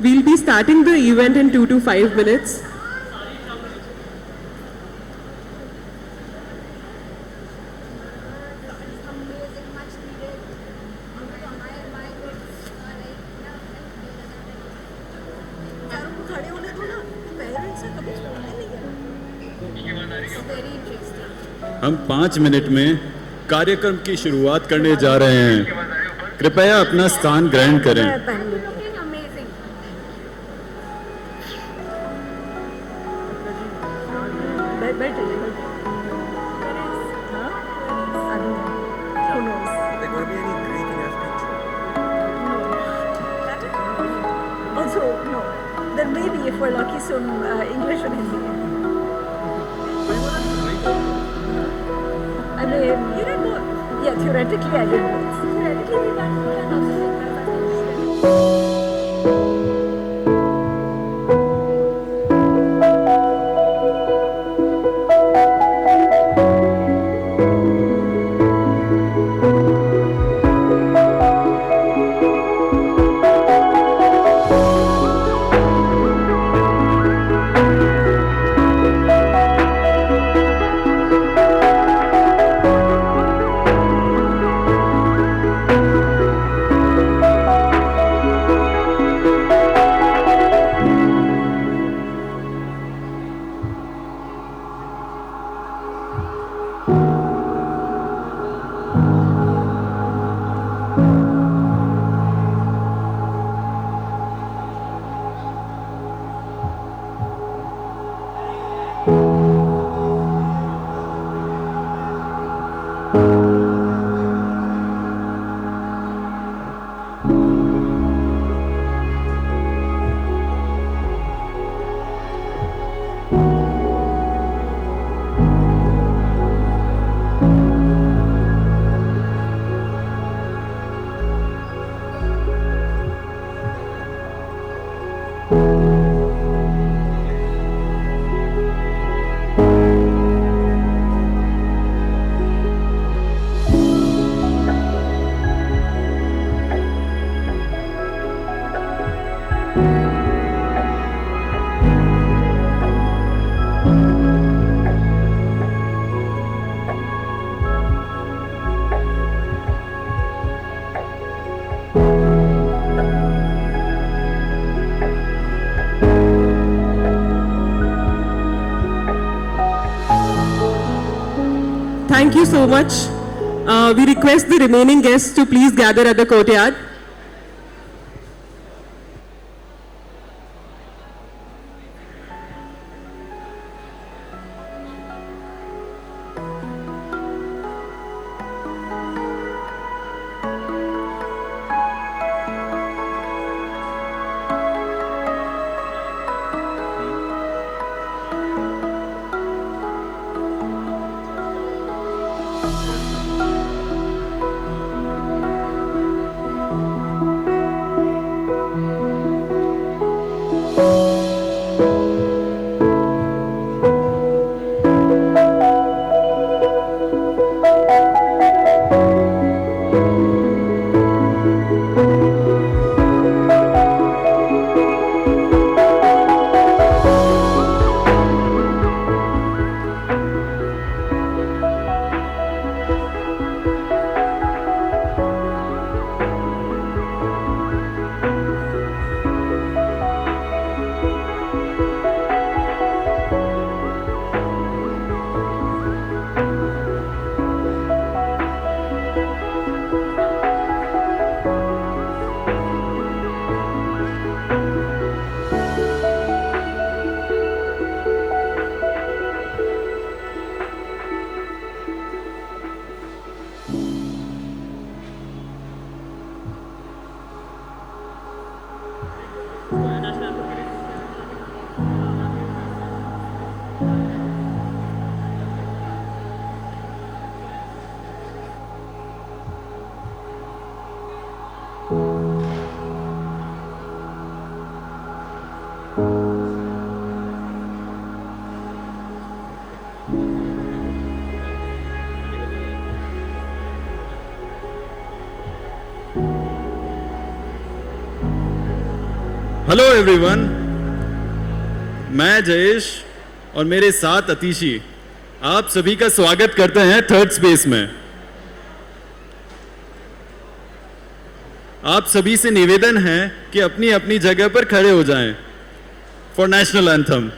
We'll be starting the event in 2 to 5 minutes. हम 5 minute में कार्यक्रम की शुरुआत करने जा रहे हैं। कृपया अपना स्थान ग्रहण करें। Also, no. There may be, if we're lucky, some English and Hindi. I mean, you did both. Yeah, theoretically I did both. Theoretically we can also make that. Thank you so much. We request the remaining guests to please gather at the courtyard. Hello everyone, मैं जयेश और मेरे साथ अतिशी आप सभी का स्वागत करते हैं थर्ड स्पेस में। आप सभी से निवेदन है कि अपनी अपनी जगह पर खड़े हो जाएं फॉर नेशनल एंथम।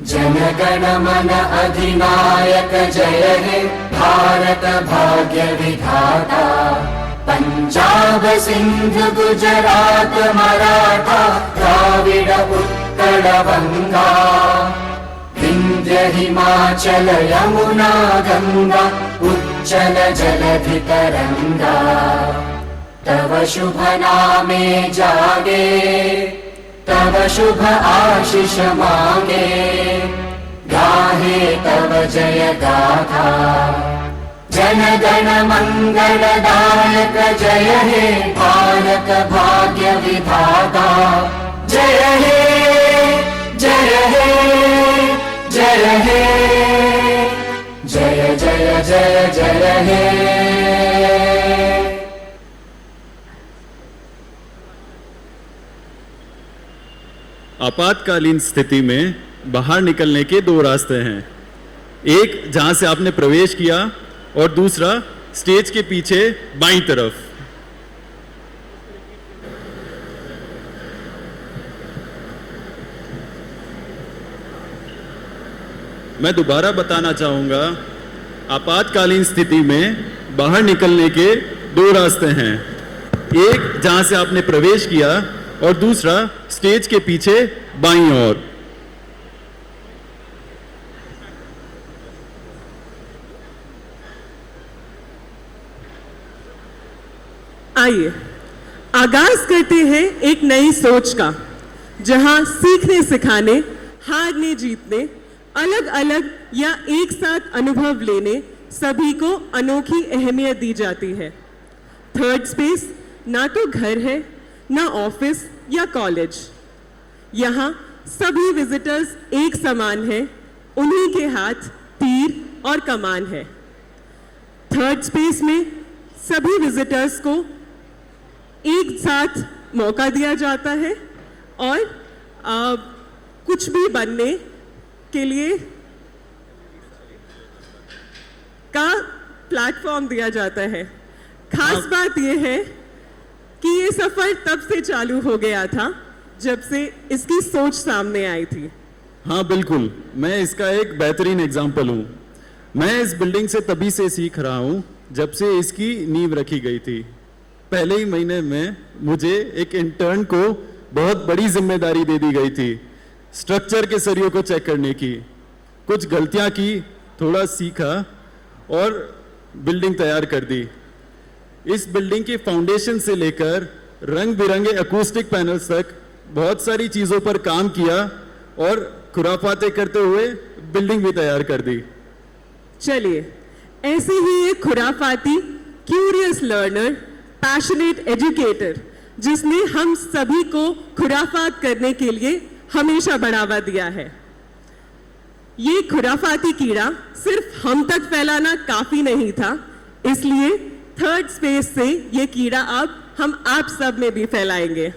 जनगण मन अधिनायक जय हे भारत भाग्य विधाता। पंजाब सिंध गुजरात मराठा द्राविड उत्कल बंगा। विंध्य हिमाचल यमुना गंगा उच्चल जलधि तरंगा। तव शुभ नामे जागे तव शुभ आशीष मांगे। गाहे तव जय गाथा जन गण मंगलदायक जय हे भारत भाग्य विधाता। जय हे जय हे जय हे जय जय जय जय हे। आपातकालीन स्थिति में बाहर निकलने के दो रास्ते हैं। एक जहां से आपने प्रवेश किया और दूसरा स्टेज के पीछे बाईं तरफ। मैं दोबारा बताना चाहूंगा, आपातकालीन स्थिति में बाहर निकलने के दो रास्ते हैं। एक जहां से आपने प्रवेश किया और दूसरा स्टेज के पीछे बाईं ओर। आइए आगाज करते हैं एक नई सोच का, जहां सीखने सिखाने, हारने जीतने, अलग अलग या एक साथ अनुभव लेने सभी को अनोखी अहमियत दी जाती है। थर्ड स्पेस ना तो घर है ना ऑफिस या कॉलेज। यहाँ सभी विजिटर्स एक समान हैं, उन्हीं के हाथ तीर और कमान है। थर्ड स्पेस में सभी विजिटर्स को एक साथ मौका दिया जाता है और कुछ भी बनने के लिए का प्लेटफॉर्म दिया जाता है। खास बात यह है कि ये सफर तब से चालू हो गया था जब से इसकी सोच सामने आई थी। हाँ बिल्कुल, मैं इसका एक बेहतरीन एग्जाम्पल हूँ। मैं इस बिल्डिंग से तभी से सीख रहा हूँ जब से इसकी नींव रखी गई थी। पहले ही महीने में मुझे एक इंटर्न को बहुत बड़ी जिम्मेदारी दे दी गई थी, स्ट्रक्चर के सरियों को चेक करने की। कुछ गलतियाँ की, थोड़ा सीखा और बिल्डिंग तैयार कर दी। इस बिल्डिंग की फाउंडेशन से लेकर रंग बिरंगे अकूस्टिक पैनल्स तक बहुत सारी चीजों पर काम किया और खुराफाते करते हुए बिल्डिंग भी तैयार कर दी। चलिए ऐसे ही एक खुराफाती क्यूरियस लर्नर, पैशनेट एजुकेटर, जिसने हम सभी को खुराफात करने के लिए हमेशा बढ़ावा दिया है। ये खुराफाती कीड़ा सिर्फ हम तक फैलाना काफी नहीं था, इसलिए थर्ड स्पेस से ये कीड़ा अब हम आप सब में भी फैलाएंगे।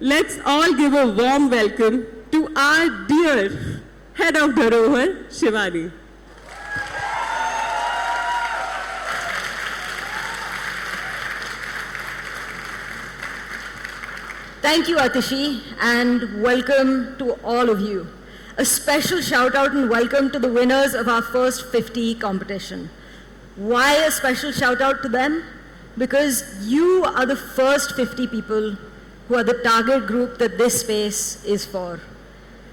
Let's all give a warm welcome to our dear head of Dharohar Shivani. Thank you, Atishi, and welcome to all of you. A special shout out and welcome to the winners of our first 50 competition. Why a special shout out to them? Because you are the first 50 people who are the target group that this space is for.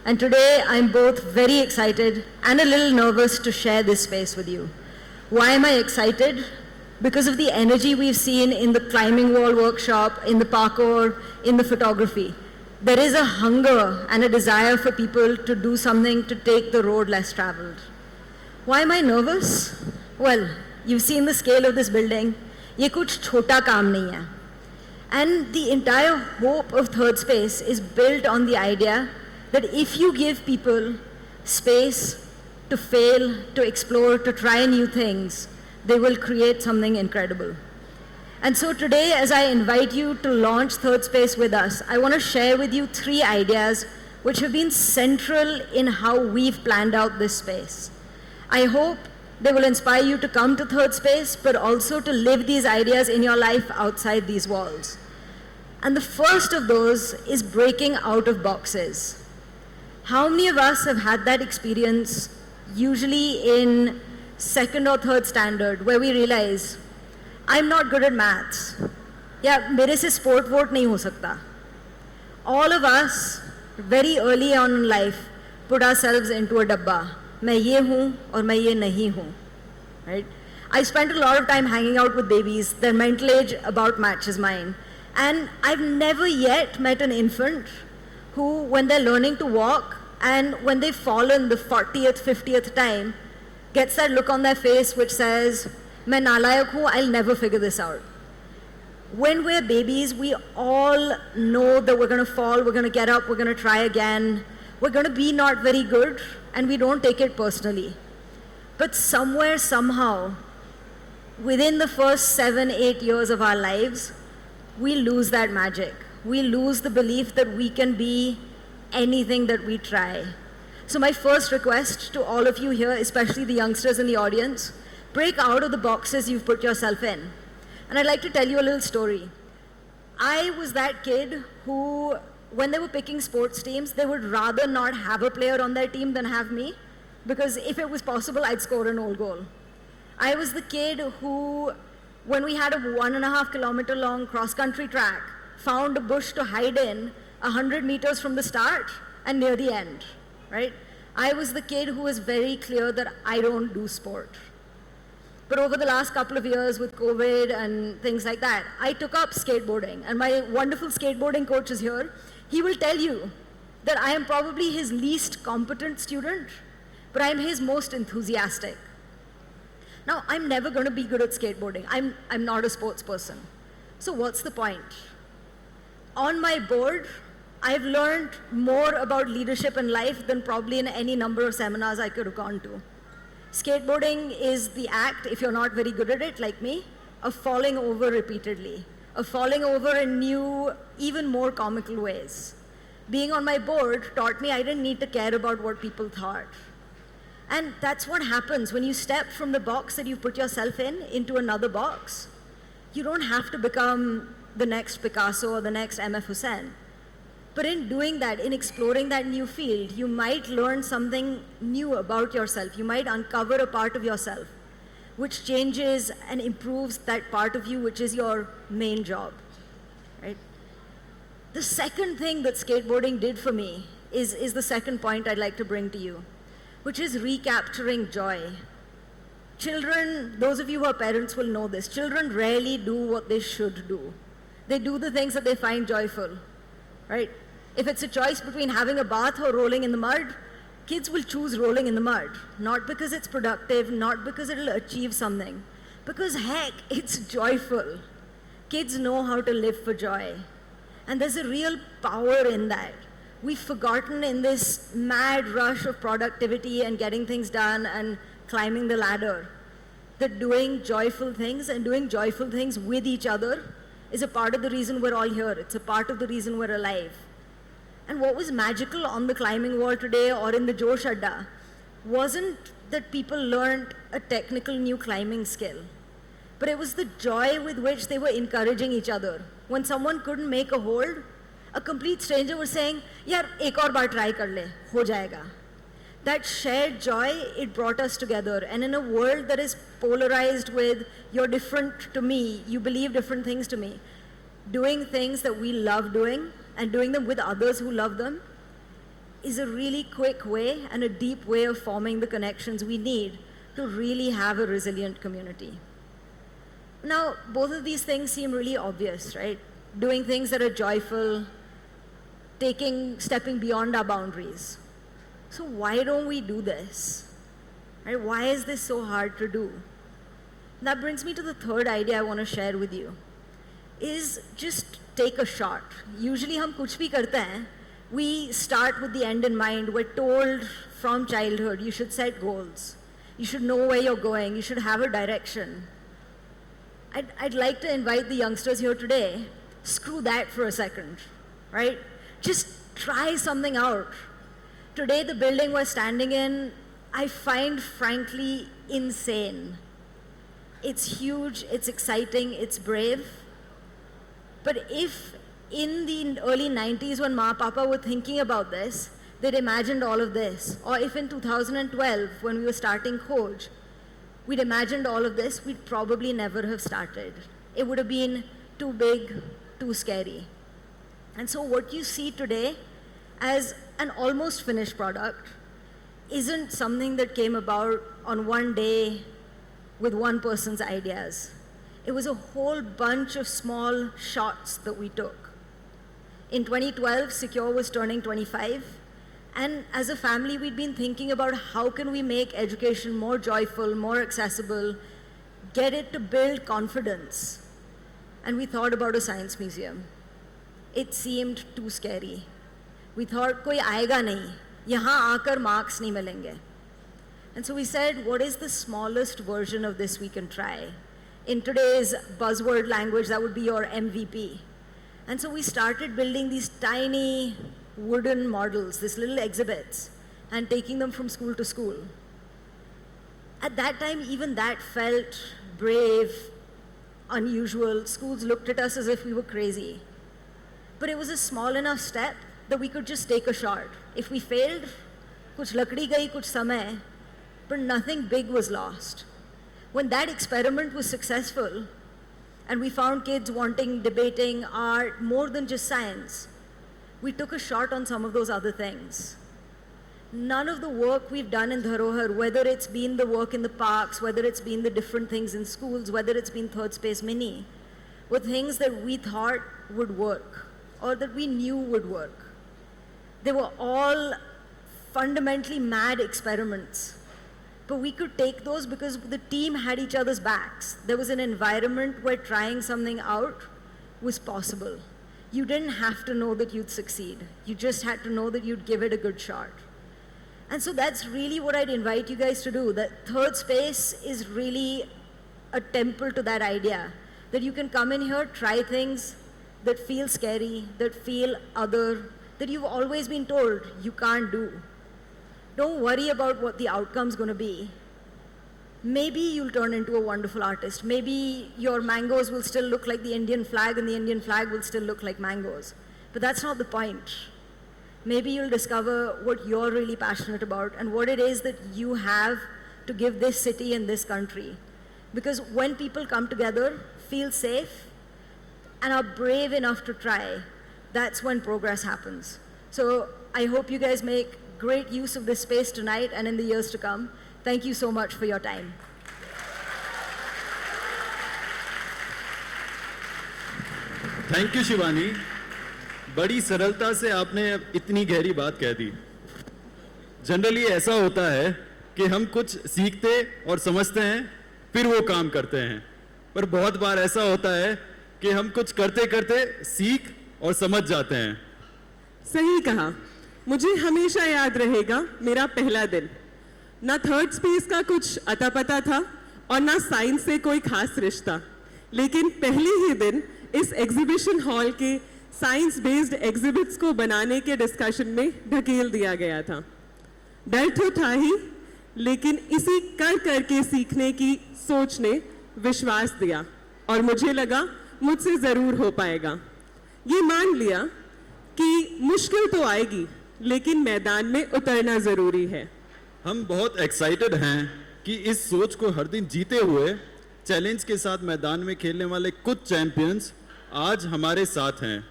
And today I'm both very excited and a little nervous to share this space with you. Why am I excited? Because of the energy we've seen in the climbing wall workshop, in the parkour, in the photography. there is a hunger and a desire for people to do something to take the road less traveled. Why am I nervous? Well, you've seen the scale of this building. Ye kuch chota kaam nahi hai. And the entire hope of Third Space is built on the idea that if you give people space to fail, to explore, to try new things, they will create something incredible. And so today, as I invite you to launch Third Space with us, I want to share with you 3 ideas which have been central in how we've planned out this space. I hope they will inspire you to come to Third Space, but also to live these ideas in your life outside these walls. And the first of those is breaking out of boxes. How many of us have had that experience, usually in second or third standard, where we realize, I'm not good at maths. Yeah, mere se sport vote nahi ho sakta. All of us, very early on in life, put ourselves into a dabba. मैं ये हूँ और मैं ये नहीं हूँ, right? I spent a lot of time hanging out with babies. Their mental age about matches mine. And I've never yet met an infant who, when they're learning to walk and when they've fallen the 40th, 50th time, gets that look on their face which says, मैं नालायक हूँ, I'll never figure this out. When we're babies, we all know that we're going to fall, we're going to get up, we're going to try again. We're going to be not very good, and we don't take it personally. But somewhere, somehow, within the first 7, 8 years of our lives, we lose that magic. We lose the belief that we can be anything that we try. So my first request to all of you here, especially the youngsters in the audience, break out of the boxes you've put yourself in. And I'd like to tell you a little story. I was that kid who, when they were picking sports teams, they would rather not have a player on their team than have me, because if it was possible, I'd score an old goal. I was the kid who, when we had a 1.5 kilometer long cross-country track, found a bush to hide in 100 meters from the start and near the end, right? I was the kid who was very clear that I don't do sport. But over the last couple of years with COVID and things like that, I took up skateboarding. And my wonderful skateboarding coach is here. He will tell you that I am probably his least competent student, but I'm his most enthusiastic. Now, I'm never going to be good at skateboarding. I'm not a sports person. So what's the point? On my board, I've learned more about leadership in life than probably in any number of seminars I could have gone to. Skateboarding is the act, if you're not very good at it, like me, of falling over repeatedly, of falling over in new, even more comical ways. Being on my board taught me I didn't need to care about what people thought. And that's what happens when you step from the box that you put yourself in into another box. You don't have to become the next Picasso or the next M.F. Hussain. But in doing that, in exploring that new field, you might learn something new about yourself. You might uncover a part of yourself which changes and improves that part of you which is your main job, right? The second thing that skateboarding did for me is the second point I'd like to bring to you, which is recapturing joy. Children, those of you who are parents will know this, children rarely do what they should do. They do the things that they find joyful, right? If it's a choice between having a bath or rolling in the mud, kids will choose rolling in the mud, not because it's productive, not because it'll achieve something, because heck, it's joyful. Kids know how to live for joy. And there's a real power in that. We've forgotten in this mad rush of productivity and getting things done and climbing the ladder that doing joyful things and doing joyful things with each other is a part of the reason we're all here. It's a part of the reason we're alive. And what was magical on the climbing wall today or in the Josh Adda wasn't that people learned a technical new climbing skill, but it was the joy with which they were encouraging each other. When someone couldn't make a hold, a complete stranger was saying, "Yaar, ek aur baar try kar le, ho jayega." That shared joy, it brought us together. And in a world that is polarized with, you're different to me, you believe different things to me, doing things that we love doing and doing them with others who love them is a really quick way and a deep way of forming the connections we need to really have a resilient community. Now, both of these things seem really obvious, right? Doing things that are joyful, stepping beyond our boundaries. So why don't we do this? Right? Why is this so hard to do? That brings me to the third idea I want to share with you, is just take a shot. Usually हम कुछ भी करते हैं, we start with the end in mind. We're told from childhood, you should set goals. You should know where you're going. You should have a direction. I'd like to invite the youngsters here today, screw that for a second, right? Just try something out. Today, the building we're standing in, I find frankly insane. It's huge, it's exciting, it's brave. But if in the early 90s when Ma Papa were thinking about this, they'd imagined all of this, or if in 2012 when we were starting Khoj, we'd imagined all of this, we'd probably never have started. It would have been too big, too scary. And so what you see today as an almost finished product isn't something that came about on one day with one person's ideas. It was a whole bunch of small shots that we took. In 2012, Secure was turning 25. And as a family, we'd been thinking about how can we make education more joyful, more accessible, get it to build confidence. And we thought about a science museum. It seemed too scary. We thought, koi aayega nahi, yahan aakar marks nahi milenge. And so we said, what is the smallest version of this we can try? In today's buzzword language, that would be your MVP. And so we started building these tiny wooden models, these little exhibits, and taking them from school to school. At that time, even that felt brave, unusual. Schools looked at us as if we were crazy. But it was a small enough step that we could just take a shot. If we failed, kuch lakdi gayi, kuch samay, but nothing big was lost. When that experiment was successful, and we found kids wanting, debating, art, more than just science, we took a shot on some of those other things. None of the work we've done in Dharohar, whether it's been the work in the parks, whether it's been the different things in schools, whether it's been Third Space Mini, were things that we thought would work or that we knew would work. They were all fundamentally mad experiments. But we could take those because the team had each other's backs. There was an environment where trying something out was possible. You didn't have to know that you'd succeed. You just had to know that you'd give it a good shot. And so that's really what I'd invite you guys to do. That Third Space is really a temple to that idea. That you can come in here, try things that feel scary, that feel other, that you've always been told you can't do. Don't worry about what the outcome's going to be. Maybe you'll turn into a wonderful artist. Maybe your mangoes will still look like the Indian flag and the Indian flag will still look like mangoes. But that's not the point. Maybe you'll discover what you're really passionate about and what it is that you have to give this city and this country. Because when people come together, feel safe, and are brave enough to try, that's when progress happens. So I hope you guys make great use of this space tonight and in the years to come. Thank you so much for your time. Thank you Shivani, बड़ी सरलता से आपने इतनी गहरी बात कह दी. Generally ऐसा होता है कि हम कुछ सीखते और समझते हैं, फिर वो काम करते हैं. पर बहुत बार ऐसा होता है कि हम कुछ करते करते सीख और समझ जाते हैं. सही कहा. मुझे हमेशा याद रहेगा मेरा पहला दिन. ना थर्ड स्पेस का कुछ अता पता था और ना साइंस से कोई खास रिश्ता, लेकिन पहले ही दिन इस एग्जीबिशन हॉल के साइंस बेस्ड एग्जिबिट्स को बनाने के डिस्कशन में ढकेल दिया गया था. डर तो था ही, लेकिन इसी कर करके सीखने की सोच ने विश्वास दिया और मुझे लगा मुझसे ज़रूर हो पाएगा. ये मान लिया कि मुश्किल तो आएगी, लेकिन मैदान में उतरना ज़रूरी है. हम बहुत एक्साइटेड हैं कि इस सोच को हर दिन जीते हुए चैलेंज के साथ मैदान में खेलने वाले कुछ चैंपियंस आज हमारे साथ हैं.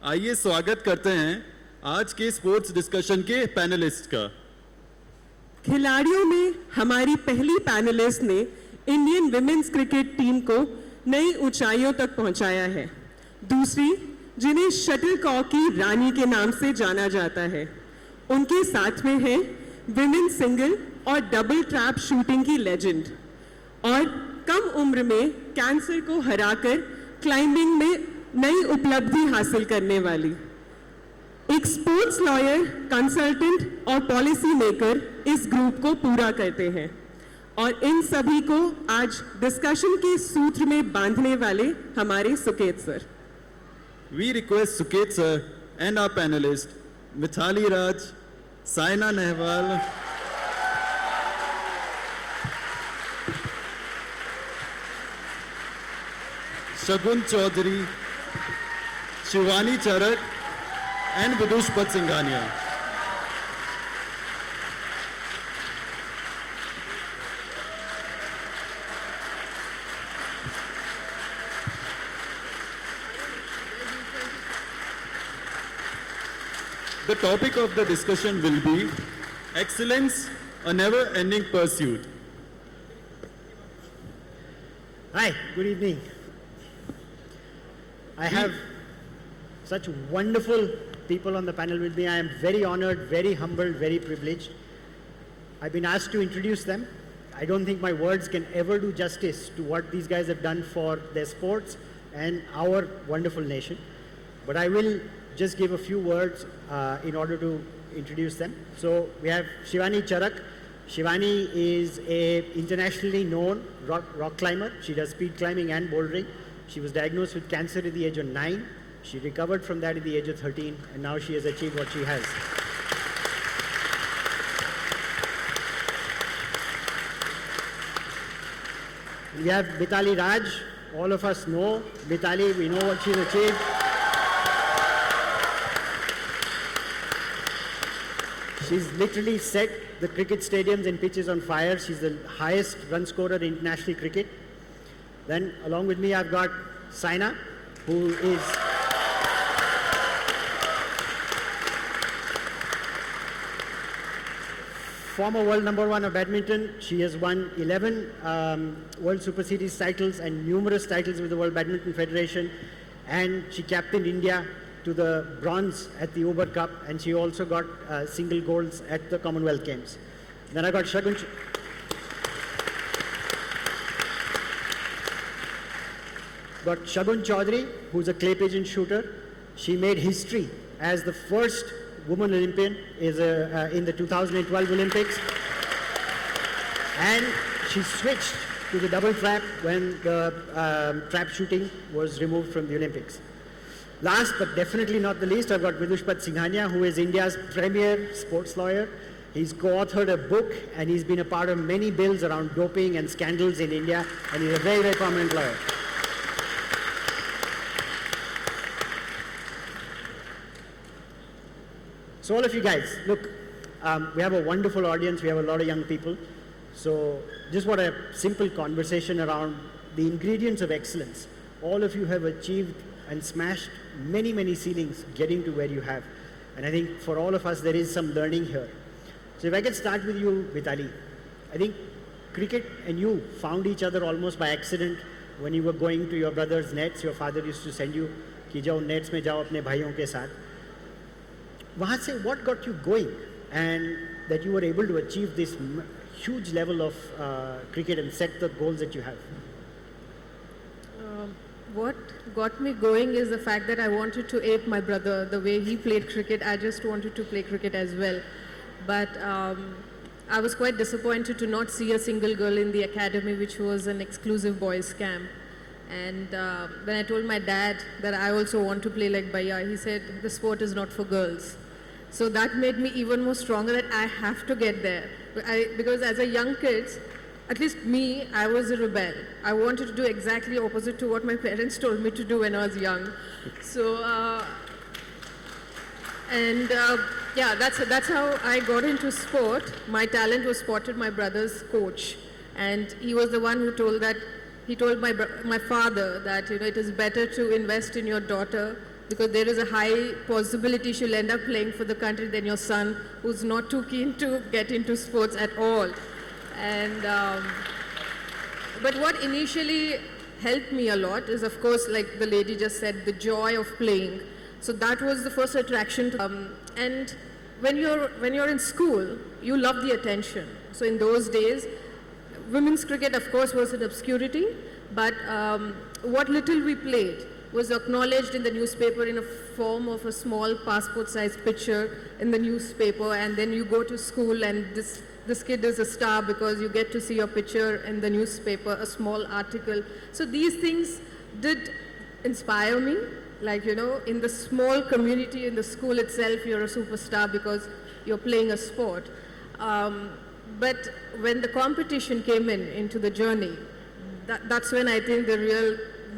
आइए स्वागत करते हैं आज के स्पोर्ट्स डिस्कशन के पैनलिस्ट का. खिलाड़ियों में हमारी पहली पैनलिस्ट ने इंडियन विमेंस क्रिकेट टीम को नई ऊंचाइयों तक पहुंचाया है. दूसरी जिन्हें शटलकॉक की रानी के नाम से जाना जाता है। उनके साथ में है विमेन सिंगल और डबल ट्रैप शूटिंग की लेजेंड और कम उम्र में कैंसर को हराकर क्लाइंबिंग में नई उपलब्धि हासिल करने वाली एक स्पोर्ट्स लॉयर, कंसल्टेंट और पॉलिसी मेकर इस ग्रुप को पूरा करते हैं। और इन सभी को आज डिस्कशन के सूत्र में बांधने वाले हमारे Suket sir. We request Suket sir and our panelists, Mithali Raj, Saina Nehwal, Shagun Chaudhary, Shivani Charak, and Vidushpat Singhania. The topic of the discussion will be excellence, a never-ending pursuit. Hi, good evening. I have such wonderful people on the panel with me. I am very honored, very humbled, very privileged. I've been asked to introduce them. I don't think my words can ever do justice to what these guys have done for their sports and our wonderful nation. But I will just give a few words in order to introduce them. So we have Shivani Charak. Shivani is a internationally known rock climber. She does speed climbing and bouldering. She was diagnosed with cancer at the age of 9. She recovered from that at the age of 13, and now she has achieved what she has. We have Mithali Raj. All of us know Mithali. We know what she's achieved. She's literally set the cricket stadiums and pitches on fire. She's the highest run scorer in international cricket. Then along with me I've got Saina, who is former world number 1 of badminton. She has won 11 World Super Series titles and numerous titles with the World Badminton Federation. And she captained India to the bronze at the Uber Cup, and she also got single golds at the Commonwealth Games. Then I got Shagun Chaudhary, who's a clay pigeon shooter. She made history as the first woman Olympian in the 2012 Olympics. And she switched to the double trap when the trap shooting was removed from the Olympics. Last but definitely not the least, I've got Vidushpat Singhania, who is India's premier sports lawyer. He's co-authored a book and he's been a part of many bills around doping and scandals in India, and he's a very, very prominent lawyer. So all of you guys, look, we have a wonderful audience, we have a lot of young people. So just want a simple conversation around the ingredients of excellence. All of you have achieved and smashed many, many ceilings getting to where you have. And I think for all of us, there is some learning here. So if I could start with you, Mithali. I think cricket and you found each other almost by accident when you were going to your brother's nets. Your father used to send you, कि जाओ nets में जाओ अपने भाइयों के साथ. वहाँ से what got you going and that you were able to achieve this huge level of cricket and set the goals that you have? What got me going is the fact that I wanted to ape my brother. The way he played cricket, I just wanted to play cricket as well. But I was quite disappointed to not see a single girl in the academy, which was an exclusive boys' camp. And when I told my dad that I also want to play like Bhaiya, he said, the sport is not for girls. So that made me even more stronger that I have to get there. Because as a young kid, at least me, I was a rebel. I wanted to do exactly opposite to what my parents told me to do when I was young. So, yeah, that's how I got into sport. My talent was spotted my brother's coach. And he was the one who told that, he told my father that, you know, it is better to invest in your daughter because there is a high possibility she'll end up playing for the country than your son, who's not too keen to get into sports at all. And but what initially helped me a lot is, of course, like the lady just said, the joy of playing. So that was the first attraction. And when you're in school, you love the attention. So in those days, women's cricket, of course, was an obscurity, but what little we played was acknowledged in the newspaper in a form of a small passport-sized picture in the newspaper, and then you go to school and this kid is a star because you get to see your picture in the newspaper, a small article. So these things did inspire me. Like, you know, in the small community, in the school itself, you're a superstar because you're playing a sport. But when the competition came into the journey, that's when I think the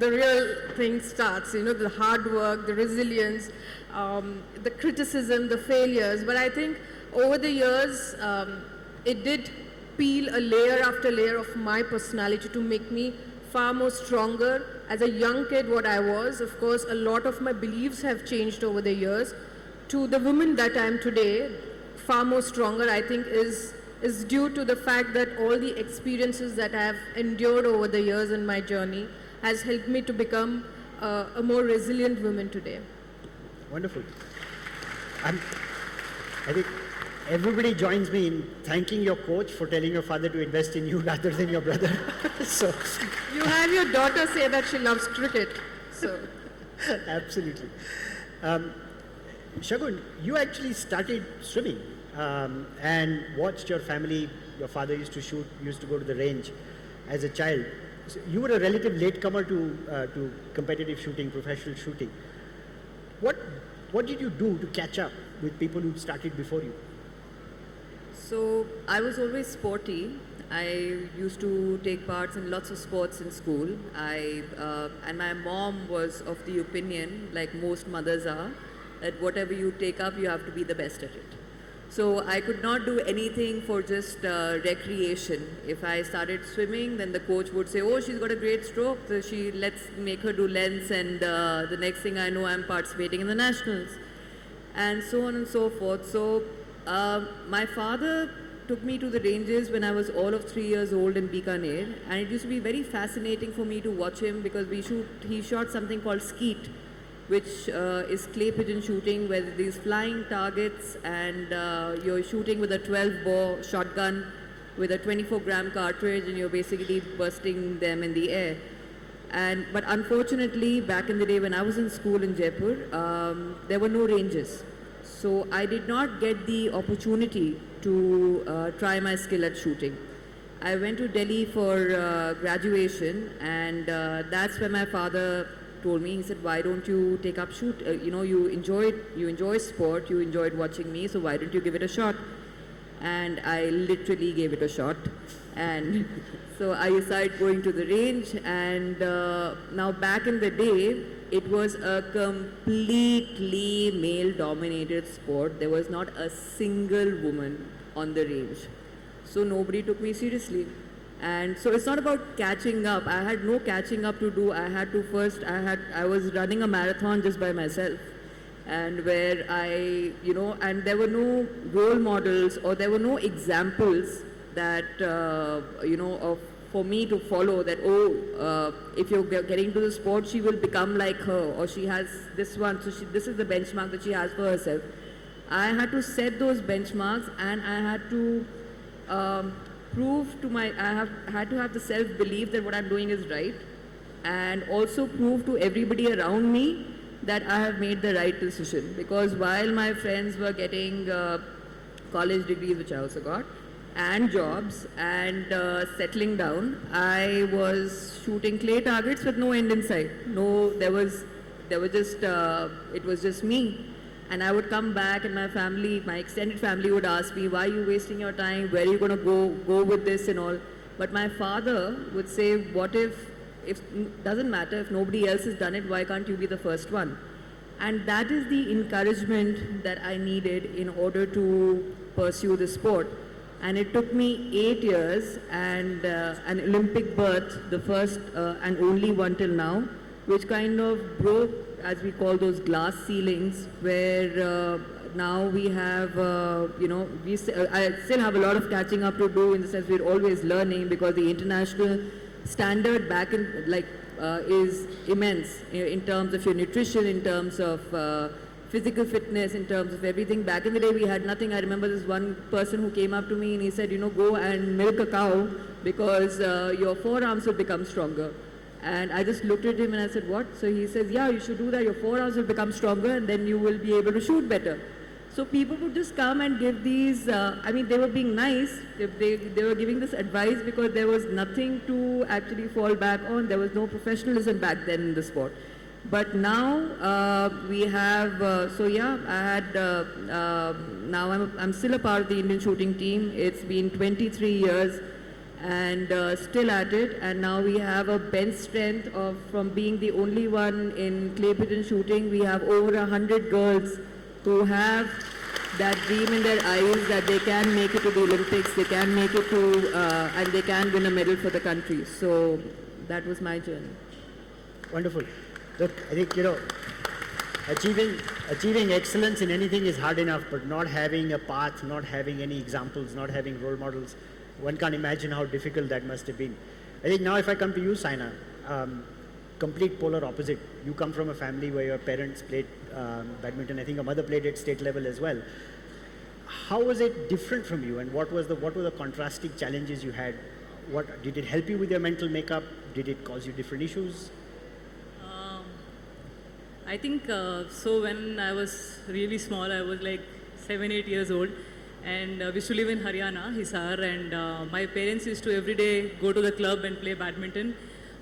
real thing starts, you know, the hard work, the resilience, the criticism, the failures. But I think over the years, it did peel a layer after layer of my personality to make me far more stronger. As a young kid, what I was, of course, a lot of my beliefs have changed over the years. To the woman that I am today, far more stronger, I think, is due to the fact that all the experiences that I have endured over the years in my journey has helped me to become a more resilient woman today. Wonderful. I think everybody joins me in thanking your coach for telling your father to invest in you rather than your brother. So you have your daughter say that she loves cricket. So absolutely. Shagun, you actually started swimming and watched your family. Your father used to go to the range as a child. So you were a relative latecomer to competitive shooting, professional shooting. What did you do to catch up with people who started before you? So I was always sporty. I used to take parts in lots of sports in school. And my mom was of the opinion, like most mothers are, that whatever you take up, you have to be the best at it. So I could not do anything for just recreation. If I started swimming, then the coach would say, oh, she's got a great stroke, so let's make her do lengths, and the next thing I know, I'm participating in the nationals, and so on and so forth. So my father took me to the ranges when I was all of 3 years old in Bikaner, and it used to be very fascinating for me to watch him because he shot something called skeet, which is clay pigeon shooting, where these flying targets and you're shooting with a 12-bore shotgun with a 24-gram cartridge, and you're basically bursting them in the air. But unfortunately, back in the day when I was in school in Jaipur, there were no ranges. So I did not get the opportunity to try my skill at shooting. I went to Delhi for graduation, and that's when my father told me, he said, why don't you take up shoot? You enjoy sport, you enjoyed watching me, so why don't you give it a shot? And I literally gave it a shot. And so I started going to the range, and now back in the day, it was a completely male-dominated sport. There was not a single woman on the range. So nobody took me seriously. And so it's not about catching up. I had no catching up to do. I was running a marathon just by myself. And where and there were no role models or there were no examples that, for me to follow that, if you're getting to the sport, she will become like her, or she has this one, so this is the benchmark that she has for herself. I had to set those benchmarks, and I had to had to have the self-belief that what I'm doing is right, and also prove to everybody around me that I have made the right decision. Because while my friends were getting college degrees, which I also got, and jobs, and settling down, I was shooting clay targets with no end in sight. It was just me. And I would come back, and my extended family would ask me, why are you wasting your time? Where are you going to go with this and all? But my father would say, what if doesn't matter, if nobody else has done it, why can't you be the first one? And that is the encouragement that I needed in order to pursue the sport. And it took me 8 years and an Olympic berth, the first and only one till now, which kind of broke, as we call those glass ceilings, where now we have, I still have a lot of catching up to do, in the sense we're always learning, because the international standard back in, is immense in terms of your nutrition, in terms of physical fitness, in terms of everything. Back in the day, we had nothing. I remember this one person who came up to me and he said, you know, go and milk a cow because your forearms will become stronger. And I just looked at him and I said, what? So he says, yeah, you should do that. Your forearms will become stronger and then you will be able to shoot better. So people would just come and give these, I mean, they were being nice. They were giving this advice because there was nothing to actually fall back on. There was no professionalism back then in the sport. But now we have, so yeah, I had, now I'm still a part of the Indian shooting team. It's been 23 years and still at it. And now we have a bench strength of, from being the only one in clay pigeon shooting, we have over 100 girls who have that dream in their eyes that they can make it to the Olympics, they can make it to, and they can win a medal for the country. So that was my journey. Wonderful. Look, I think, you know, achieving excellence in anything is hard enough, but not having a path, not having any examples, not having role models, one can't imagine how difficult that must have been. I think now if I come to you, Saina, complete polar opposite. You come from a family where your parents played badminton. I think your mother played at state level as well. How was it different from you, and what were the contrasting challenges you had? What did it help you with your mental makeup? Did it cause you different issues? I think so. When I was really small, I was like 7-8 years old, and we used to live in Haryana, Hisar, and my parents used to every day go to the club and play badminton.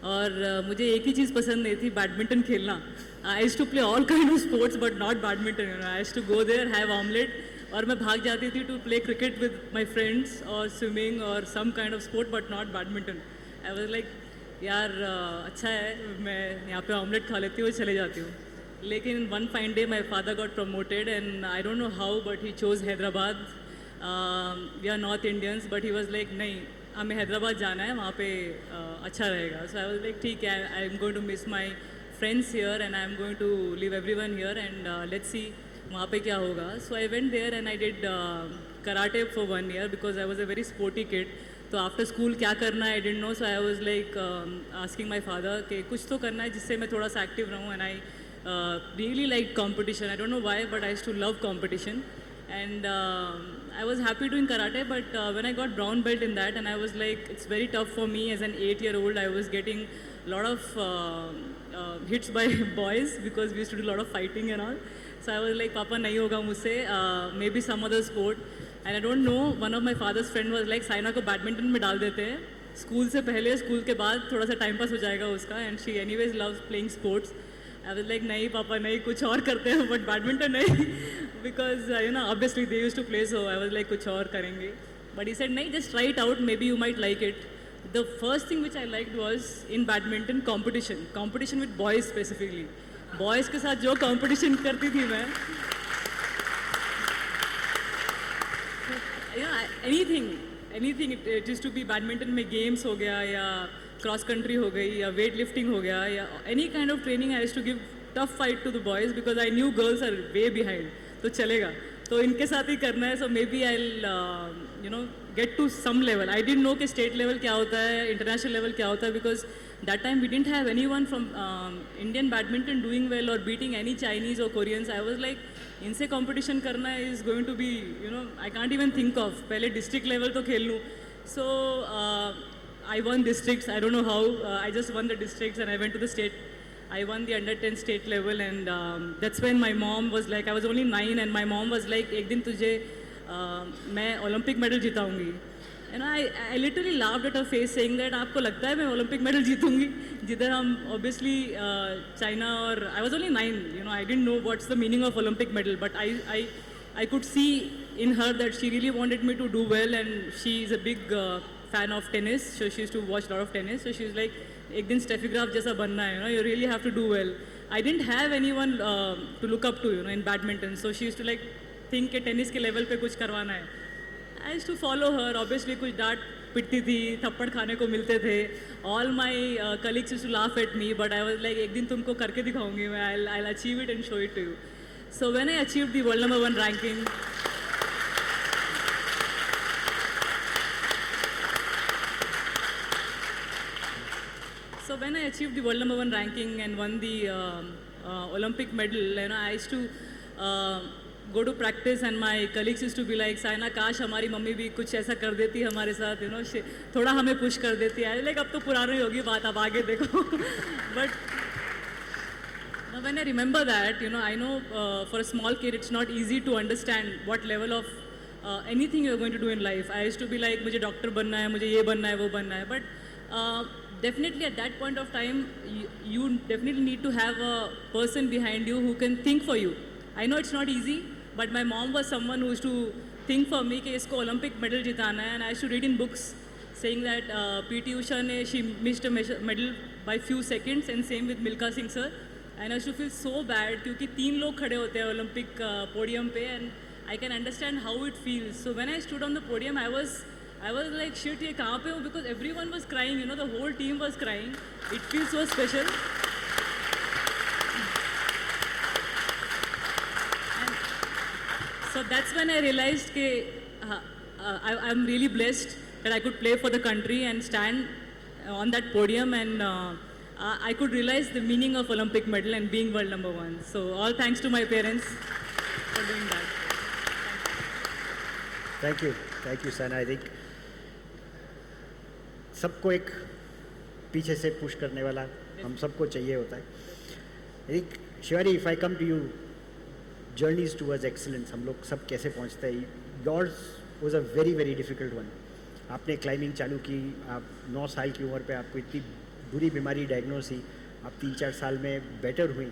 और मुझे एक ही चीज़ पसंद नहीं थी, badminton खेलना. I used to play all kind of sports but not badminton. You know, I used to go there, have omelette, और मैं भाग जाती थी to play cricket with my friends or swimming or some kind of sport but not badminton. I was like, यार अच्छा है, मैं यहाँ पे omelette खा लेती हूँ, चले जाती हूँ. लेकिन one fine day my father got promoted and I don't know how but he chose Hyderabad. We are North Indians but he was like नहीं, हमें हैदराबाद जाना है, वहाँ पे अच्छा रहेगा. So I was like, ठीक है, I am going to miss my friends here and I am going to leave everyone here and let's see वहाँ पे क्या होगा. So I went there and I did karate for 1 year because I was a very sporty kid. तो after school क्या करना I didn't know. So I was like asking my father कि कुछ तो करना है जिससे मैं थोड़ा सा active रहूँ. And I really liked competition. I don't know why but I used to love competition. And I was happy doing karate, but when I got brown belt in that, and I was like, it's very tough for me as an 8-year-old. I was getting a lot of hits by boys because we used to do a lot of fighting and all. So I was like, Papa, nahi hoga mujhse, maybe some other sport. And I don't know, one of my father's friend was like, Saina ko badminton mein dal dete hain. School se pehle, school ke baad, thoda sa time pass ho jayega uska. And she anyways loves playing sports. I was like, nahi papa, nahi, kuch aur karte hain, but badminton nahi. Because, you know, obviously they used to play, so I was like, kuch aur karenge. But he said, nahi, just try it out, maybe you might like it. The first thing which I liked was, in badminton, competition. Competition with boys specifically. Boys ke saath jo competition karti thi main. Yeah, anything. It used to be badminton mein games ho gaya, ya cross country ho gayi, ya weight lifting ho gaya, ya any kind of training I used to give tough fight to the boys because I knew girls are way behind. तो चलेगा, तो इनके साथ ही करना है. So maybe I'll you know get to some level. I didn't know कि state level क्या होता है, international level क्या होता है, because that time we didn't have anyone from Indian badminton doing well or beating any Chinese or Koreans. I was like, इनसे competition करना is going to be, you know, I can't even think of. पहले district level तो खेल लूँ. So I won districts. I don't know how. I just won the districts and I went to the state. I won the under-10 state level and that's when my mom was like, I was only 9 and my mom was like, एक दिन तुझे मैं Olympic medal जीताऊंगी. And I literally laughed at her face saying that आपको लगता है मैं Olympic medal जीतूंगी? जिधर हम obviously China और I was only 9, you know, I didn't know what's the meaning of Olympic medal, but I could see in her that she really wanted me to do well and she is a big fan of tennis, so she used to watch a lot of tennis. So she was like, एक दिन Steffi Graf जैसा बनना है, you know, you really have to do well. I didn't have anyone to look up to, you know, in badminton. So she used to like think कि tennis के level पे कुछ करवाना है. I used to follow her. Obviously कुछ डांट पिटती थी, थप्पड़ खाने को मिलते थे. All my colleagues used to laugh at me, but I was like, एक दिन तुमको करके दिखाऊंगी मैं. I'll achieve it and show it to you. So when I achieved the world number 1 ranking. So so when I achieved the world number 1 ranking and won the Olympic medal, you know, I used to go to practice and my colleagues used to be like, Saina काश हमारी mummy भी कुछ ऐसा कर देती हमारे साथ, you know, थोड़ा हमें पुश कर देती है. Like अब तो पुरानी होगी बात, अब आगे देखो. But now when I remember that, you know, I know for a small kid it's not easy to understand what level of anything you're going to do in life. I used to be like, मुझे doctor बनना है, मुझे ये बनना है, वो बनना है. But definitely at that point of time, you definitely need to have a person behind you who can think for you. I know it's not easy, but my mom was someone who used to think for me कि इसको Olympic medal जिताना है, and I used to read in books saying that P.T. Usha ने she missed a medal by few seconds, and same with Milkha Singh sir. And I used to feel so bad क्योंकि 3 लोग खड़े होते हैं Olympic podium पे, and I can understand how it feels. So when I stood on the podium, I was like, shit, ये कहाँ पे हूँ? Because everyone was crying, you know, the whole team was crying. It feels so special. And so that's when I realized that I'm really blessed that I could play for the country and stand on that podium, and I could realize the meaning of Olympic medal and being world number 1. So all thanks to my parents for doing that. Thank you, Sana. I think सबको एक पीछे से push करने वाला हम सबको चाहिए होता है. I think, Shivani, if I come to you, journeys towards excellence, हम लोग सब कैसे पहुंचते हैं? Yours was a very, very difficult one. आपने क्लाइंबिंग चालू की, आप 9 साल की उम्र पे आपको इतनी बुरी बीमारी डायग्नोस हुई, आप 3-4 साल में बेटर हुई.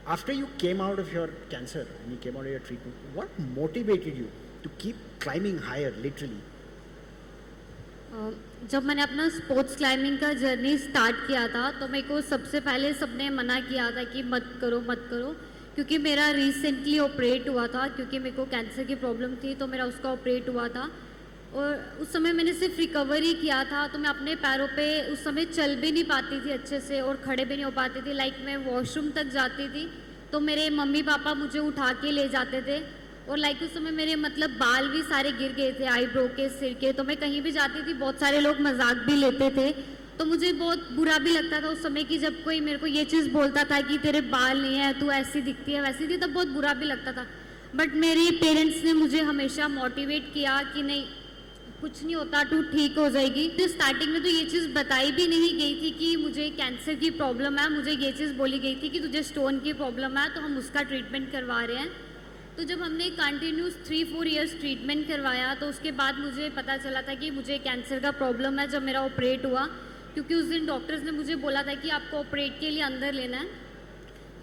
After you came out of your cancer and you came out of your treatment, what motivated you to keep climbing higher, literally? जब मैंने अपना स्पोर्ट्स क्लाइंबिंग का जर्नी स्टार्ट किया था तो मेरे को सबसे पहले सबने मना किया था कि मत करो, क्योंकि मेरा रिसेंटली ऑपरेट हुआ था, क्योंकि मेरे को कैंसर की प्रॉब्लम थी तो मेरा उसका ऑपरेट हुआ था. और उस समय मैंने सिर्फ रिकवरी किया था, तो मैं अपने पैरों पे उस समय चल भी नहीं पाती थी अच्छे से और खड़े भी नहीं हो पाती थी. लाइक मैं वॉशरूम तक जाती थी तो मेरे मम्मी पापा मुझे उठा के ले जाते थे, और लाइक उस समय मेरे मतलब बाल भी सारे गिर गए थे, आईब्रो के, सिर के. तो मैं कहीं भी जाती थी बहुत सारे लोग मजाक भी लेते थे, तो मुझे बहुत बुरा भी लगता था उस समय कि जब कोई मेरे को ये चीज़ बोलता था कि तेरे बाल नहीं है, तू ऐसी दिखती है वैसी थी, तब बहुत बुरा भी लगता था. बट मेरे पेरेंट्स ने मुझे हमेशा मोटिवेट किया कि नहीं, कुछ नहीं होता, तू ठीक हो जाएगी. तो स्टार्टिंग में तो ये चीज़ बताई भी नहीं गई थी कि मुझे कैंसर की प्रॉब्लम है. मुझे ये चीज़ बोली गई थी कि तुझे स्टोन की प्रॉब्लम है तो हम उसका ट्रीटमेंट करवा रहे हैं. तो जब हमने कंटिन्यूस 3-4 इयर्स ट्रीटमेंट करवाया तो उसके बाद मुझे पता चला था कि मुझे कैंसर का प्रॉब्लम है जब मेरा ऑपरेट हुआ, क्योंकि उस दिन डॉक्टर्स ने मुझे बोला था कि आपको ऑपरेट के लिए अंदर लेना है.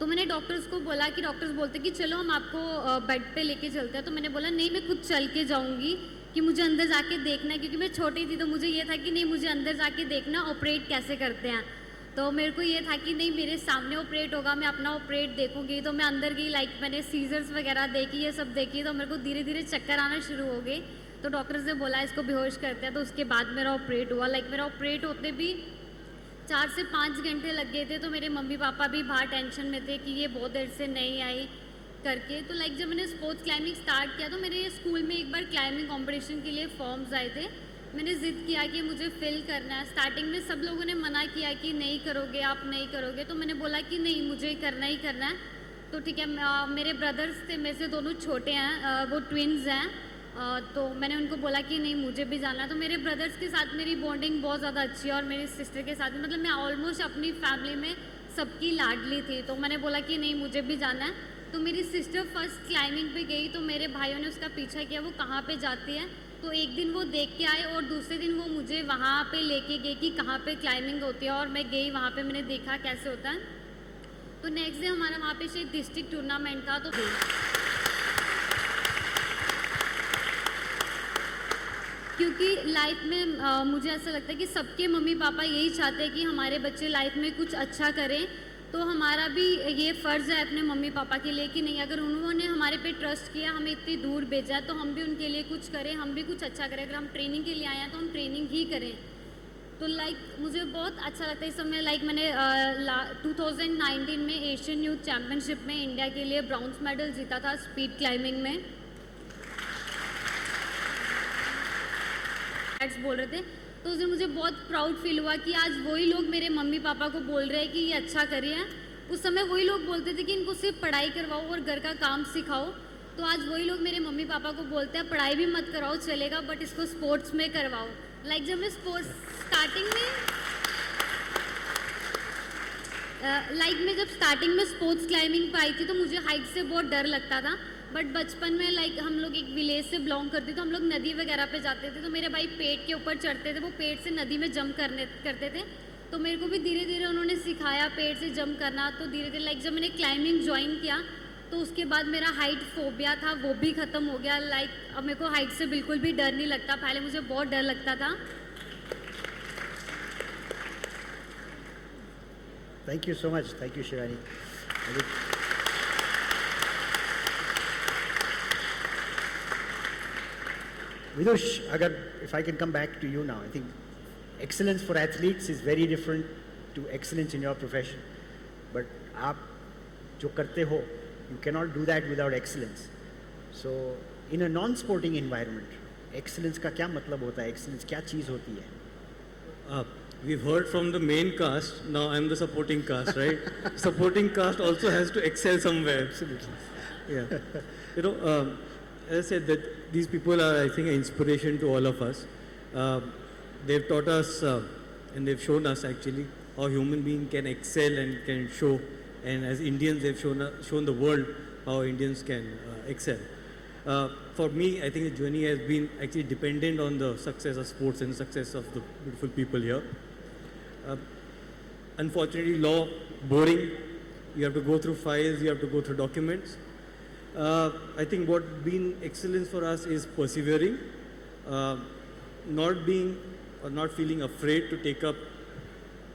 तो मैंने डॉक्टर्स को बोला कि डॉक्टर्स बोलते कि चलो हम आपको बेड पे लेके चलते हैं. तो मैंने बोला नहीं, मैं खुद चल के जाऊँगी, कि मुझे अंदर जाके देखना है, क्योंकि मैं छोटी थी तो मुझे ये था कि नहीं, मुझे अंदर जाके देखना ऑपरेट कैसे करते हैं. तो मेरे को ये था कि नहीं, मेरे सामने ऑपरेट होगा, मैं अपना ऑपरेट देखूंगी. तो मैं अंदर गई, लाइक मैंने सीजर्स वगैरह देखी, ये सब देखी, तो मेरे को धीरे धीरे चक्कर आना शुरू हो गए. तो डॉक्टर्स ने बोला इसको बेहोश करते हैं. तो उसके बाद मेरा ऑपरेट हुआ. लाइक मेरा ऑपरेट होते भी 4 से 5 घंटे लग गए थे. तो मेरे मम्मी पापा भी बाहर टेंशन में थे कि ये बहुत देर से नहीं आई करके. तो लाइक जब मैंने स्पोर्ट्स क्लाइंबिंग स्टार्ट किया तो मेरे स्कूल में एक बार क्लाइंबिंग कंपटीशन के लिए फॉर्म्स आए थे. मैंने ज़िद किया कि मुझे फिल करना है. स्टार्टिंग में सब लोगों ने मना किया कि नहीं करोगे, आप नहीं करोगे. तो मैंने बोला कि नहीं, मुझे करना ही करना है. तो ठीक है, मेरे ब्रदर्स थे, मेरे से दोनों छोटे हैं, वो ट्विन्स हैं. तो मैंने उनको बोला कि नहीं, मुझे भी जाना है. तो मेरे ब्रदर्स के साथ मेरी बॉन्डिंग बहुत ज़्यादा अच्छी है, और मेरी सिस्टर के साथ मतलब मैं ऑलमोस्ट अपनी फैमिली में सबकी लाडली थी. तो मैंने बोला कि नहीं, मुझे भी जाना है. तो मेरी सिस्टर फर्स्ट क्लाइंबिंग पे गई तो मेरे भाइयों ने उसका पीछा किया वो कहाँ पे जाती है. तो एक दिन वो देख के आए और दूसरे दिन वो मुझे वहाँ पे लेके गए कि कहाँ पे क्लाइंबिंग होती है. और मैं गई वहाँ पे, मैंने देखा कैसे होता है. तो नेक्स्ट डे हमारा वहाँ पे शायद डिस्ट्रिक्ट टूर्नामेंट था. तो क्योंकि लाइफ में मुझे ऐसा लगता है कि सबके मम्मी पापा यही चाहते हैं कि हमारे बच्चे लाइफ में कुछ अच्छा करें. तो हमारा भी ये फ़र्ज़ है अपने मम्मी पापा के लिए कि नहीं, अगर उन्होंने हमारे पे ट्रस्ट किया, हमें इतनी दूर भेजा, तो हम भी उनके लिए कुछ करें, हम भी कुछ अच्छा करें. अगर हम ट्रेनिंग के लिए आए हैं तो हम ट्रेनिंग ही करें. तो लाइक मुझे बहुत अच्छा लगता है इस समय. लाइक मैंने 2019 में एशियन यूथ चैम्पियनशिप में इंडिया के लिए ब्राउन्स मेडल जीता था स्पीड क्लाइंबिंग में. बोल रहे थे तो उस दिन मुझे बहुत प्राउड फील हुआ कि आज वही लोग मेरे मम्मी पापा को बोल रहे हैं कि ये अच्छा कर रहे हैं। उस समय वही लोग बोलते थे कि इनको सिर्फ पढ़ाई करवाओ और घर का काम सिखाओ, तो आज वही लोग मेरे मम्मी पापा को बोलते हैं पढ़ाई भी मत कराओ चलेगा, बट इसको स्पोर्ट्स में करवाओ। लाइक जब मैं स्पोर्ट्स स्टार्टिंग में स्पोर्ट्स क्लाइंबिंग पे आई थी तो मुझे हाइट से बहुत डर लगता था। बट बचपन में लाइक हम लोग एक विलेज से बिलोंग करते तो हम लोग नदी वगैरह पे जाते थे, तो मेरे भाई पेड़ के ऊपर चढ़ते थे, वो पेड़ से नदी में जंप करते थे, तो मेरे को भी धीरे धीरे उन्होंने सिखाया पेड़ से जंप करना। तो धीरे धीरे लाइक जब मैंने क्लाइंबिंग ज्वाइन किया तो उसके बाद मेरा हाइट फोबिया था वो भी ख़त्म हो गया। लाइक अब मेरे को हाइट से बिल्कुल भी डर नहीं लगता, पहले मुझे बहुत डर लगता था। Thank you so much. Thank you, Shivani. Vidush, if I can come back to you now, I think excellence for athletes is very different to excellence in your profession. But aap jo karte ho, you cannot do that without excellence. So, in a non-sporting environment, excellence का क्या मतलब होता है? Excellence क्या चीज़ होती है? We've heard from the main cast, now I'm the supporting cast, right? Supporting cast also has to excel somewhere. Absolutely. Yeah. You know, as I said, that these people are, I think, an inspiration to all of us. They've taught us and they've shown us actually how human being can excel and can show. And as Indians, they've shown the world how Indians can excel. For me, I think the journey has been actually dependent on the success of sports and the success of the beautiful people here. Unfortunately, law, boring. You have to go through files, you have to go through documents. I think what been excellence for us is persevering, not being or not feeling afraid to take up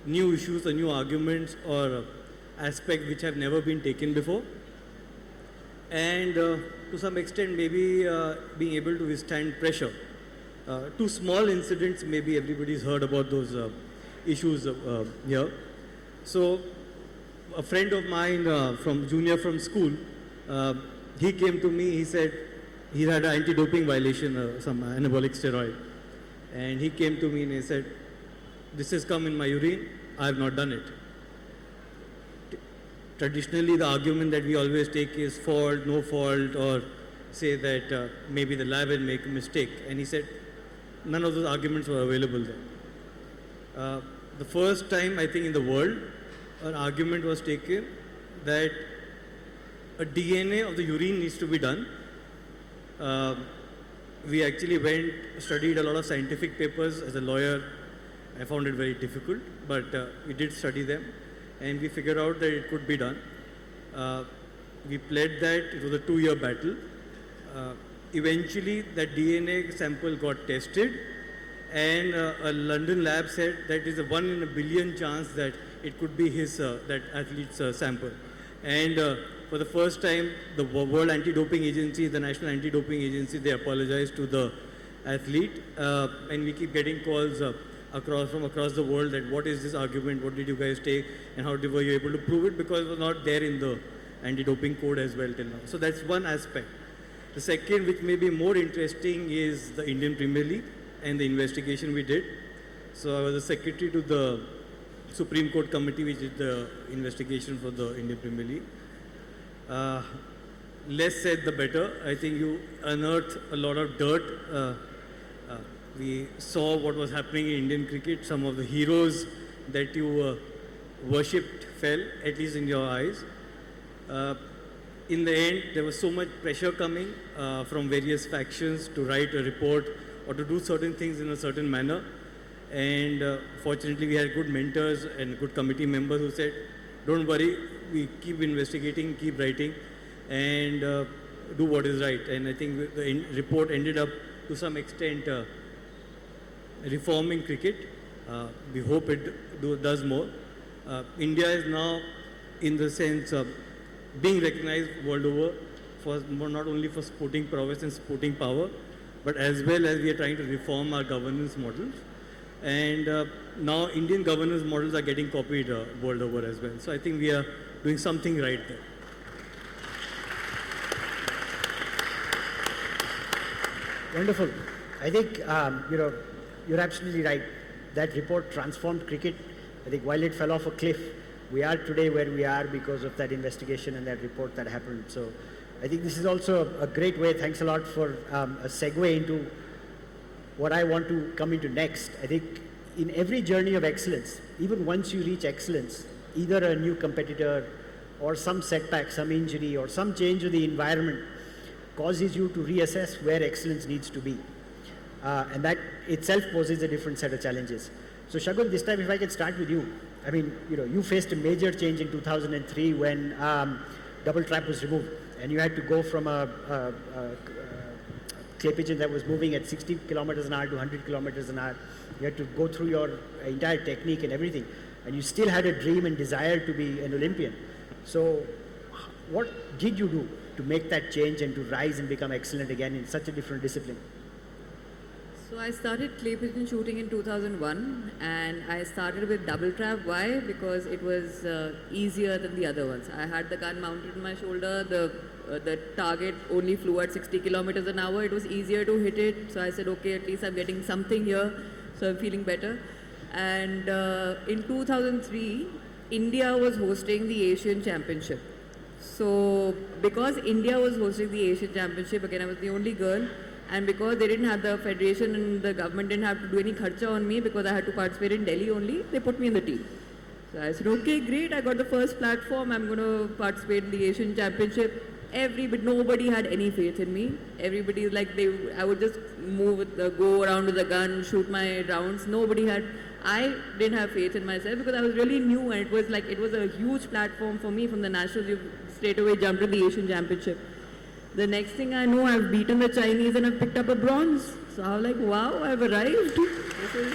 new issues or new arguments or aspects which have never been taken before. And to some extent maybe being able to withstand pressure. Two small incidents, maybe everybody's heard about those issues here. So a friend of mine from school, he came to me, he said he had an anti-doping violation, some anabolic steroid. And he came to me and he said, this has come in my urine, I have not done it. Traditionally, the argument that we always take is fault, no fault, or say that maybe the lab will make a mistake. And he said, none of those arguments were available there. The first time, I think, in the world, an argument was taken that a DNA of the urine needs to be done. We actually studied a lot of scientific papers. As a lawyer, I found it very difficult, but we did study them. And we figured out that it could be done. We pled that, it was a 2-year battle. Eventually, that DNA sample got tested, and a London lab said that is a 1 in a billion chance that it could be that athlete's sample. And for the first time, the World Anti-Doping Agency, the National Anti-Doping Agency, they apologized to the athlete. And we keep getting calls from across the world that what is this argument, what did you guys take, and how were you able to prove it, because it was not there in the anti-doping code as well till now. So that's one aspect. The second, which may be more interesting, is the Indian Premier League and the investigation we did. So I was the secretary to the Supreme Court committee which did the investigation for the Indian Premier League. Less said the better. I think you unearthed a lot of dirt. We saw what was happening in Indian cricket. Some of the heroes that you worshipped fell, at least in your eyes. In the end, there was so much pressure coming from various factions to write a report or to do certain things in a certain manner. And fortunately, we had good mentors and good committee members who said, don't worry, we keep investigating, keep writing, and do what is right. And I think the report ended up, to some extent, reforming cricket. We hope it does more. India is now, in the sense of being recognized world over, not only for sporting prowess and sporting power, but as well as we are trying to reform our governance models. And now Indian governance models are getting copied world over as well. So I think we are doing something right there. Wonderful. I think, you're absolutely right. that report transformed cricket. I think while it fell off a cliff, we are today where we are because of that investigation and that report that happened. So I think this is also a great way. Thanks a lot for a segue into what I want to come into next. I think in every journey of excellence, even once you reach excellence, either a new competitor or some setback, some injury or some change of the environment causes you to reassess where excellence needs to be. And that itself poses a different set of challenges. So Shagun, this time if I can start with you. I mean, you faced a major change in 2003 when double trap was removed and you had to go from a clay pigeon that was moving at 60 kilometers an hour to 100 kilometers an hour. You had to go through your entire technique and everything. And you still had a dream and desire to be an Olympian. So what did you do to make that change and to rise and become excellent again in such a different discipline? So I started clay pigeon shooting in 2001 and I started with double trap. Why? Because it was easier than the other ones. I had the gun mounted on my shoulder, the target only flew at 60 kilometers an hour. It was easier to hit it. So I said, okay, at least I'm getting something here. So I'm feeling better. And in 2003, India was hosting the Asian Championship. So because India was hosting the Asian Championship, again I was the only girl, and because they didn't have the federation and the government didn't have to do any kharcha on me because I had to participate in Delhi only, they put me in the team. So I said, okay, great, I got the first platform, I'm going to participate in the Asian Championship. Nobody had any faith in me. Everybody like I would just go around with the gun, shoot my rounds. I didn't have faith in myself because I was really new and it was a huge platform for me. From the nationals, you straight away jumped to the Asian Championship. The next thing I know, I've beaten the Chinese and I've picked up a bronze. So I was like, wow, I've arrived. This is,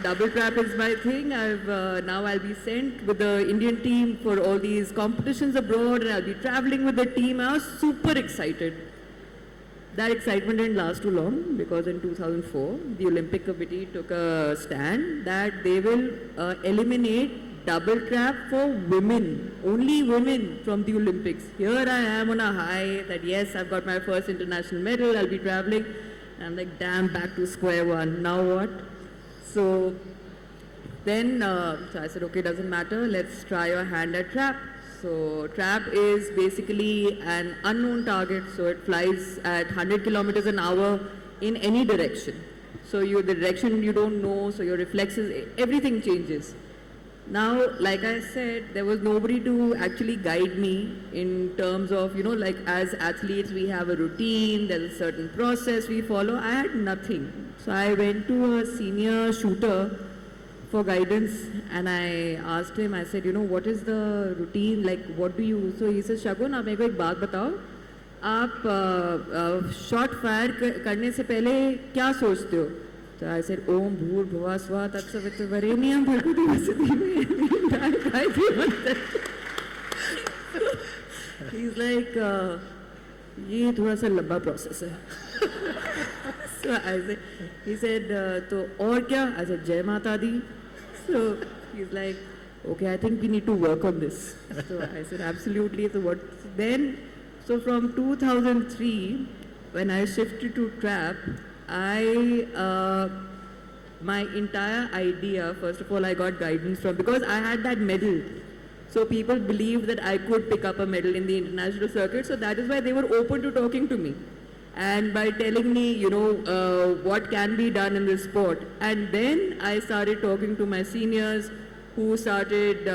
double trap is my thing. Now I'll be sent with the Indian team for all these competitions abroad and I'll be traveling with the team. I was super excited. That excitement didn't last too long because in 2004, the Olympic Committee took a stand that they will eliminate double trap for women, only women from the Olympics. Here I am on a high that yes, I've got my first international medal, I'll be traveling. And I'm like, damn, back to square one, now what? So then so I said, okay, doesn't matter, let's try your hand at trap. So trap is basically an unknown target, so it flies at 100 kilometers an hour in any direction. So the direction you don't know, so your reflexes, everything changes. Now, like I said, there was nobody to actually guide me in terms of, like as athletes, we have a routine, there's a certain process we follow. I had nothing. So I went to a senior shooter for guidance and I asked him, I said, what is the routine, like what do you, so he says, Shagun, आप मेरे को एक बात बताओ, आप shot fire करने से पहले क्या सोचते हो? So I said, Om Bhur Bhuva Swa Tat Savitvarenyam Bhargavate Vasudevayam. He's like, ये थोड़ा सा लंबा process है. So I said, he said, तो और क्या? I said, Jai Mata Di. So he's like, okay, I think we need to work on this. So I said, absolutely. So what? Then, so from 2003, when I shifted to trap, my entire idea, first of all, I got guidance from, because I had that medal. So people believed that I could pick up a medal in the international circuit. So that is why they were open to talking to me. And by telling me, what can be done in this sport. And then I started talking to my seniors who started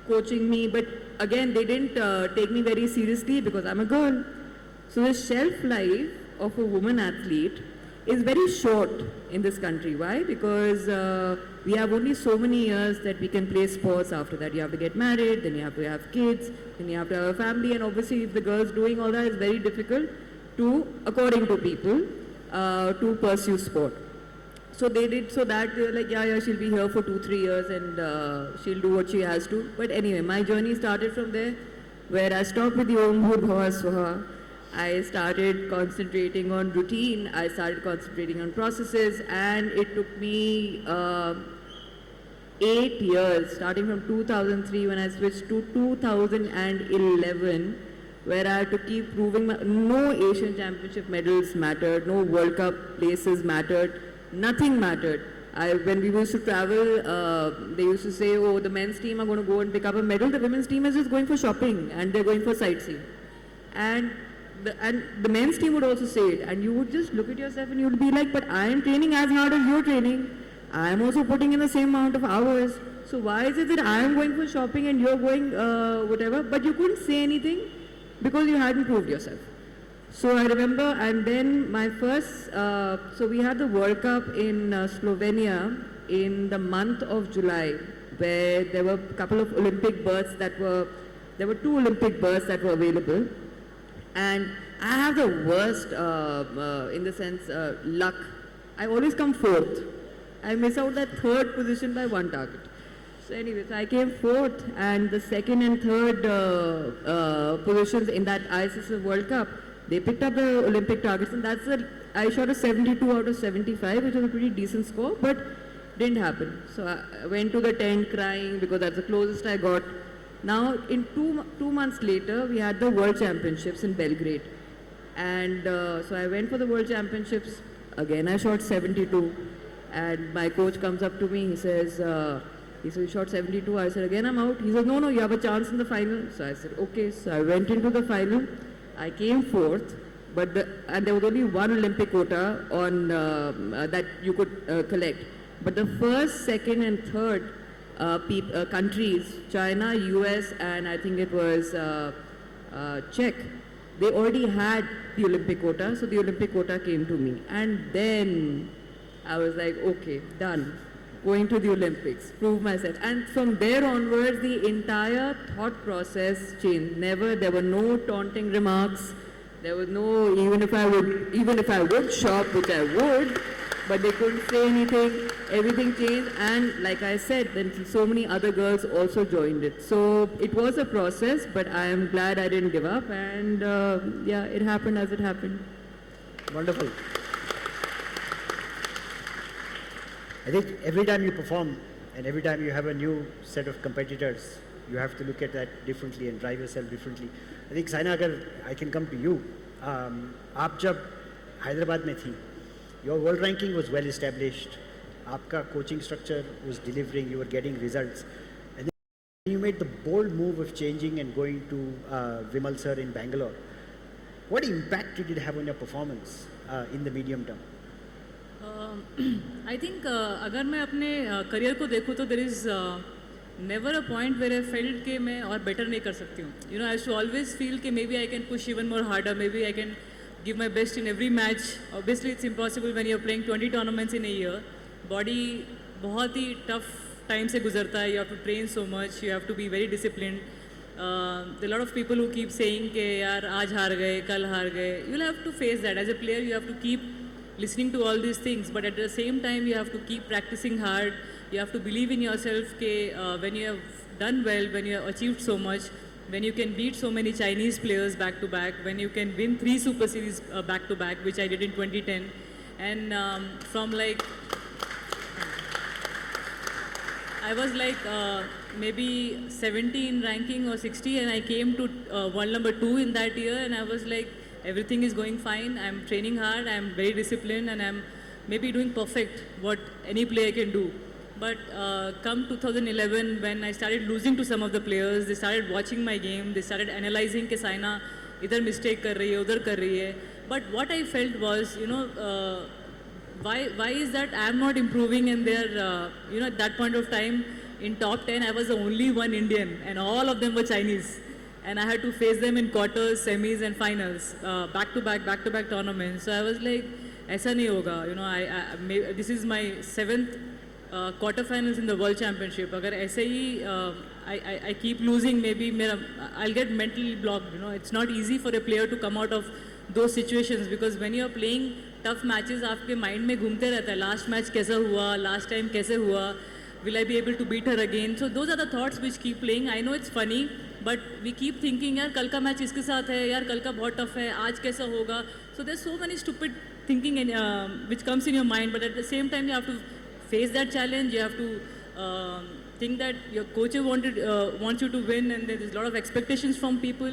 coaching me. But again, they didn't take me very seriously because I'm a girl. So the shelf life of a woman athlete is very short in this country. Why? Because we have only so many years that we can play sports. After that, you have to get married, then you have to have kids, then you have to have a family, and obviously if the girl's doing all that, it's very difficult to, according to people, to pursue sport. So they did, so that they were like, yeah, she'll be here for 2-3 years and she'll do what she has to. But anyway, my journey started from there, where I stopped with the Om Bhur Bhuva Swaha. I started concentrating on routine, I started concentrating on processes, and it took me 8 years, starting from 2003 when I switched to 2011, where I had to keep proving no Asian Championship medals mattered, no World Cup places mattered, nothing mattered. When we used to travel, they used to say, oh, the men's team are going to go and pick up a medal, the women's team is just going for shopping and they're going for sightseeing. And the men's team would also say it, and you would just look at yourself and you would be like, but I am training as hard as you're training. I am also putting in the same amount of hours. So why is it that I am going for shopping and you're going whatever? But you couldn't say anything because you hadn't proved yourself. So I remember, and then my first, so we had the World Cup in Slovenia in the month of July, where there were a couple of Olympic berths that were, there were 2 Olympic berths that were available. And I have the worst, in the sense, luck. I always come 4th. I miss out that 3rd position by 1 target. So anyways, I came 4th, and the 2nd and 3rd positions in that ISSF World Cup, they picked up the Olympic targets, and I shot a 72 out of 75, which was a pretty decent score, but didn't happen. So I went to the tent crying because that's the closest I got. Now, in two months later, we had the World Championships in Belgrade. And so I went for the World Championships. Again, I shot 72. And my coach comes up to me, he says, you shot 72. I said, again, I'm out. He says, no, you have a chance in the final. So I said, okay. So I went into the final. I came 4th. And there was only 1 Olympic quota on that you could collect. But the 1st, 2nd, and 3rd countries, China, US, and I think it was Czech, they already had the Olympic quota, so the Olympic quota came to me. And then I was like, okay, done. Going to the Olympics, prove myself. And from there onwards, the entire thought process changed. There were no taunting remarks. There was no, even if I would shop, which I would, but they couldn't say anything. Everything changed, and like I said, then so many other girls also joined it. So it was a process, but I am glad I didn't give up, and yeah, it happened as it happened. Wonderful. I think every time you perform and every time you have a new set of competitors, you have to look at that differently and drive yourself differently. I think Saina, I can come to you. आप जब हैदराबाद में थी, your world ranking was well established. Aapka coaching structure was delivering, you were getting results. And then you made the bold move of changing and going to Vimal sir in Bangalore. What impact did it have on your performance in the medium term? I think अगर मैं अपने career को देखूँ तो there is never a point where I felt कि मैं और better नहीं कर सकती हूँ. You know, I used to always feel कि maybe I can push even more harder, maybe I can give my best in every match. Obviously, it's impossible when you're playing 20 tournaments in a year. Body बहुत ही tough time से गुजरता है. You have to train so much. You have to be very disciplined. There are a lot of people who keep saying कि यार आज हार गए, कल हार गए. You'll have to face that. As a player, you have to keep listening to all these things. But at the same time, you have to keep practicing hard. You have to believe in yourself कि when you have done well, when you have achieved so much, when you can beat so many Chinese players back to back, when you can win 3 Super Series back to back, which I did in 2010, and from like, I was like maybe 70 in ranking or 60, and I came to world number 2 in that year, and I was like, everything is going fine, I'm training hard, I'm very disciplined, and I'm maybe doing perfect what any player can do. But come 2011, when I started losing to some of the players, they started watching my game, they started analyzing कि साइना इधर mistake कर रही है, उधर कर रही है. But what I felt was, you know, why is that I'm not improving, and they're, you know, at that point of time, in top 10, I was the only one Indian, and all of them were Chinese. And I had to face them in quarters, semis, and finals, back-to-back tournaments. So I was like, ऐसा नहीं होगा, you know, this is my 7th quarterfinals in the World Championship. अगर ऐसे ही I keep losing, maybe I'll get mentally blocked. You know, it's not easy for a player to come out of those situations, because when you're playing tough matches, आपके mind में घूमते रहता है. Last match कैसा हुआ, last time कैसे हुआ, will I be able to beat her again? So those are the thoughts which keep playing. I know it's funny, but we keep thinking, यार कल का match इसके साथ है, यार कल का बहुत tough है, आज कैसा होगा. So there's so many stupid thinking which comes in your mind, but at the same time you have to face that challenge. You have to think that your coach wants you to win, and there's a lot of expectations from people.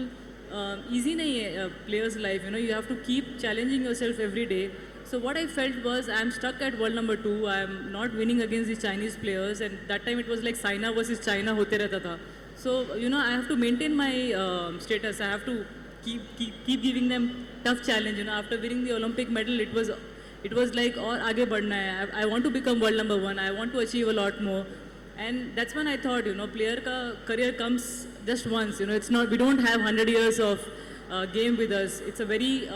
easy nahi hai players life, you know, you have to keep challenging yourself every day. So what I felt was I'm stuck at world number 2. I'm not winning against the Chinese players, and that time it was like China versus China hote rehta tha. So you know, I have to maintain my status. I have to keep giving them tough challenge. You know, after winning the Olympic medal, it was like और आगे बढ़ना है. I want to become world number 1. I want to achieve a lot more. And that's when I thought, you know, player ka career comes just once. You know, it's not, we don't have 100 years of game with us. It's a very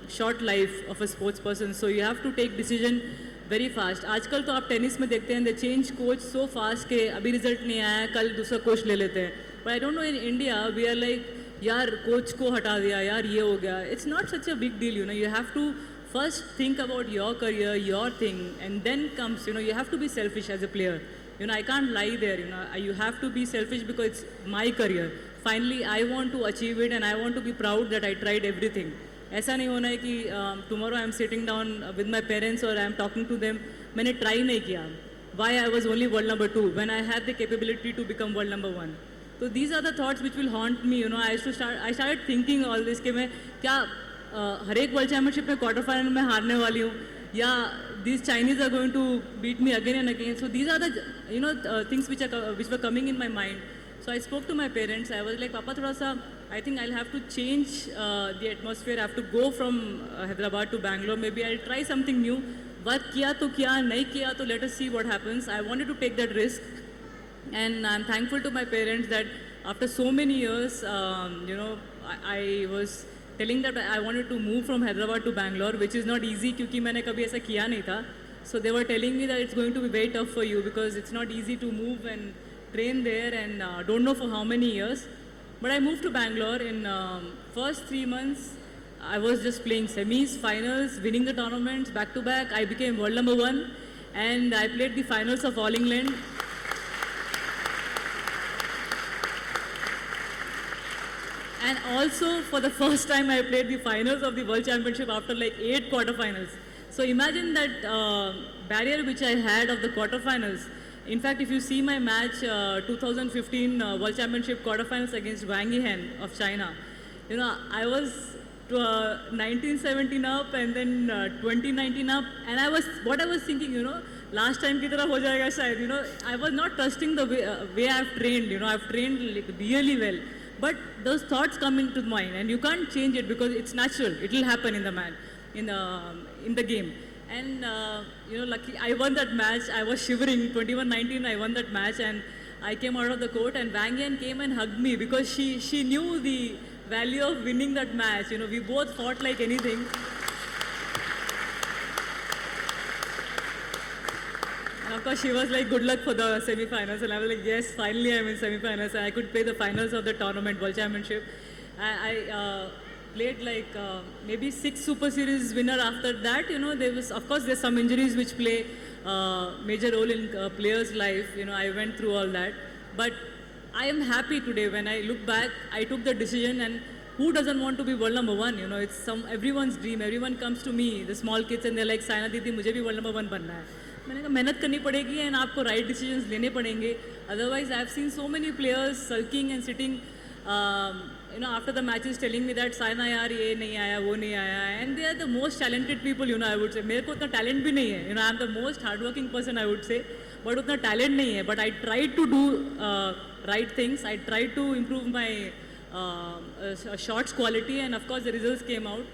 short life of a sports person. So you have to take decision very fast. आजकल तो आप tennis में देखते हैं, they change coach so fast कि अभी result नहीं आया, कल दूसरा कोच ले लेते हैं. But I don't know, in India we are like, यार कोच को हटा दिया, यार ये हो गया. It's not such a big deal, you know. You have to first think about your career, your thing, and then comes, you know, you have to be selfish as a player. You know, I can't lie there, you know. You have to be selfish because it's my career. Finally, I want to achieve it and I want to be proud that I tried everything. ऐसा नहीं होना है कि tomorrow I am sitting down with my parents or I am talking to them, मैंने try नहीं किया. Why I was only world number 2 when I had the capability to become world number 1. So these are the thoughts which will haunt me, you know. I started thinking all this कि मैं क्या हर एक world championship में quarter final में हारने वाली हूँ, या these Chinese are going to beat me again and again. So these are the, you know, things which were coming in my mind. So I spoke to my parents. I was like, Papa, thoda sa, I think I'll have to change the atmosphere. I have to go from Hyderabad to Bangalore. Maybe I'll try something new. Work kiya to kiya, nahi kiya to let us see what happens. I wanted to take that risk, and I'm thankful to my parents that after so many years, you know, I was telling that I wanted to move from Hyderabad to Bangalore, which is not easy क्योंकि मैंने कभी ऐसा किया नहीं था. So they were telling me that it's going to be very tough for you because it's not easy to move and train there and don't know for how many years. But I moved to Bangalore. In first 3 months, I was just playing semis, finals, winning the tournaments back to back. I became world number 1 and I played the finals of All England. And also, for the first time, I played the finals of the World Championship after like 8 quarterfinals. So imagine that barrier which I had of the quarterfinals. In fact, if you see my match, 2015 World Championship quarterfinals against Wang Yihen of China, you know, I was 1917 up and then 2019 up, and what I was thinking, you know, last time ki tarah ho jayega shayad, you know, I was not trusting the way I've trained, you know, I've trained like really well. But those thoughts come into mind, and you can't change it because it's natural. It will happen in the game. And you know, lucky I won that match. I was shivering. 21-19, I won that match, and I came out of the court, and Wang Yan came and hugged me because she knew the value of winning that match. You know, we both fought like anything. And of course, she was like, good luck for the semi-finals. And I was like, yes, finally I'm in semi-finals. And I could play the finals of the tournament, World Championship. I played like maybe 6 Super Series winner after that. You know, of course, there's some injuries which play major role in players' life. You know, I went through all that. But I am happy today. When I look back, I took the decision, and who doesn't want to be world number 1? You know, it's everyone's dream. Everyone comes to me, the small kids, and they're like, Saina Didi, मुझे भी world number 1 बनना है. मैंने कहा मेहनत करनी पड़ेगी and आपको right decisions लेने पड़ेंगे. Otherwise, I've seen so many players sulking and sitting, you know, after the matches telling me that Saina यार ये नहीं आया, वो नहीं आया, and they are the most talented people, you know, I would say. मेरे को उतना talent भी नहीं है, you know, I'm the most hardworking person, I would say, but उतना talent नहीं है. But I tried to do right things. I tried to improve my shots quality, and of course the results came out.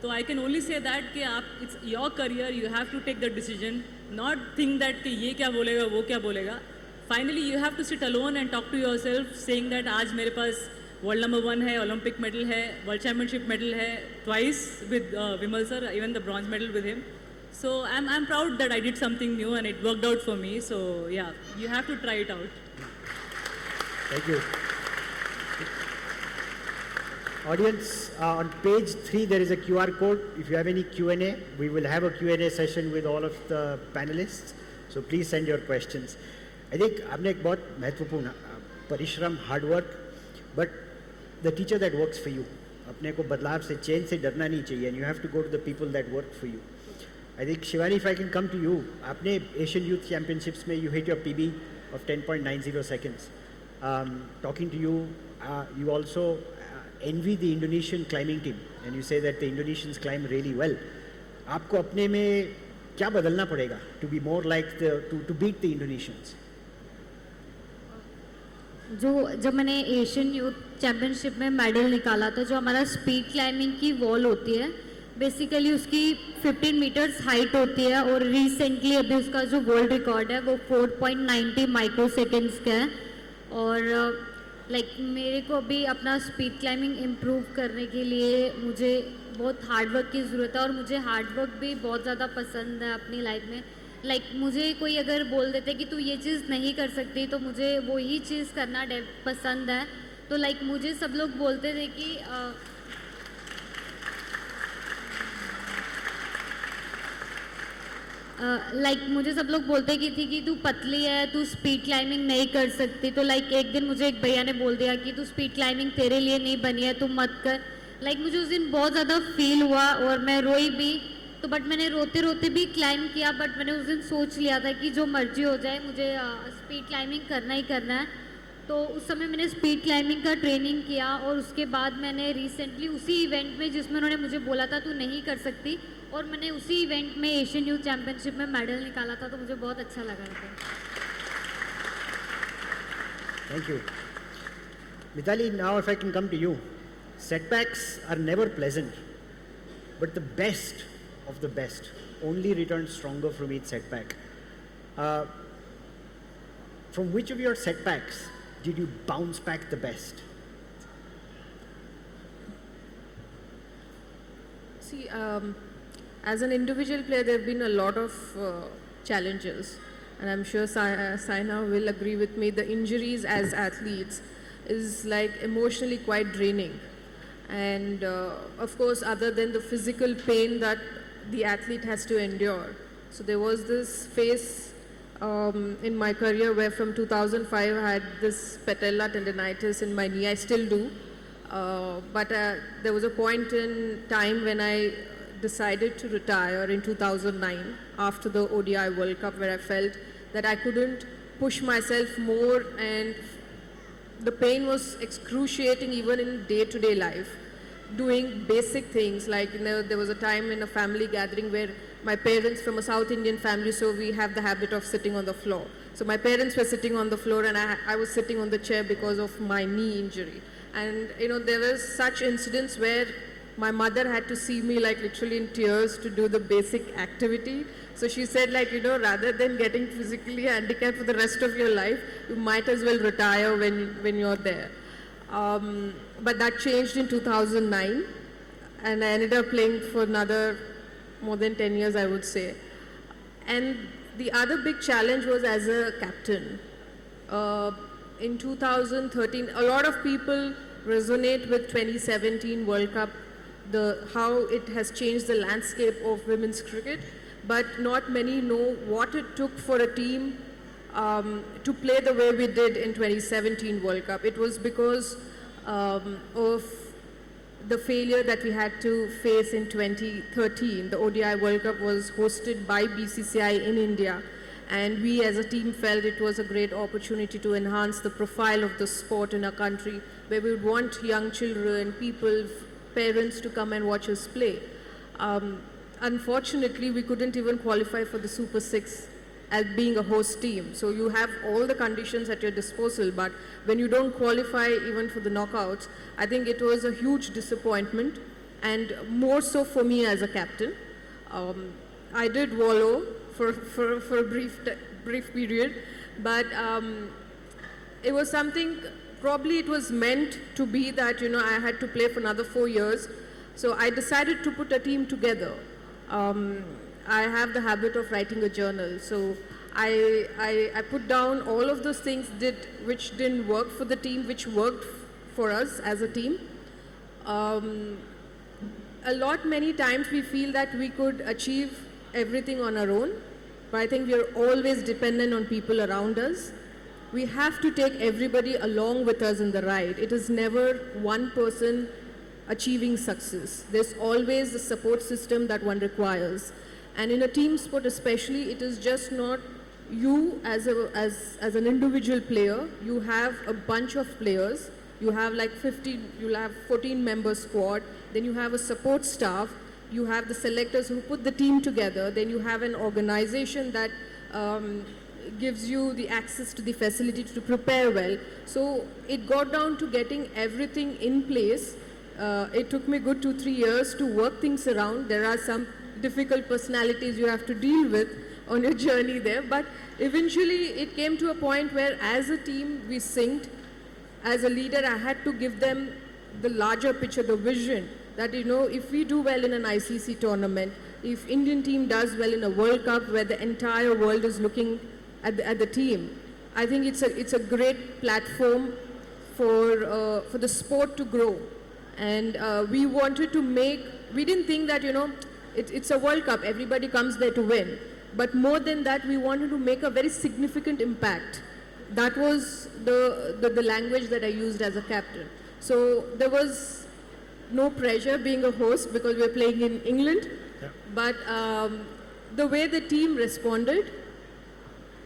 So I can only say that कि it's your career, you have to take the decision, not think that कि ये क्या बोलेगा, वो क्या बोलेगा. Finally, you have to sit alone and talk to yourself, saying that आज मेरे पास world number 1 है, Olympic medal है, World Championship medal है, twice with Vimal sir, even the bronze medal with him. So I'm proud that I did something new and it worked out for me. So yeah, you have to try it out. Thank you. Audience, on page 3 there is a QR code. If you have any Q&A, we will have a Q&A session with all of the panelists. So please send your questions. I think आपने एक बहुत महत्वपूर्ण परिश्रम, hard work, but the teacher that works for you. अपने को बदलाव से, change से डरना नहीं चाहिए, and you have to go to the people that work for you. I think Shivani, if I can come to you, आपने Asian Youth Championships में you hit your PB of 10.90 seconds. Talking to you, you also envy the Indonesian climbing team and you say that the Indonesians climb really well. आपको अपने में क्या बदलना पड़ेगा to be more like to beat the Indonesians? जब मैंने Asian youth championship में medal निकाला था, जो हमारा स्पीड क्लाइंबिंग की वॉल होती है, बेसिकली उसकी 15 मीटर्स हाइट होती है और रिसेंटली अभी उसका जो वर्ल्ड रिकॉर्ड है वो 4.90 माइक्रो सेकेंड्स का है। और मेरे को अभी अपना स्पीड क्लाइंबिंग इम्प्रूव करने के लिए मुझे बहुत हार्ड वर्क की ज़रूरत है और मुझे हार्ड वर्क भी बहुत ज़्यादा पसंद है अपनी लाइफ में। मुझे कोई अगर बोल देते कि तू ये चीज़ नहीं कर सकती तो मुझे वही चीज़ करना पसंद है। तो मुझे सब लोग बोलते थे कि मुझे सब लोग बोलते की थी कि तू पतली है, तू स्पीड क्लाइंबिंग नहीं कर सकती। तो एक दिन मुझे एक भैया ने बोल दिया कि तू स्पीड क्लाइंबिंग तेरे लिए नहीं बनी है, तू मत कर। मुझे उस दिन बहुत ज़्यादा फील हुआ और मैं रोई भी। तो बट मैंने रोते रोते भी क्लाइंब किया, बट मैंने उस दिन सोच लिया था कि जो मर्जी हो जाए मुझे स्पीड क्लाइंबिंग करना ही करना है। तो उस समय मैंने स्पीड क्लाइंबिंग का ट्रेनिंग किया और उसके बाद मैंने रिसेंटली उसी इवेंट में जिसमें उन्होंने मुझे बोला था तू नहीं कर सकती, और मैंने उसी इवेंट में एशियन यूथ चैम्पियनशिप में मेडल निकाला था, तो मुझे बहुत अच्छा लगा था। Thank you. Mitali, now if I can come to you. Setbacks are never pleasant, but the best of the best only returns stronger from each setback. From which of your setbacks did you bounce back the best? See, as an individual player, there have been a lot of challenges, and I'm sure Saina will agree with me. The injuries as athletes is emotionally quite draining, and of course, other than the physical pain that the athlete has to endure. So there was this phase in my career where from 2005 I had this patella tendinitis in my knee. I still do, but there was a point in time when I decided to retire in 2009 after the ODI World Cup, where I felt that I couldn't push myself more and the pain was excruciating even in day-to-day life. Doing basic things there was a time in a family gathering where my parents from a South Indian family, so we have the habit of sitting on the floor. So my parents were sitting on the floor and I was sitting on the chair because of my knee injury. And there were such incidents where my mother had to see me literally in tears to do the basic activity. So she said rather than getting physically handicapped for the rest of your life, you might as well retire when you're there. But that changed in 2009 and I ended up playing for another more than 10 years, I would say. And the other big challenge was as a captain. In 2013, a lot of people resonate with 2017 World Cup, how it has changed the landscape of women's cricket, but not many know what it took for a team to play the way we did in 2017 World Cup. It was because of the failure that we had to face in 2013. The ODI World Cup was hosted by BCCI in India, and we as a team felt it was a great opportunity to enhance the profile of the sport in our country, where we would want young children, people, parents to come and watch us play. Unfortunately, we couldn't even qualify for the Super 6 as being a host team. So you have all the conditions at your disposal, but when you don't qualify even for the knockouts, I think it was a huge disappointment, and more so for me as a captain. I did wallow for a brief period, but it was something, probably it was meant to be that, I had to play for another 4 years. So I decided to put a team together. I have the habit of writing a journal. So I put down all of those things which didn't work for the team, which worked for us as a team. Many times we feel that we could achieve everything on our own, but I think we are always dependent on people around us. We have to take everybody along with us in the ride. It is never one person achieving success. There's always the support system that one requires. And in a team sport especially, it is just not you as an individual player. You have a bunch of players You have like 15, you'll have 14 member squad, then you have a support staff, you have the selectors who put the team together, then you have an organization that gives you the access to the facility to prepare well. So it got down to getting everything in place. It took me good 2-3 years to work things around. There are some difficult personalities you have to deal with on your journey there, but eventually it came to a point where as a team we synced. As a leader, I had to give them the larger picture, the vision that, you know, if we do well in an ICC tournament, if Indian team does well in a World Cup where the entire world is looking at the team, I think it's a great platform for the sport to grow. And we wanted to make, we didn't think that, you know, it's a World Cup, everybody comes there to win. But more than that, we wanted to make a very significant impact. That was the language that I used as a captain. So there was no pressure being a host because we were playing in England. Yeah. But the way the team responded,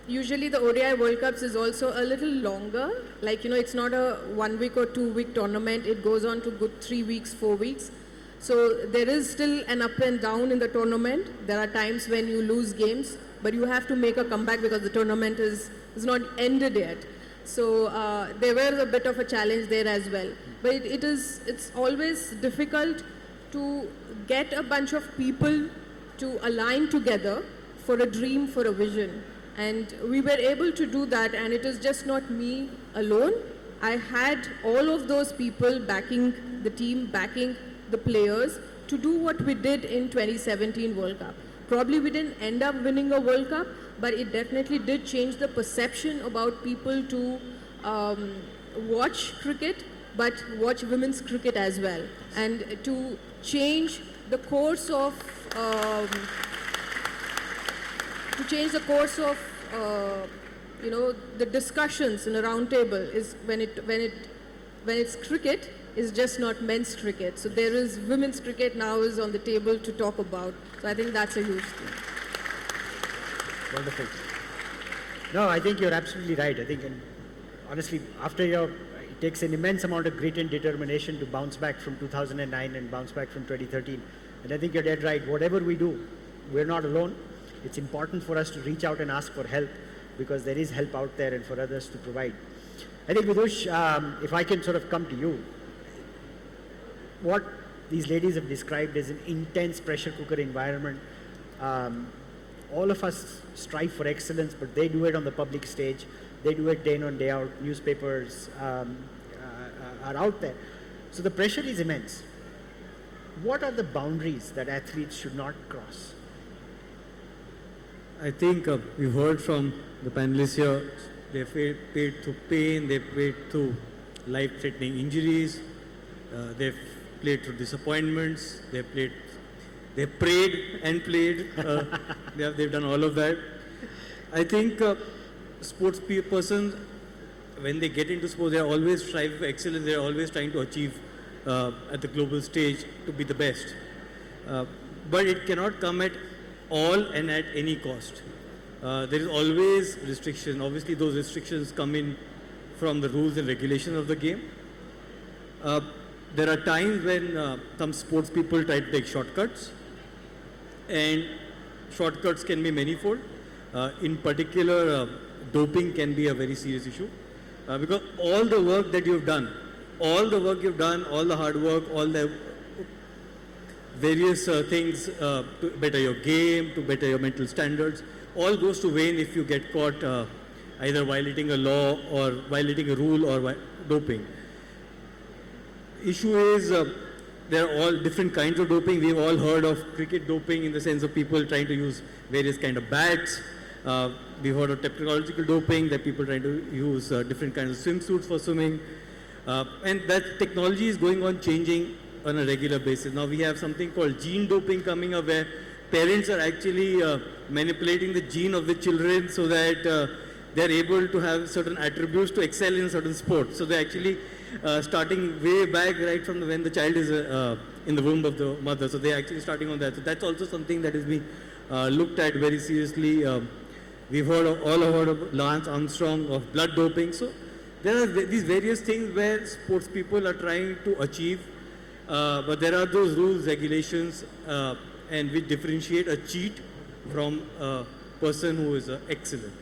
usually the ODI World Cups is also a little longer. Like, you know, it's not a 1 week or 2 week tournament. It goes on to good 3 weeks, 4 weeks. So there is still an up and down in the tournament. There are times when you lose games, but you have to make a comeback because the tournament is not ended yet. So there was a bit of a challenge there as well. But it's always difficult to get a bunch of people to align together for a dream, for a vision. And we were able to do that, and it is just not me alone. I had all of those people backing the team, backing the players to do what we did in 2017 World Cup. Probably we didn't end up winning a World Cup, but it definitely did change the perception about people to watch cricket, but watch women's cricket as well. And to change the course of you know, the discussions in a round table is when it's cricket, is just not men's cricket. So there is women's cricket now is on the table to talk about. So I think that's a huge thing. Wonderful. No, I think you're absolutely right. I think, and honestly, it takes an immense amount of grit and determination to bounce back from 2009 and bounce back from 2013. And I think you're dead right. Whatever we do, we're not alone. It's important for us to reach out and ask for help because there is help out there and for others to provide. I think, Vidush, if I can sort of come to you, what these ladies have described as an intense pressure cooker environment. All of us strive for excellence, but they do it on the public stage. They do it day in and day out. Newspapers are out there. So the pressure is immense. What are the boundaries that athletes should not cross? I think we've heard from the panelists here, they've paid through pain, they've paid through life-threatening injuries, they've played through disappointments, they've prayed and played, they've done all of that. I think sports persons, when they get into sports, they always strive for excellence, they're always trying to achieve at the global stage to be the best. But it cannot come at all and at any cost. There is always restriction. Obviously, those restrictions come in from the rules and regulations of the game. There are times when some sports people try to take shortcuts, and shortcuts can be manifold. In particular, doping can be a very serious issue because all the work that you've done, all the hard work, all the various things to better your game, to better your mental standards, all goes to vain if you get caught either violating a law or violating a rule or doping. Issue is there are all different kinds of doping. We've all heard of cricket doping in the sense of people trying to use various kind of bats. We've heard of technological doping, that people trying to use different kinds of swimsuits for swimming. And that technology is going on changing on a regular basis. Now we have something called gene doping coming up where parents are actually manipulating the gene of the children so that they're able to have certain attributes to excel in certain sports. So they're actually starting way back right from when the child is in the womb of the mother. So they're actually starting on that. So that's also something that is being looked at very seriously. We've all heard of Lance Armstrong of blood doping. So there are these various things where sports people are trying to achieve, but there are those rules, regulations, and which differentiate a cheat from a person who is excellent.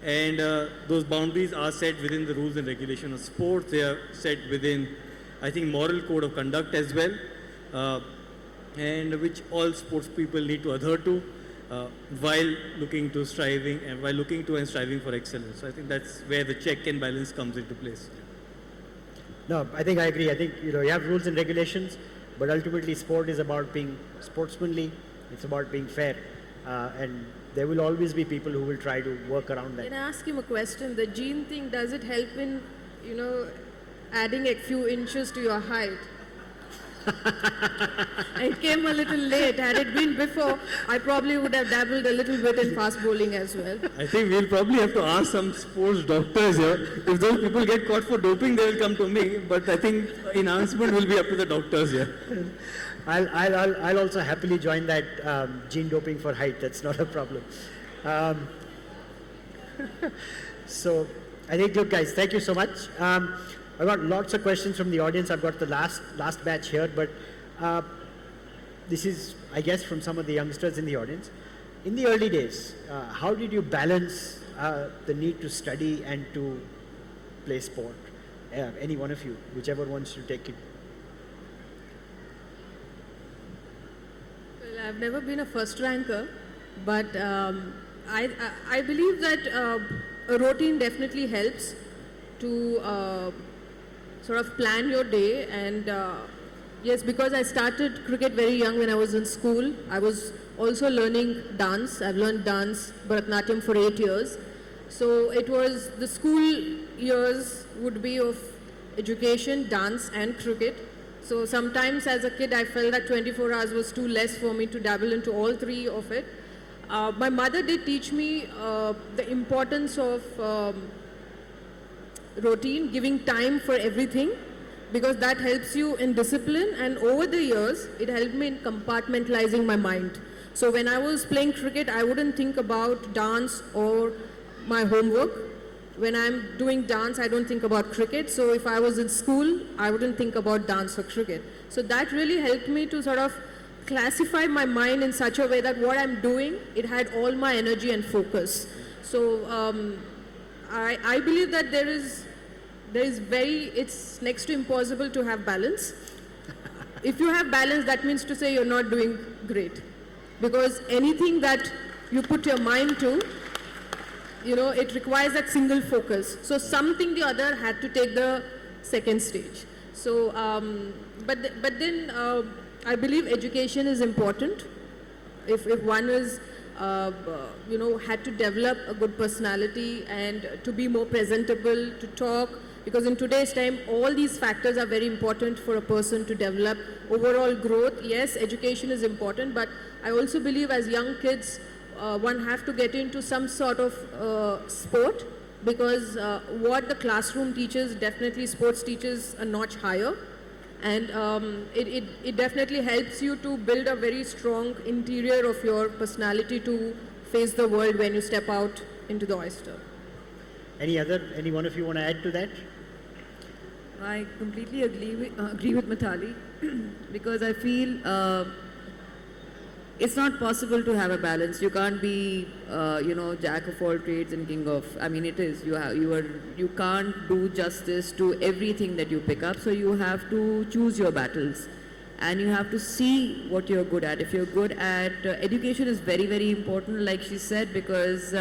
And those boundaries are set within the rules and regulations of sports. They are set within, I think, moral code of conduct as well, and which all sports people need to adhere to while looking to striving and striving for excellence. So I think that's where the check and balance comes into place. No, I think I agree. I think you have rules and regulations, but ultimately sport is about being sportsmanly. It's about being fair, and there will always be people who will try to work around that. Can I ask him a question? The gene thing, does it help in, adding a few inches to your height? It came a little late. Had it been before, I probably would have dabbled a little bit in fast bowling as well. I think we'll probably have to ask some sports doctors here. If those people get caught for doping, they will come to me. But I think enhancement will be up to the doctors here. I'll also happily join that gene doping for height. That's not a problem. So I think, look, guys, thank you so much. I've got lots of questions from the audience. I've got the last batch here, but this is, I guess, from some of the youngsters in the audience. In the early days, how did you balance the need to study and to play sport? Any one of you, whichever wants to take it. Well, I've never been a first ranker, but I believe that a routine definitely helps to sort of plan your day. And yes, because I started cricket very young when I was in school, I was also learning dance. I've learned dance, Bharatanatyam, for 8 years. So it was, the school years would be of education, dance and cricket. So sometimes as a kid I felt that 24 hours was too less for me to dabble into all three of it. My mother did teach me the importance of routine, giving time for everything, because that helps you in discipline, and over the years it helped me in compartmentalizing my mind. So when I was playing cricket, I wouldn't think about dance or my homework. When I'm doing dance, I don't think about cricket. So if I was in school, I wouldn't think about dance or cricket. So that really helped me to sort of classify my mind in such a way that what I'm doing, it had all my energy and focus. So I believe that it's next to impossible to have balance. If you have balance, that means to say you're not doing great. Because anything that you put your mind to, it requires that single focus. So something the other had to take the second stage. So, but then I believe education is important. If one is had to develop a good personality and to be more presentable, to talk, because in today's time, all these factors are very important for a person to develop overall growth. Yes, education is important, but I also believe as young kids, one have to get into some sort of sport, because what the classroom teaches, definitely sports teaches a notch higher. And it definitely helps you to build a very strong interior of your personality to face the world when you step out into the oyster. Any one of you want to add to that? I completely agree with Mithali because I feel it's not possible to have a balance. You can't be, jack of all trades and king of. I mean, it is. You can't do justice to everything that you pick up. So you have to choose your battles, and you have to see what you're good at. If you're good at education, is very, very important, like she said, because you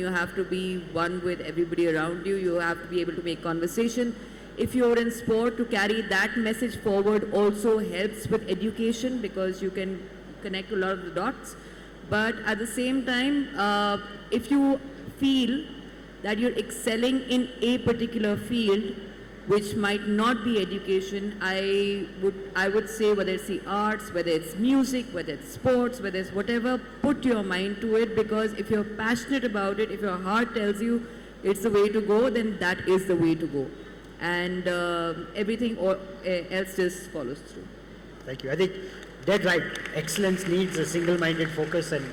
have to be one with everybody around you. You have to be able to make conversation. If you're in sport, to carry that message forward also helps with education, because you can connect a lot of the dots. But at the same time, if you feel that you're excelling in a particular field, which might not be education, I would say, whether it's the arts, whether it's music, whether it's sports, whether it's whatever, put your mind to it, because if you're passionate about it, if your heart tells you it's the way to go, then that is the way to go. And everything else just follows through. Thank you. I think dead right. Excellence needs a single-minded focus, and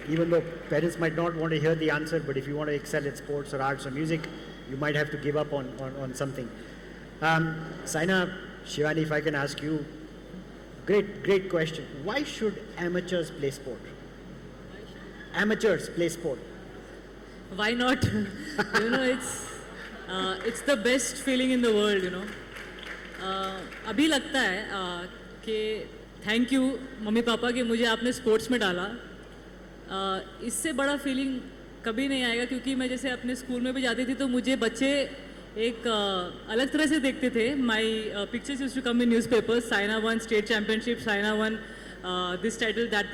even though parents might not want to hear the answer, but if you want to excel at sports or arts or music, you might have to give up on something. Saina, Shivani, if I can ask you, great question. Why should amateurs play sport? Amateurs play sport. Why not? It's the best feeling in the world, अभी लगता है कि thank you mummy papa कि मुझे आपने sports में डाला. इससे बड़ा फीलिंग कभी नहीं आएगा, क्योंकि मैं जैसे अपने स्कूल में भी जाती थी तो मुझे बच्चे एक अलग तरह से देखते थे. My pictures used to come in newspapers. Saina won state championship, Saina won this title, that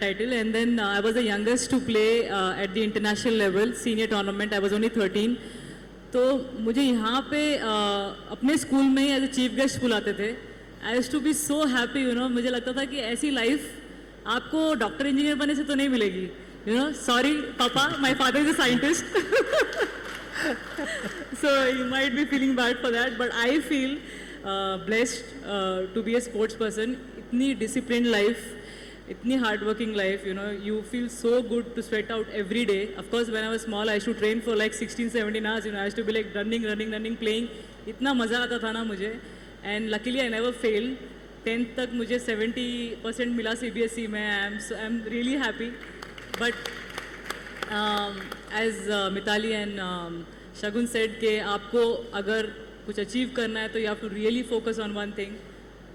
title, and then I was the youngest to play at the international level, senior tournament. I was only 13. तो मुझे यहाँ पे अपने school में ही as a chief guest बुलाते थे. I used to be so happy, मुझे लगता था कि ऐसी लाइफ आपको डॉक्टर इंजीनियर बनने से तो नहीं मिलेगी. सॉरी पापा, my father is a scientist, so you might be feeling bad for that, but I feel blessed to be a sports person. इतनी disciplined life, इतनी hard working life, you feel so good to sweat out every day. Of course, when I was small, I used to train for like 16-17 hours. I used to be like running, playing. इतना मज़ा आता था ना मुझे. And luckily, I never failed. 10th तक मुझे 70% मिला CBSE में. I'm really happy. But as Mitali and Shagun said कि आपको अगर कुछ achieve करना है तो you have to really focus on one thing.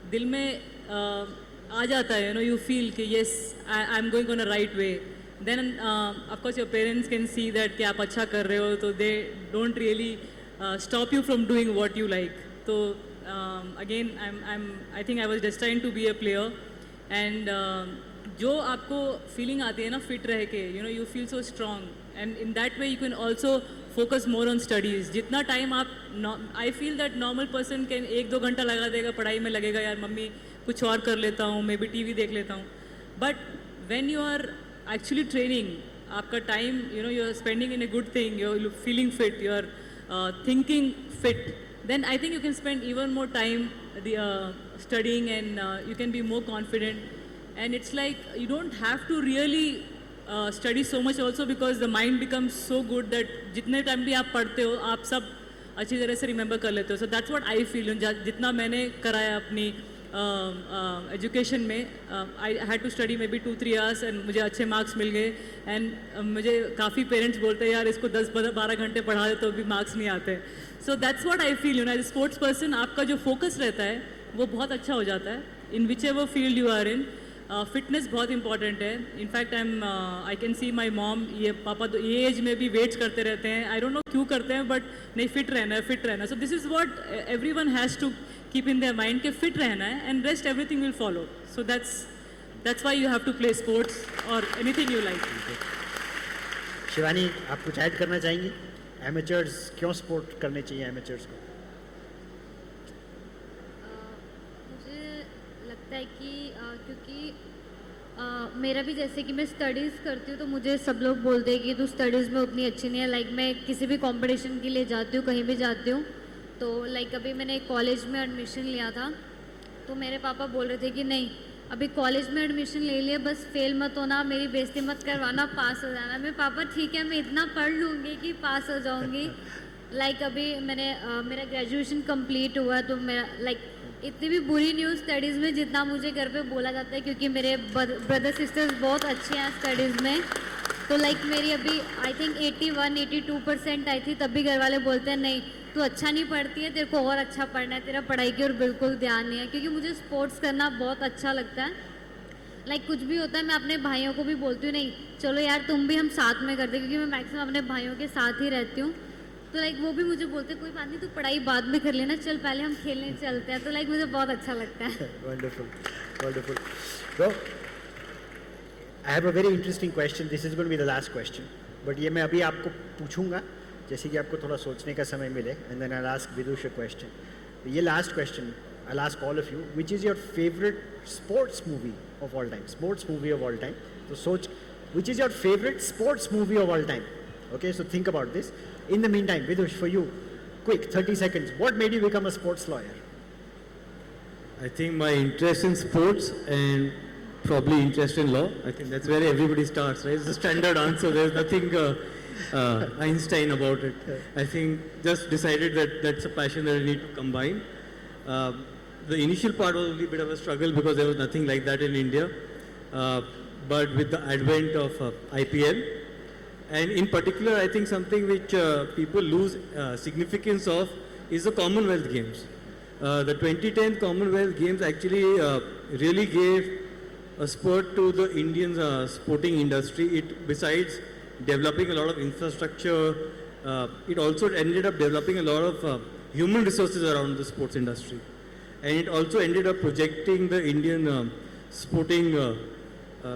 दिल में आ जाता है, you feel कि yes, I'm going on a right way. Then of course your parents can see that कि आप अच्छा कर रहे हो, तो they don't really stop you from doing what you like. So again, I think I was destined to be a player. And जो आपको feeling आती है ना fit रह के, you feel so strong, and in that way you can also focus more on studies. जितना time आप I feel that normal person can 1-2 घंटा लगा देगा पढ़ाई में, लगेगा यार मम्मी कुछ और कर लेता हूँ, मे बी TV देख लेता हूँ. But when you are actually training, आपका time, you are spending in a good thing, you are feeling fit, you are thinking fit, then I think you can spend even more time studying, and you can be more confident. And it's like you don't have to really study so much also, because the mind becomes so good that जितने time भी आप पढ़ते हो आप सब अच्छी तरह से remember कर लेते हो. So that's what I feel. जितना मैंने कराया अपनी education में, I had to study maybe 2-3 hours and मुझे अच्छे marks मिल गए. And मुझे काफ़ी parents बोलते हैं यार इसको 10-12 घंटे पढ़ा दे तो भी marks नहीं आते. So that's what I feel. As a sports person, आपका जो focus रहता है वो बहुत अच्छा हो जाता है in whichever field you are in. Fitness बहुत इंपॉर्टेंट है. In fact I can see my mom, ये पापा तो ये एज में भी वेट्स करते रहते हैं. आई डोंट नो क्यों करते हैं, बट नहीं, फिट रहना है. So this is what everyone has to keep in their mind कि फिट रहना है, and rest everything will follow. So that's why you have to play sports और एनीथिंग यू लाइक. शिवानी, आप कुछ ऐड करना चाहेंगी? एमेचर्स क्यों सपोर्ट करने चाहिए एमेचर्स को? लगता है कि क्योंकि मेरा भी जैसे कि मैं स्टडीज़ करती हूँ तो मुझे सब लोग बोलते हैं कि तू स्टडीज़ में उतनी अच्छी नहीं है. लाइक मैं किसी भी कंपटीशन के लिए जाती हूँ, कहीं भी जाती हूँ, तो लाइक अभी मैंने कॉलेज में एडमिशन लिया था तो मेरे पापा बोल रहे थे कि नहीं, अभी कॉलेज में एडमिशन ले लिया, बस फेल मत होना, मेरी बेइज्जती मत करवाना, पास हो जाना. मैं पापा ठीक है, मैं इतना पढ़ लूँगी कि पास हो जाऊँगी. लाइक अभी मैंने मेरा ग्रेजुएशन कंप्लीट हुआ तो मेरा लाइक इतनी भी बुरी न्यूज़ स्टडीज़ में जितना मुझे घर पे बोला जाता है, क्योंकि मेरे ब्रदर सिस्टर्स बहुत अच्छे हैं स्टडीज़ में. तो लाइक मेरी अभी आई थिंक 81-82% आई थी, तब भी घर वाले बोलते हैं नहीं तू अच्छा नहीं पढ़ती है, तेरे को और अच्छा पढ़ना है, तेरा पढ़ाई की और बिल्कुल ध्यान नहीं है. क्योंकि मुझे स्पोर्ट्स करना बहुत अच्छा लगता है. लाइक कुछ भी होता है मैं अपने भाइयों को भी बोलती हूँ नहीं चलो यार तुम भी हम साथ में करते, क्योंकि मैं मैक्सिमम अपने भाइयों के साथ ही रहती हूँ. तो लाइक वो भी मुझे बोलते कोई बात नहीं, तू पढ़ाई बाद में कर लेना, चल पहले हम खेलने चलते हैं. तो लाइक मुझे बहुत अच्छा लगता है. Wonderful. So, I have a very interesting question. This is going to be the last question. But ये मैं अभी आपको पूछूंगा, जैसे कि आपको थोड़ा सोचने का समय मिले, and then I'll ask Vidush a question. ये last question, I'll ask all of you. Which is your favorite sports movie of all time? Sports movie of all time. तो सोच, which is your favorite sports movie of all time? Okay, so think about this. In the meantime, Vidush, for you, quick, 30 seconds. What made you become a sports lawyer? I think my interest in sports and probably interest in law. I think that's where everybody starts, right? It's the standard answer. There's nothing Einstein about it. I think just decided that that's a passion that I need to combine. The initial part was only a bit of a struggle because there was nothing like that in India. But with the advent of IPL, and in particular, I think something which people lose significance of is the Commonwealth Games. The 2010 Commonwealth Games actually really gave a spurt to the Indian sporting industry. It, besides developing a lot of infrastructure, it also ended up developing a lot of human resources around the sports industry. And it also ended up projecting the Indian sporting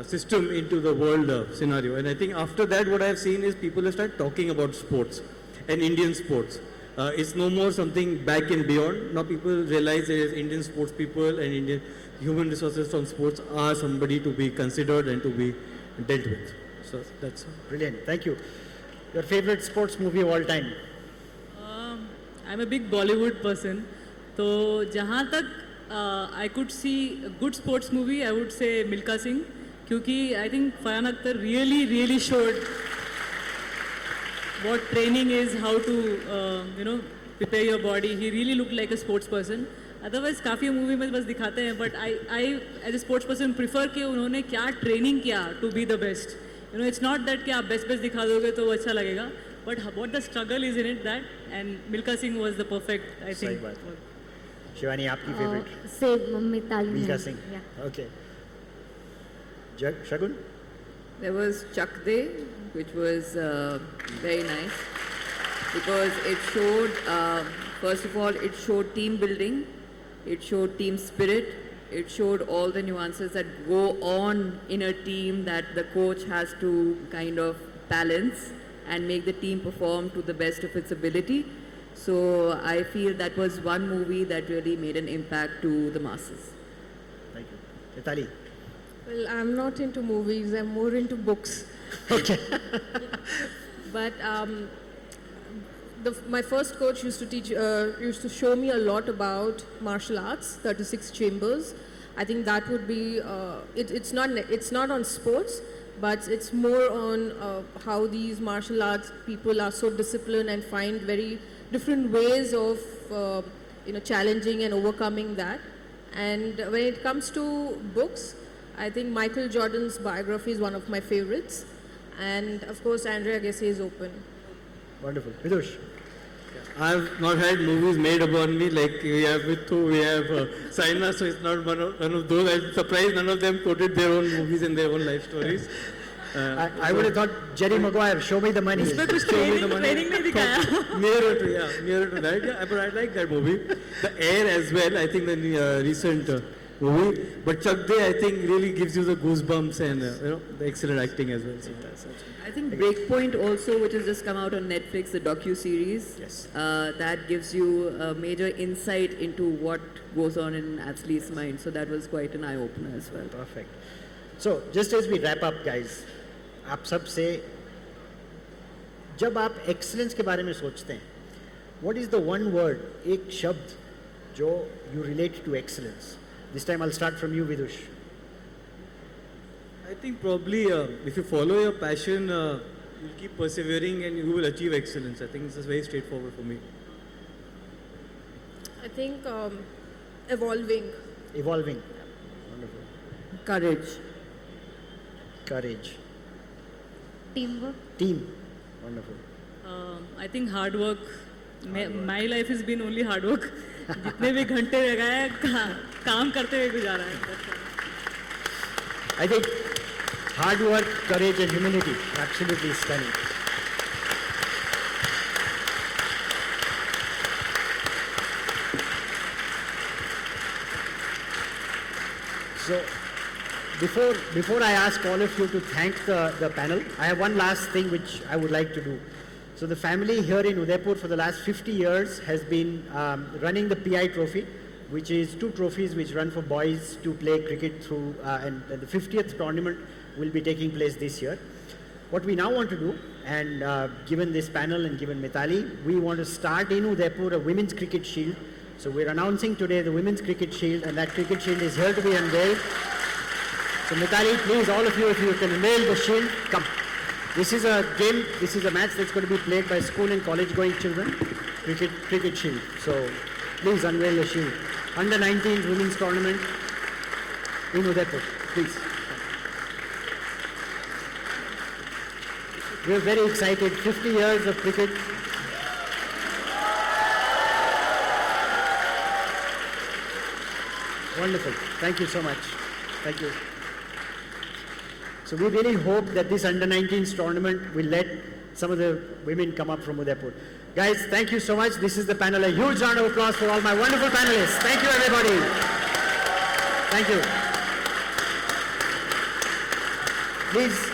system into the world scenario. And I think after that, what I have seen is people have started talking about sports and Indian sports. It's no more something back and beyond. Now people realize there is Indian sports people and Indian human resources from sports are somebody to be considered and to be dealt with. So that's Brilliant. Thank you. Your favorite sports movie of all time? I'm a big Bollywood person. So जहाँ तक I could see a good sports movie, I would say Milka Singh. क्योंकि I think Farhan Akhtar really showed what training is, how to prepare your body. He really looked like a sports person. Otherwise काफ़ी movie में बस दिखाते हैं, but I as a sports person prefer कि उन्होंने क्या training किया to be the best. It's not that कि आप best दिखा दोगे तो वो अच्छा लगेगा, but what the struggle is in it, that, and Milka Singh was the perfect, I think. Shivani, आपकी favorite? Same, Mitali. Milka Singh. Yeah. Okay. Shagun? There was Chak De, which was very nice because it showed, first of all, it showed team building, it showed team spirit, it showed all the nuances that go on in a team that the coach has to kind of balance and make the team perform to the best of its ability. So I feel that was one movie that really made an impact to the masses. Thank you. Mitali? Well, I'm not into movies, I'm more into books. Okay. But my first coach used to show me a lot about martial arts, 36 chambers. I think that would be, it's not on sports, but it's more on how these martial arts people are so disciplined and find very different ways of challenging and overcoming that. And when it comes to books, I think Michael Jordan's biography is one of my favorites. And of course, Andrea Agassi is Open. Wonderful. Vidush? I've not had movies made upon me like we have Vithu, we have Saina, so it's not one of those. I'm surprised none of them quoted their own movies and their own life stories. I would have thought Jerry Maguire, show me the money. उसमें कुछ training नहीं दिखाया. Nearer to that. Yeah, but I like that movie. The Air as well. I think the recent movie. But Chak De, I think, really gives you the goosebumps and the excellent acting as well. So I think Breakpoint also, which has just come out on Netflix, the docu-series, yes. That gives you a major insight into what goes on in athlete's mind. So that was quite an eye-opener as well. Perfect. So, just as we wrap up, guys, आप सब से जब आप excellence के बारे में सोचते हैं, what is the one word, एक शब्द जो you relate to excellence? This time I'll start from you, Vidush. I think probably if you follow your passion, you'll keep persevering and you will achieve excellence. I think this is very straightforward for me. I think evolving. Evolving. Wonderful. Courage. Courage. Teamwork. Team. Wonderful. I think hard work. My life has been only hard work. जितने भी घंटे लगाए काम करते हुए गुजारा है. I think hard work, courage and humility. Absolutely stunning. So, before I ask all of you to thank the panel, I have one last thing which I would like to do. So the family here in Udaipur for the last 50 years has been running the PI trophy, which is 2 trophies which run for boys to play cricket through, and the 50th tournament will be taking place this year. What we now want to do, and given this panel and given Mitali, we want to start in Udaipur a women's cricket shield. So we're announcing today the women's cricket shield, and that cricket shield is here to be unveiled. So Mitali, please, all of you, if you can unveil the shield, come. This is a game, this is a match that's going to be played by school and college going children. Cricket shield. So please unveil the shield. Under 19 women's tournament in Udaipur. Please. We're very excited. 50 years of cricket. Wonderful. Thank you so much. Thank you. So we really hope that this under-19s tournament will let some of the women come up from Udaipur. Guys, thank you so much. This is the panel. A huge round of applause for all my wonderful panelists. Thank you, everybody. Thank you. Please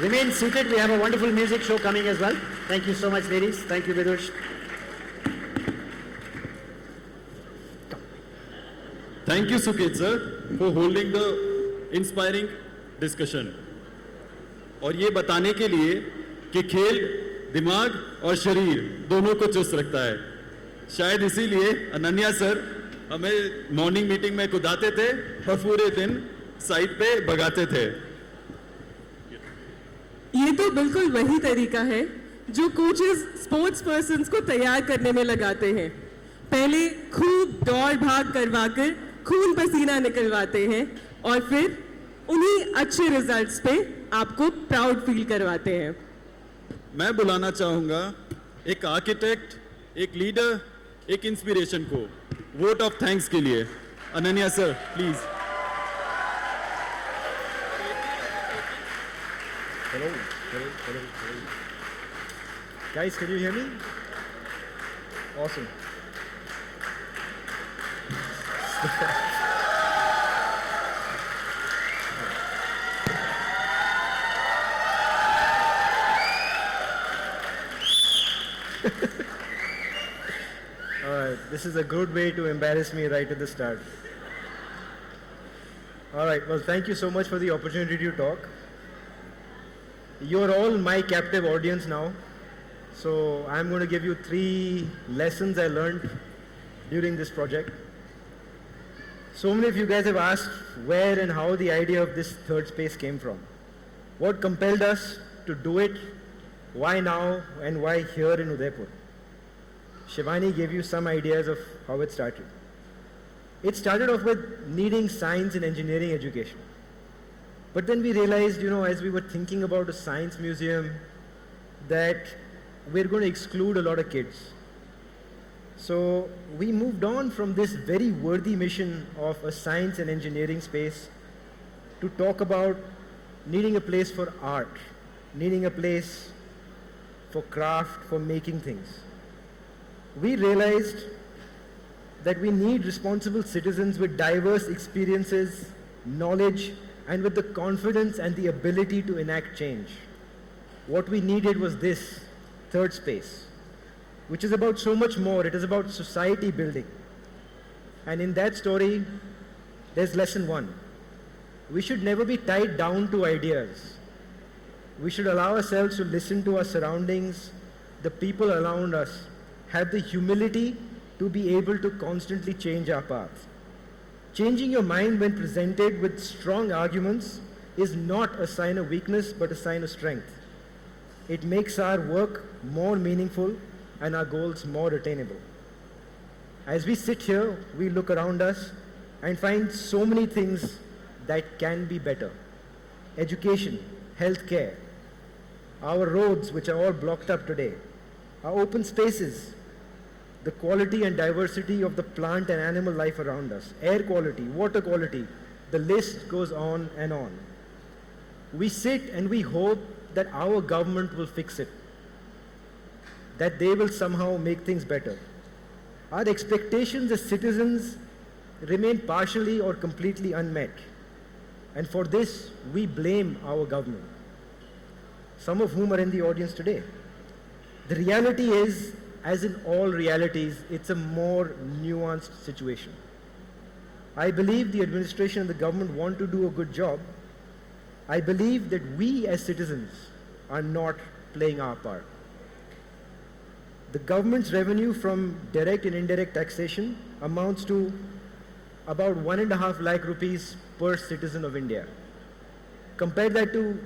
remain seated. We have a wonderful music show coming as well. Thank you so much, ladies. Thank you, Vidush. Thank you, Suket sir, for holding the inspiring discussion. और ये बताने के लिए कि खेल दिमाग और शरीर दोनों को चुस्त रखता है. शायद इसीलिए अनन्या सर हमें मॉर्निंग मीटिंग में कुदाते थे और पूरे दिन साइड पे भगाते थे. ये तो बिल्कुल वही तरीका है जो कोचेस स्पोर्ट्स पर्सन्स को तैयार करने में लगाते हैं. पहले खूब दौड़ भाग करवाकर खून पसीना निकलवाते हैं और फिर उन्हीं अच्छे रिजल्ट्स पे आपको प्राउड फील करवाते हैं. मैं बुलाना चाहूंगा एक आर्किटेक्ट, एक लीडर, एक इंस्पिरेशन को वोट ऑफ थैंक्स के लिए. Ananya sir, please. Hello. Guys, can you hear me? Awesome. Alright, this is a good way to embarrass me right at the start. Alright, well, thank you so much for the opportunity to talk. You're all my captive audience now. So I'm going to give you 3 lessons I learned during this project. So many of you guys have asked where and how the idea of this third space came from. What compelled us to do it? Why now and why here in Udaipur? Shivani gave you some ideas of how it started. It started off with needing science and engineering education. But then we realized, as we were thinking about a science museum, that we're going to exclude a lot of kids. So we moved on from this very worthy mission of a science and engineering space to talk about needing a place for art, needing a place for craft, for making things. We realized that we need responsible citizens with diverse experiences, knowledge, and with the confidence and the ability to enact change. What we needed was this third space, which is about so much more. It is about society building. And in that story, there's lesson 1. We should never be tied down to ideas. We should allow ourselves to listen to our surroundings, the people around us, have the humility to be able to constantly change our path. Changing your mind when presented with strong arguments is not a sign of weakness, but a sign of strength. It makes our work more meaningful and our goals more attainable. As we sit here, we look around us and find so many things that can be better. Education, healthcare, our roads which are all blocked up today, our open spaces, the quality and diversity of the plant and animal life around us, air quality, water quality, the list goes on and on. We sit and we hope that our government will fix it, that they will somehow make things better. Our expectations as citizens remain partially or completely unmet. And for this, we blame our government, some of whom are in the audience today. The reality is, as in all realities, it's a more nuanced situation. I believe the administration and the government want to do a good job. I believe that we as citizens are not playing our part. The government's revenue from direct and indirect taxation amounts to about 1.5 lakh rupees per citizen of India. Compare that to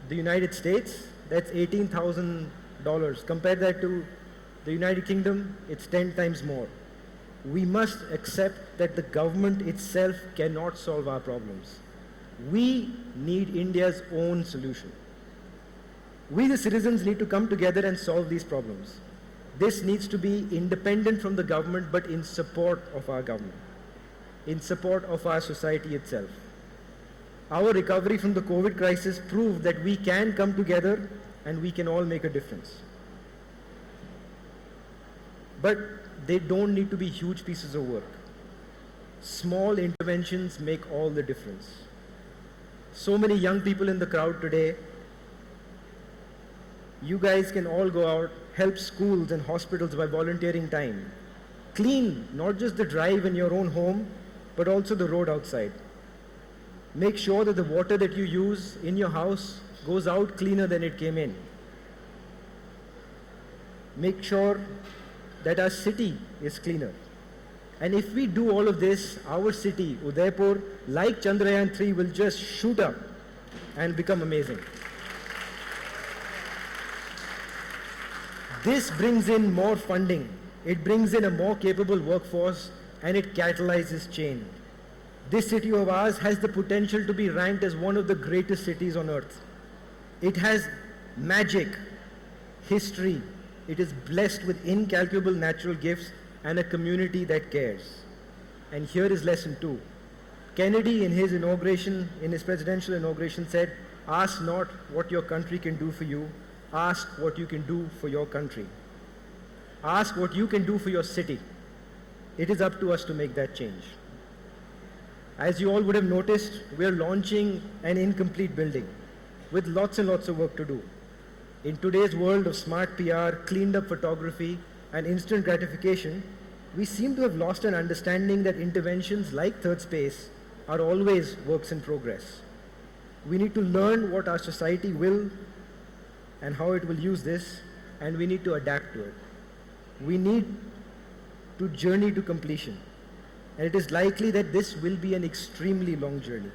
The United States, that's $18,000. Compare that to the United Kingdom, it's 10 times more. We must accept that the government itself cannot solve our problems. We need India's own solution. We, the citizens, need to come together and solve these problems. This needs to be independent from the government, but in support of our government, in support of our society itself. Our recovery from the COVID crisis proved that we can come together and we can all make a difference. But they don't need to be huge pieces of work. Small interventions make all the difference. So many young people in the crowd today. You guys can all go out, help schools and hospitals by volunteering time. Clean not just the drive in your own home, but also the road outside. Make sure that the water that you use in your house goes out cleaner than it came in. Make sure that our city is cleaner. And if we do all of this, our city, Udaipur, like Chandrayaan-3, will just shoot up and become amazing. This brings in more funding, it brings in a more capable workforce, and it catalyzes change. This city of ours has the potential to be ranked as one of the greatest cities on earth. It has magic, history, it is blessed with incalculable natural gifts and a community that cares. And here is lesson 2. Kennedy in his presidential inauguration said, "Ask not what your country can do for you, ask what you can do for your country. Ask what you can do for your city." It is up to us to make that change. As you all would have noticed, we are launching an incomplete building with lots and lots of work to do. In today's world of smart PR, cleaned up photography, and instant gratification, we seem to have lost an understanding that interventions like Third Space are always works in progress. We need to learn what our society will and how it will use this, and we need to adapt to it. We need to journey to completion, and it is likely that this will be an extremely long journey.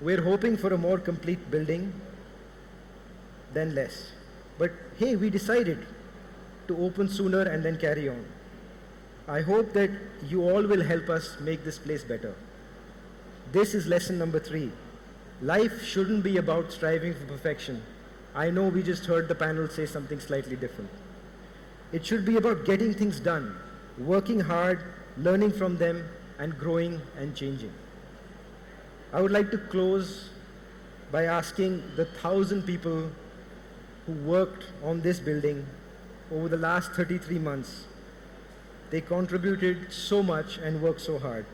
We're hoping for a more complete building than less. But hey, we decided to open sooner and then carry on. I hope that you all will help us make this place better. This is lesson number 3. Life shouldn't be about striving for perfection. I know we just heard the panel say something slightly different. It should be about getting things done, working hard, learning from them, and growing and changing. I would like to close by asking the 1,000 people who worked on this building over the last 33 months. They contributed so much and worked so hard.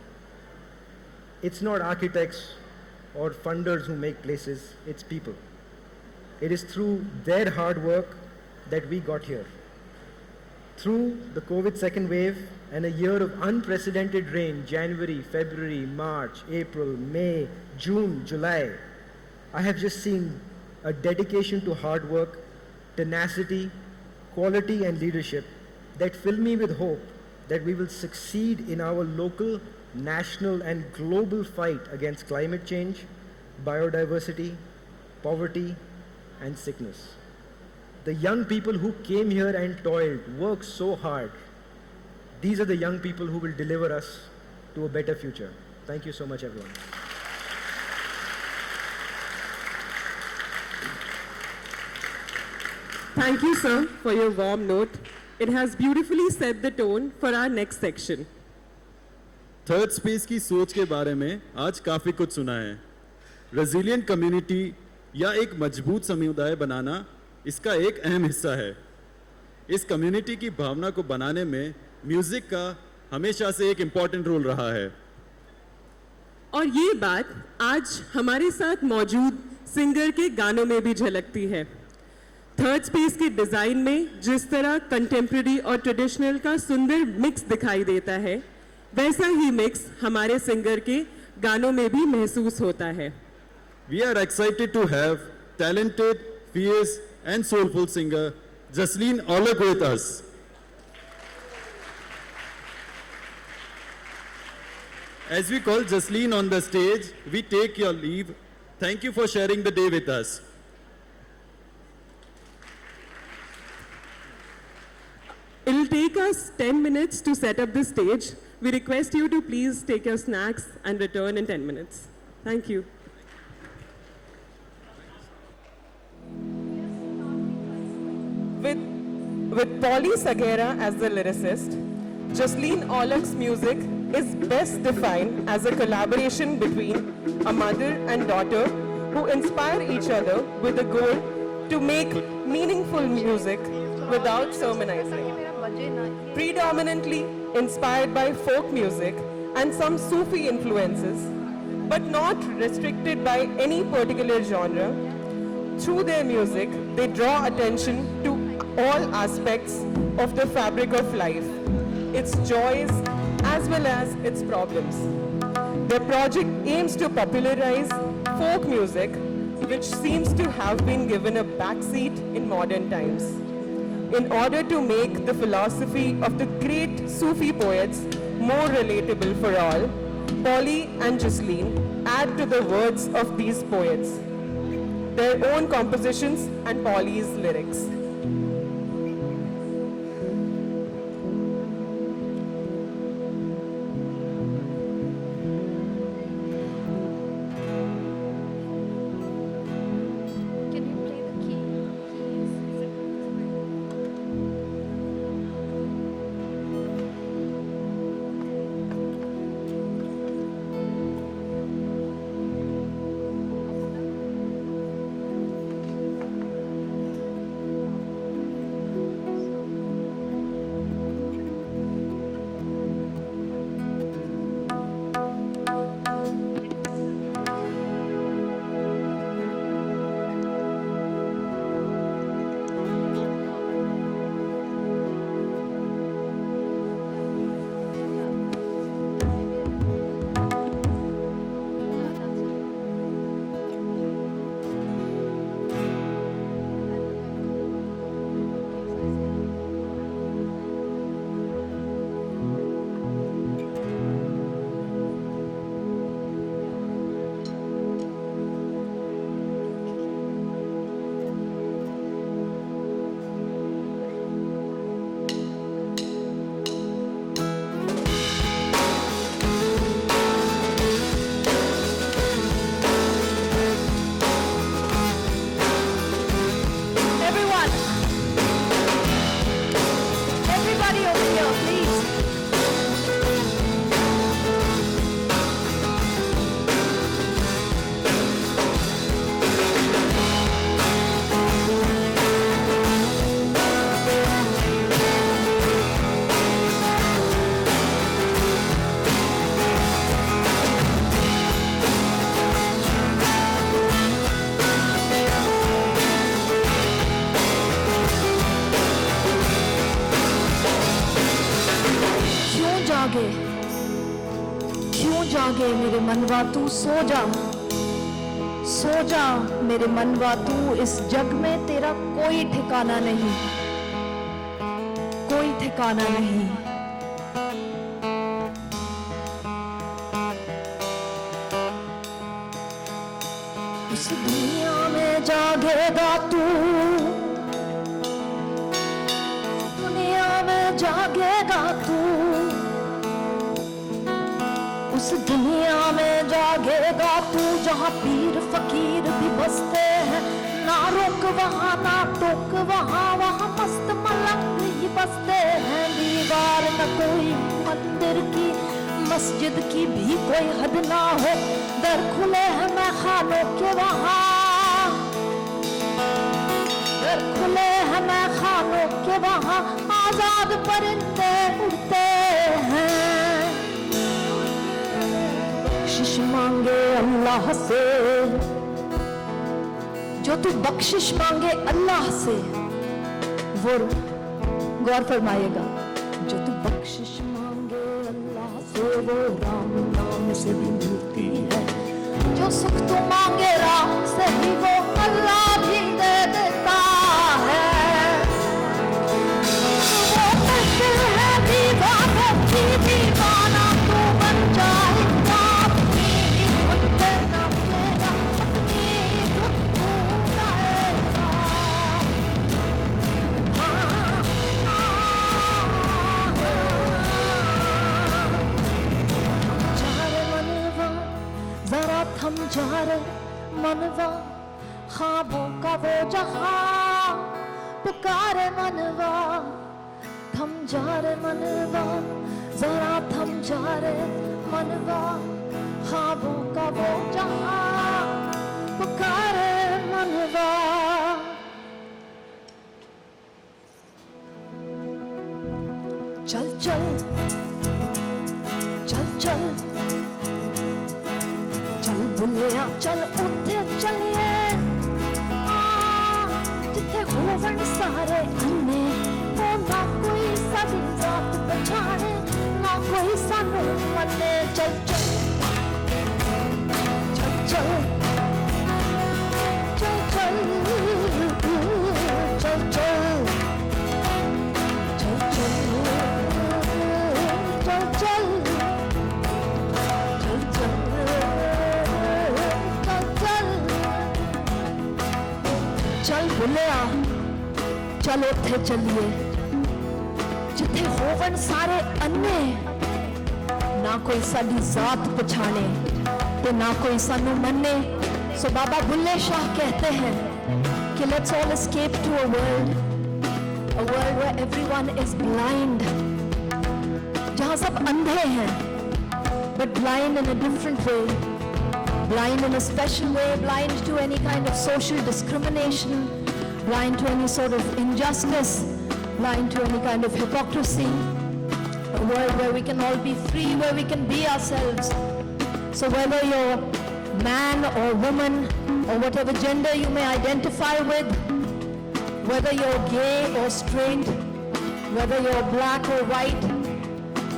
It's not architects or funders who make places, it's people. It is through their hard work that we got here. Through the COVID second wave and a year of unprecedented rain, January, February, March, April, May, June, July, I have just seen a dedication to hard work, tenacity, quality, and leadership that fill me with hope that we will succeed in our local, national, and global fight against climate change, biodiversity, poverty, and sickness. The young people who came here and toiled, worked so hard, these are the young people who will deliver us to a better future. Thank you so much, everyone. Thank you, sir, for your warm note. It has beautifully set the tone for our next section. Third space की सोच के बारे में आज काफ़ी कुछ सुना है. रेजिलिएंट कम्युनिटी या एक मजबूत समुदाय बनाना इसका एक अहम हिस्सा है. इस कम्युनिटी की भावना को बनाने में म्यूजिक का हमेशा से एक इम्पॉर्टेंट रोल रहा है. और ये बात आज हमारे साथ मौजूद सिंगर के गानों में भी झलकती है. थर्ड स्पेस के डिज़ाइन में जिस तरह कंटेम्प्रेरी और ट्रेडिशनल का सुंदर मिक्स दिखाई देता है, वैसा ही मिक्स हमारे सिंगर के गानों में भी महसूस होता है. We are excited to have talented, fierce and soulful singer Jasleen Aulakh with us. As we call Jasleen on the stage, we take your leave. Thank you for sharing the day with us. will take us 10 minutes to set up the stage. We request you to please take your snacks and return in 10 minutes. Thank you. With Polly Sagera as the lyricist, Jasleen Aulakh's music is best defined as a collaboration between a mother and daughter who inspire each other with a goal to make meaningful music without sermonizing. Predominantly inspired by folk music and some Sufi influences, but not restricted by any particular genre, through their music, they draw attention to all aspects of the fabric of life, its joys as well as its problems. Their project aims to popularize folk music, which seems to have been given a backseat in modern times, in order to make the philosophy of the great Sufi poets more relatable for all. Polly and Jasleen add to the words of these poets their own compositions and Polly's lyrics. जागे मेरे मनवा तू सो जा मेरे मनवा तू इस जग में तेरा कोई ठिकाना नहीं, कोई ठिकाना नहीं। इस दुनिया में जागेगा तू, दुनिया में जागेगा तू, उस दुनिया में जागेगा तू जहाँ पीर फकीर भी बसते हैं। ना रोक वहाँ ना टोक वहाँ, वहाँ मस्त मलंग ही बसते हैं। दीवार न कोई मंदिर की, मस्जिद की भी कोई हद ना हो। दर खुले हैं मैखानों के वहाँ, दर खुले हैं मैखानों के वहाँ। आजाद परिंदे उड़ते हैं। बख्शिश मांगे अल्लाह से, जो तू बख्शिश मांगे अल्लाह से, वो गौर फरमाइएगा, जो तू बख्शिश मांगे अल्लाह से वो राम नाम से भी मिलती है। जो सुख तू मांगे राम से ही वो अल्लाह भी दे देता है। वो कहते हैं दीवाना की दीवाना तू बन जाएगा, अपनी धुन पे नाचेगा, अपनी धुन तू गाएगा। मनवा ख्वाबों का वो जहां पुकारे मनवा थम जा रे मनवा जरा थम जा रे मनवा ख्वाबों का वो जहां पुकारे मनवा चल चल चल चल चल बुलिया चल उठे चलिए जिथे होवन सारे अन्ने हो ना कोई साडी जात पछाणे ना कोई सानू मन्ने चल चल चल चल चल चल चल चल चल बुलिया चल उठे चलिए जिथे होवन सारे अन्ने ना कोई साडी जात पछाणे ते ना कोई सानू मन्ने सो बाबा बुल्ले शाह कहते हैं कि let's all escape to a world where everyone is blind जहाँ सब अंधे हैं but blind in a different way, blind in a special way, blind to any kind of social discrimination, blind to any sort of injustice, blind to any kind of hypocrisy. A world where we can all be free, where we can be ourselves. So whether you're man or woman or whatever gender you may identify with, whether you're gay or straight, whether you're black or white,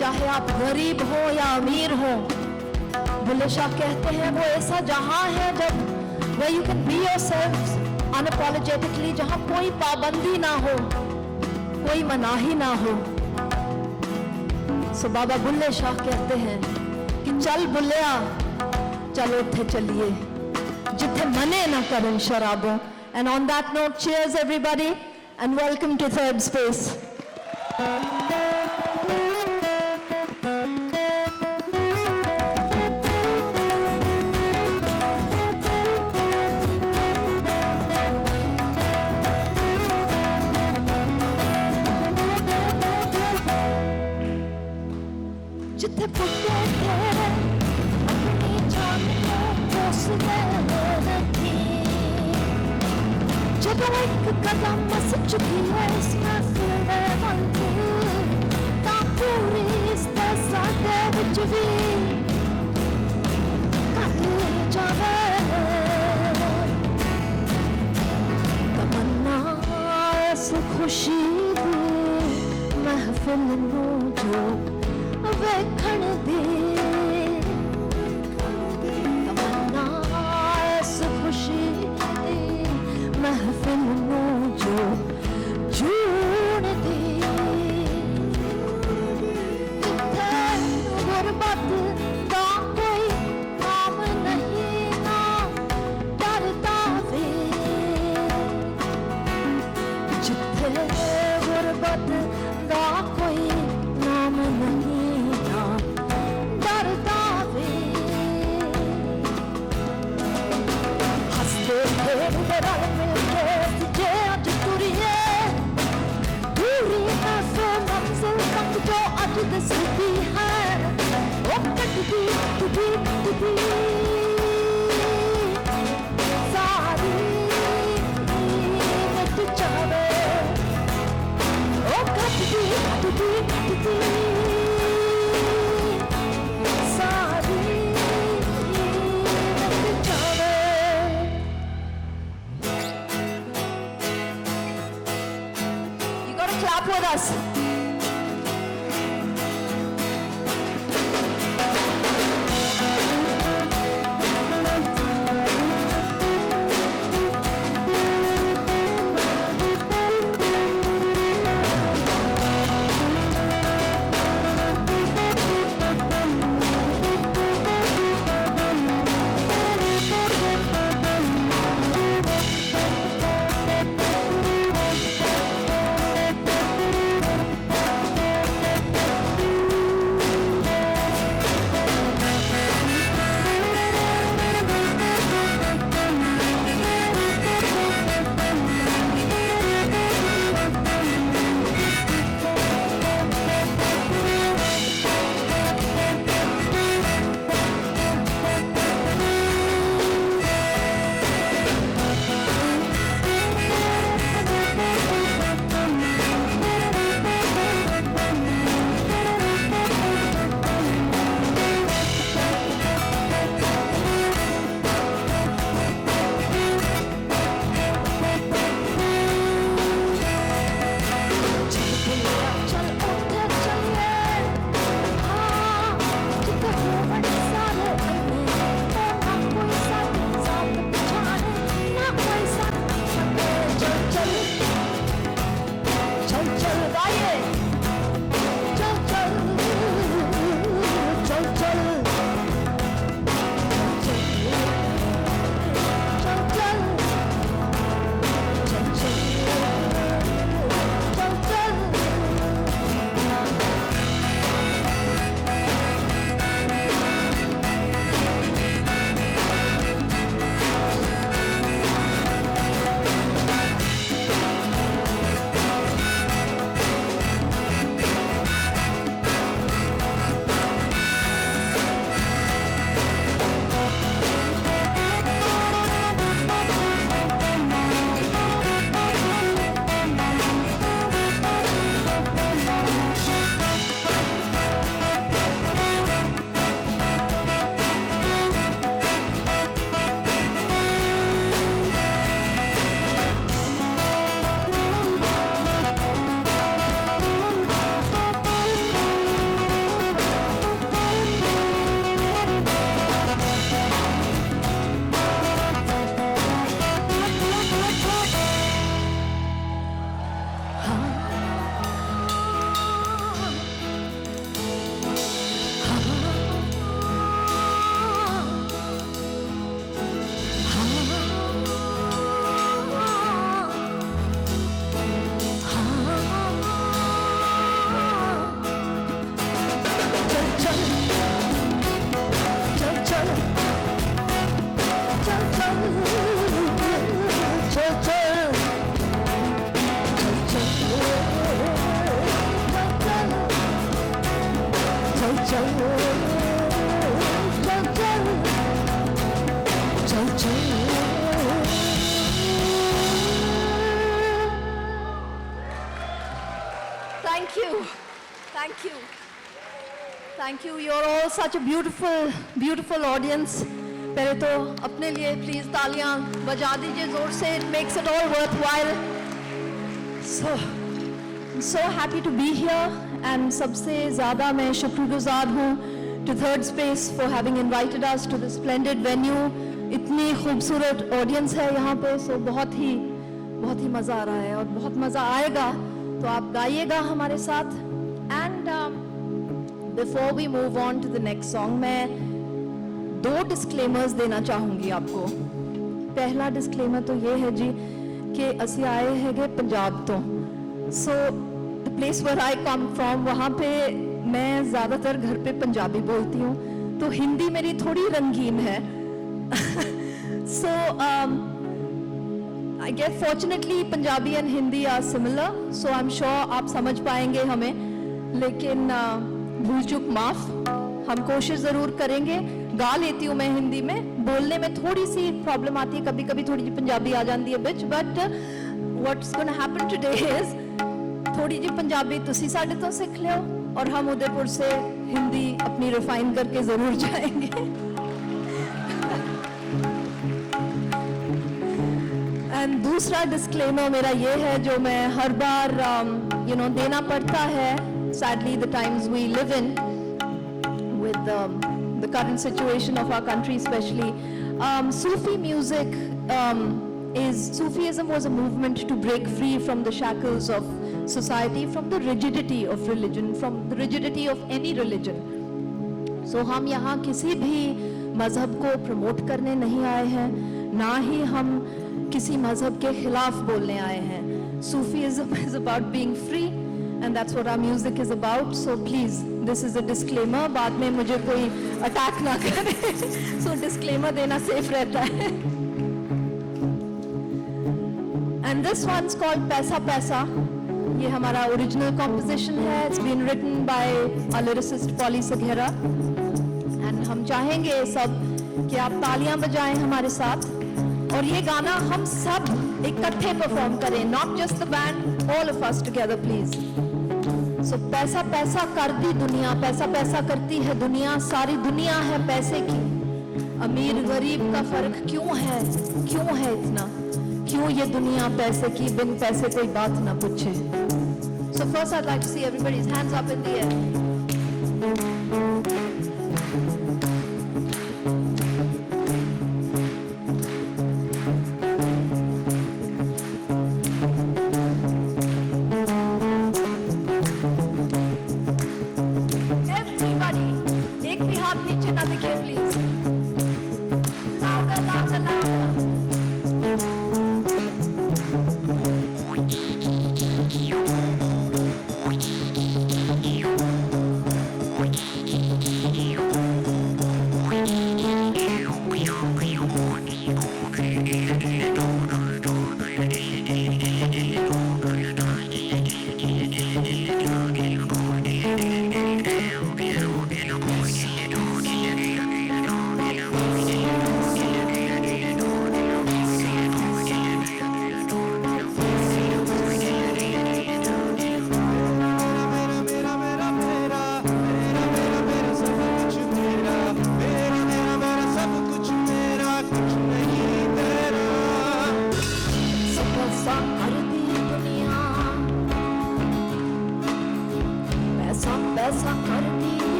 चाहे आप गरीब हो या अमीर हो, बुल्ले शाह कहते हैं वो ऐसा जहां है जब where you can be yourselves unapologetically, जहां कोई पाबंदी ना हो, कोई मनाही ना हो. सो बाबा बुल्ले शाह कहते हैं कि चल बुल्लिया चल उठे चलिए जिथे मने ना करन शराबों. And on that note, cheers everybody and welcome to Third Space. जिथे पुटे थे अपनी जान को पोस गए थे जब एक कदम मस चुकी है इस महफिल में मंजिल ता पूरी इस सादे विच भी कदे जावे तमन्ना इस खुशी दी महफिल नू जो वेखण दी तमन्ना इस खुशी दी महफिल नू जो जूण दी जिथे गुरबत दा कोई नाम नहीं ना डरदा वे जिथे गुरबत दा कोई नाम नहीं ना डरदा वे हंसते खेलते रल मिलके जे अज तुरिए दूरी ऐसे मंजिल तक जो अज दसदी है ओ कटदी तुझी तुझी सारी मिट जावे ओ कटदी तुझी तुझी सारी मिट जावे. You gotta clap with us. Thank you. Thank you. Thank you. You're all such a beautiful, beautiful audience. पहले तो अपने लिए प्लीज तालियां बजा दीजिए जोर से. It makes it all worthwhile. So, I'm so happy to be here. And सबसे ज़्यादा मैं शुक्रगुजार हूँ to Third Space for having invited us to this splendid venue. इतनी खूबसूरत audience है यहाँ पे. So बहुत ही मज़ा आ रहा है और बहुत मज़ा आएगा. तो आप गाइएगा हमारे साथ. And before we move on to the next song, मैं 2 disclaimers देना चाहूँगी आपको. पहला disclaimer तो ये है जी कि ਅਸੀਂ आए हैगे पंजाब तो. So the place where I come from, वहाँ पे मैं ज़्यादातर घर पे पंजाबी बोलती हूँ. तो हिंदी मेरी थोड़ी रंगीन है. So I guess fortunately Punjabi and Hindi are similar, so I'm sure आप समझ पाएंगे हमें. लेकिन भूल चूक माफ, हम कोशिश ज़रूर करेंगे. गा लेती हूँ मैं हिंदी में, बोलने में थोड़ी सी प्रॉब्लम आती है, कभी कभी थोड़ी जी पंजाबी आ जाती है बिच. But what's gonna happen today is थोड़ी जी पंजाबी तुसी साडे तो सीख लो और हम उदयपुर से हिंदी अपनी रिफाइन करके ज़रूर जाएंगे. एंड दूसरा डिस्क्लेमर मेरा ये है जो मैं हर बार देना पड़ता है. Sadly, the times we live in, with the current situation of our country especially, Sufi music Sufism was a movement to break free from the shackles of society, from the rigidity of religion, from the rigidity of any religion. So हम यहाँ किसी भी मजहब को promote करने नहीं आए हैं, ना ही हम किसी मजहब के खिलाफ बोलने आए हैं. Sufism is about being free, and that's what our music is about. So please, this is a disclaimer. बाद में मुझे कोई अटैक ना करे. So disclaimer देना safe रहता है. And this one's called पैसा पैसा. ये हमारा original composition है. It's been written by our lyricist Polly Saghera. And हम चाहेंगे सब कि आप तालियां बजाएं हमारे साथ और ये गाना हम सब इकट्ठे परफॉर्म करें. Not just the band, all of us together, please. So पैसा पैसा कर दी दुनिया, पैसा पैसा करती है दुनिया, सारी दुनिया है पैसे की. अमीर गरीब का फर्क क्यों है इतना, क्यों ये दुनिया पैसे की, बिन पैसे कोई बात ना पूछे. So first I'd like to see everybody's hands up in the air.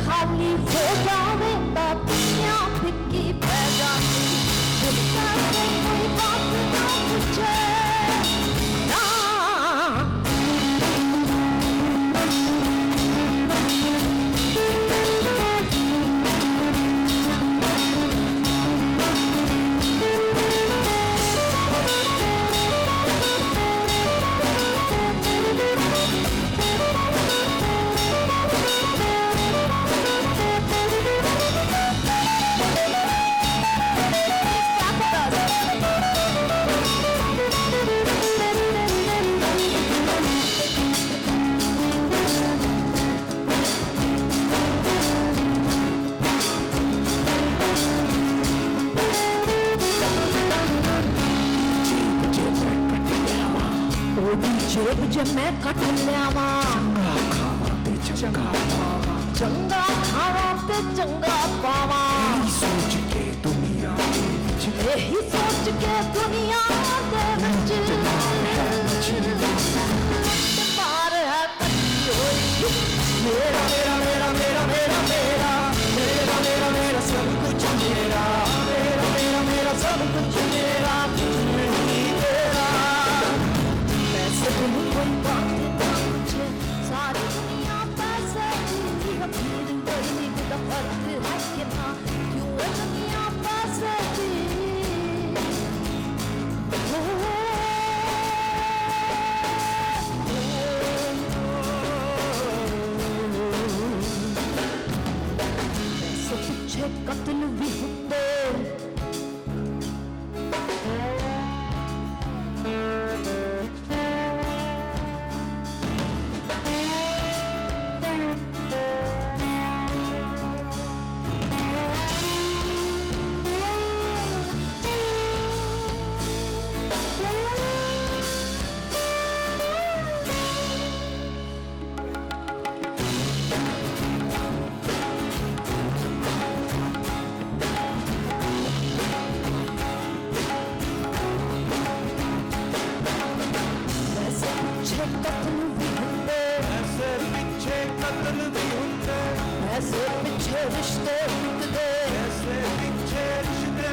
खाली हो जावे मुझे ना जेब जे मैं कट लियावा चंगा खावा ते चंगा पावा सोच के दुनिया यही सोच के दुनिया दे विच पार है कच्ची होई मेरा मेरा मेरा मेरा मेरा मेरा मेरा मेरा मेरा सब कुछ मेरा मेरा मेरा मेरा सब कुछ मेरा नहीं तेरा कोई बात ना मुझे सारी दुनिया पैसे की अपनी गली का फर्क है कि ना क्यों है दुनिया पैसे की पैसे पीछे कत्ल भी होंगे ऐसे पीछे रिश्ते टूट गए ऐसे पीछे रिश्ते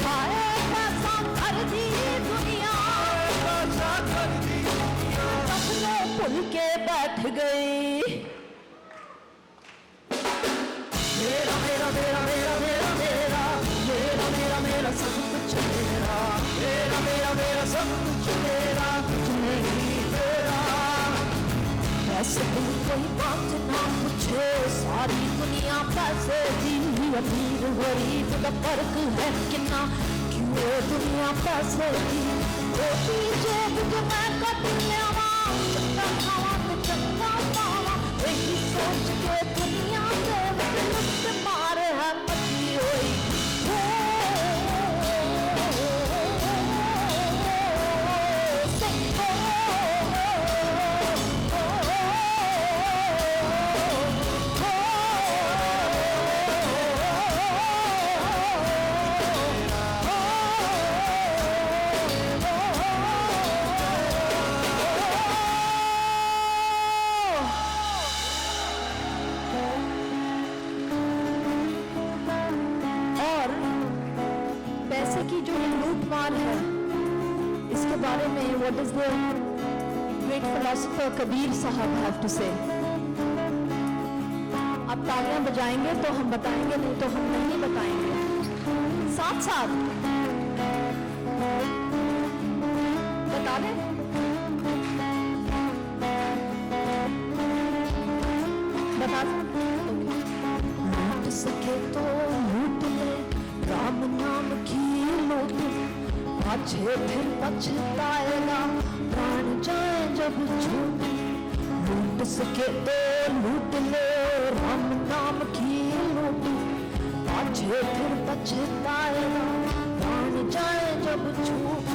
हाय कैसा कर दी दुनिया कैसा कर दी दुनिया अपने भूल के बैठ गई मेरा मेरा मेरा मेरा मेरा मेरा मेरा मेरा मेरा सब कुछ मेरा मेरा मेरा मेरा सब कुछ मेरा कुछ नहीं तेरा ऐसे कोई बात ना पूछे सारी दुनिया पैसे दी अमीर गरीब का फर्क है कितना क्यों दुनिया पैसे दी रोटी जेब के मैं कट लियावा चंगा खावा तो चंगा पावा यही सोच के दुनिया के मुझसे मार है मची हुई What does the great philosopher Kabir Sahab have to say? आप तालियां बजाएंगे तो हम बताएंगे नहीं तो हम नहीं बताएंगे साथ साथ बता दें बता लूट सके तो लूट ले राम नाम की लूट पाछे फिर पछताएगा प्राण जाए जब छूट लूट सके तो लूट ले राम नाम की लूट पाछे फिर पछताएगा प्राण जाए जब छूट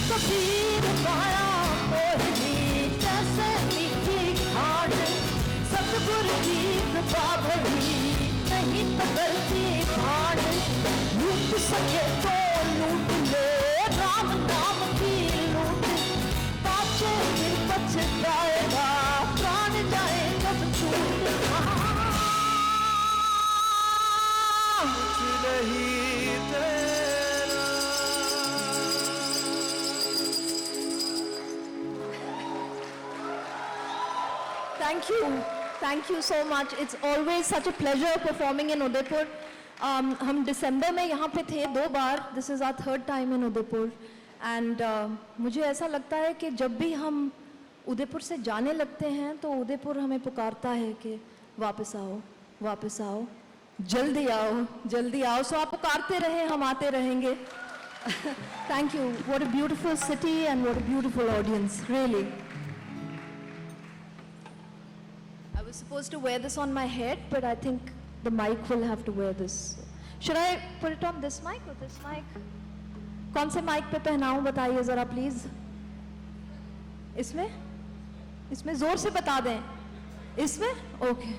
कबीर पाया कोई जैसे मीठी खाट सतगुरु की कृपा भरी नहीं तो गलती खाट लूट सके तो लूट ले राम नाम की लूट पाछे फिर पछताएगा प्राण जाए जब छूट कुछ नहीं तेरा Thank you so much. It's always such a pleasure performing in Udaipur. हम दिसंबर में यहाँ पे थे 2 बार. This is our 3rd time in Udaipur. And मुझे ऐसा लगता है कि जब भी हम उदयपुर से जाने लगते हैं तो उदयपुर हमें पुकारता है कि वापस आओ, वापस आओ, जल्दी आओ, जल्दी आओ. So आप पुकारते रहे, हम आते रहेंगे. Thank you. What a beautiful city and what a beautiful audience, really. I was supposed to wear this on my head, but I think the mic will have to wear this. Should I put it on this mic or this mic? कौन से mic पे पहनाऊं बताइए ज़रा please. इसमें? इसमें ज़ोर से बता दें. इसमें? Okay.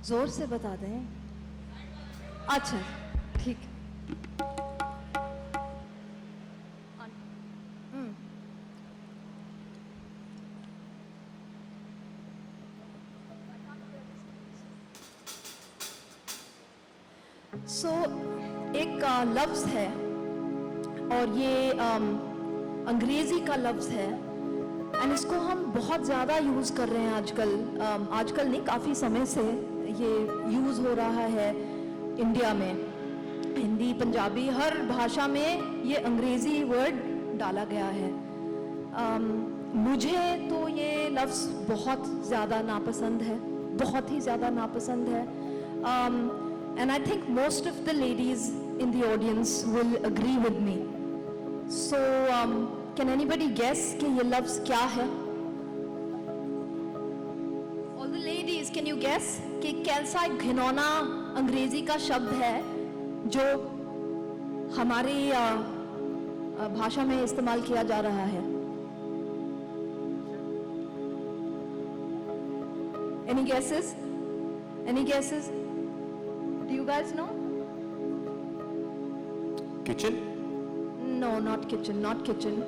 ज़ोर से बता दें. अच्छा, ठीक. So, एक लफ्ज़ है और ये अंग्रेज़ी का लफ्ज़ है एंड इसको हम बहुत ज़्यादा यूज़ कर रहे हैं आजकल. आजकल नहीं, काफ़ी समय से ये यूज़ हो रहा है इंडिया में. हिंदी, पंजाबी, हर भाषा में ये अंग्रेज़ी वर्ड डाला गया है. मुझे तो ये लफ्ज़ बहुत ज़्यादा नापसंद है, बहुत ही ज़्यादा नापसंद है. And I think most of the ladies in the audience will agree with me. So, can anybody guess कि ये लफ्ज़ क्या है? All the ladies, can you guess कि कैसा घिनौना अंग्रेज़ी का शब्द है जो हमारी भाषा में इस्तेमाल किया जा रहा है? Any guesses? Any guesses? Do you guys know? Kitchen? No, not kitchen, not kitchen.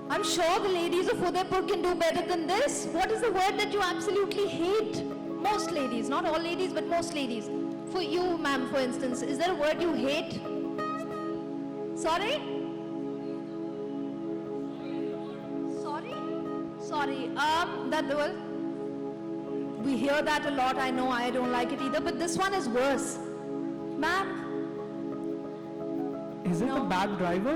I'm sure the ladies of Udaipur can do better than this. What is the word that you absolutely hate? Most ladies, not all ladies, but most ladies. For you, ma'am, for instance, is there a word you hate? Sorry? Sorry? Sorry. That the word. We hear that a lot, I know, I don't like it either, but this one is worse. Ma'am? Is it a bad driver?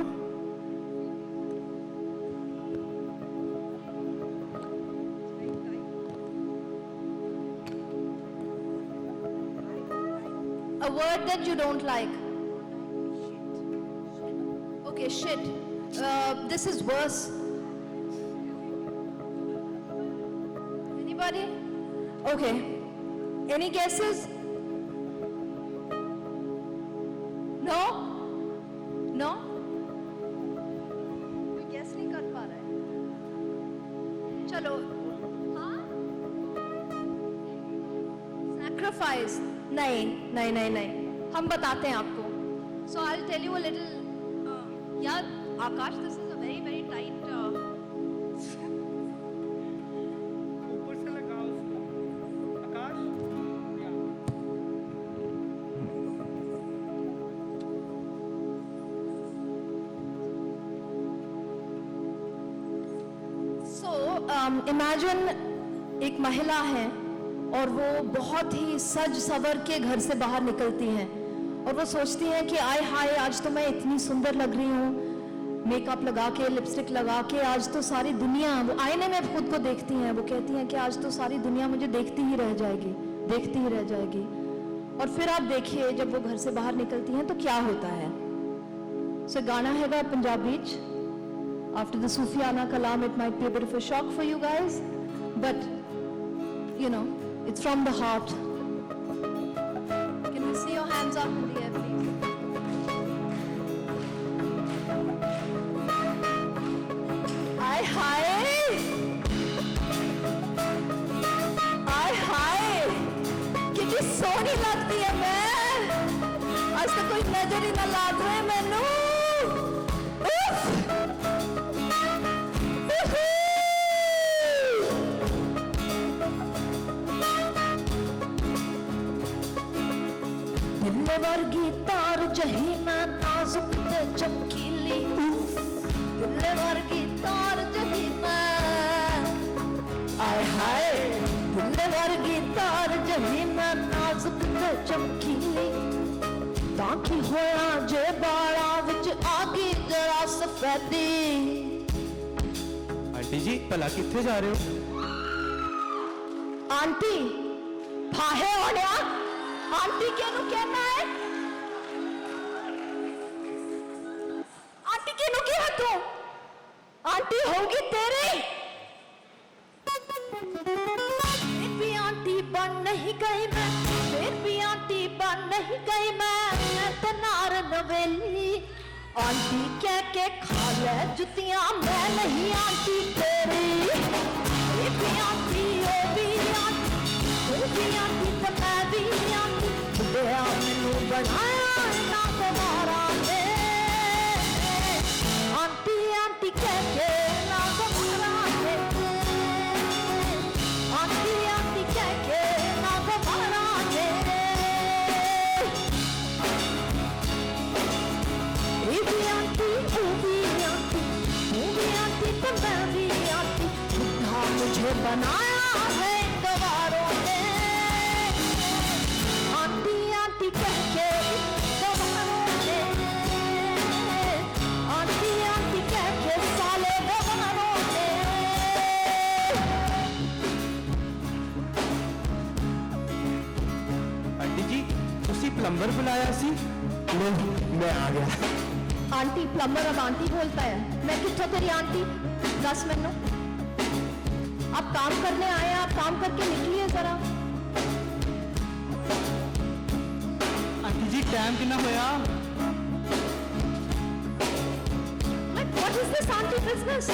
A word that you don't like. Okay, shit. This is worse. Anybody? Okay. Any guesses? No? No? कोई guess नहीं कर पा रहा है. चलो. हाँ? Sacrifice. नहीं, नहीं, नहीं, नहीं. हम बताते हैं आपको. So I'll tell you a little. यार, आकाश, this is a very, very tight. Imagine एक महिला है और वो बहुत ही सज सवर के घर से बाहर निकलती हैं और वो सोचती हैं कि आय हाय, आज तो मैं इतनी सुंदर लग रही हूँ, मेकअप लगा के, लिपस्टिक लगा के, आज तो सारी दुनिया, वो आईने में खुद को देखती हैं, वो कहती हैं कि आज तो सारी दुनिया मुझे देखती ही रह जाएगी, देखती ही रह जाएगी. और फिर आप देखिए जब वो घर से बाहर निकलती हैं तो क्या होता है. सो गाना हैगा पंजाबी च. After the Sufiana Kalam, it might be a bit of a shock for you guys, but, you know, it's from the heart. Can we see your hands up in the air, please? Hi, hi! Hi, hi! कितनी सोनी लगती है मैं! आज तक कोई नजर ही ना लाग रहे मैनू! वर्गी तार जही मैं नाजुक ते चमकीली, दिल वर्गी तार जही मैं, आय हाय वर्गी तार जही मैं नाजुक ते चमकीली ताकि होया जे बाला विच आगी जरा सफेदी आंटी जी भला किथे जा रहे हो आंटी फाहे होने आंटी केनू कहना है आंटी केनू कहा तू आंटी होगी तेरी फिर भी आंटी बन नहीं गई मैं फिर भी आंटी बन नहीं गई मैं तो नार नवेली आंटी कह के खा ले जुतियां मैं नहीं आंटी तेरी ये भी आंटी ओ भी आंटी तू भी आंटी तो मैं भी आंटी बुढ़िया मैनू बनाया ना तुम्हारा ने आंटी आंटी कह के ना तुम्हारा ने आंटी आंटी कह के ना तुम्हारा ने ये भी आंटी वो भी आंटी तू भी आंटी तो मैं भी आंटी बुढ़ा मुझे बनाया है गवारों ने आंटी आंटी कह के गवारों ने आंटी आंटी कह के साले गवारों ने आंटी जी तुसी प्लम्बर बुलाया सी नहीं मैं आ गया आंटी प्लम्बर अब आंटी बोलता है मैं किथों तेरी आंटी दस मैनू आप काम करने आए आप काम करके निकलिए जरा आंटी जी टाइम कितना होया What is this auntie business?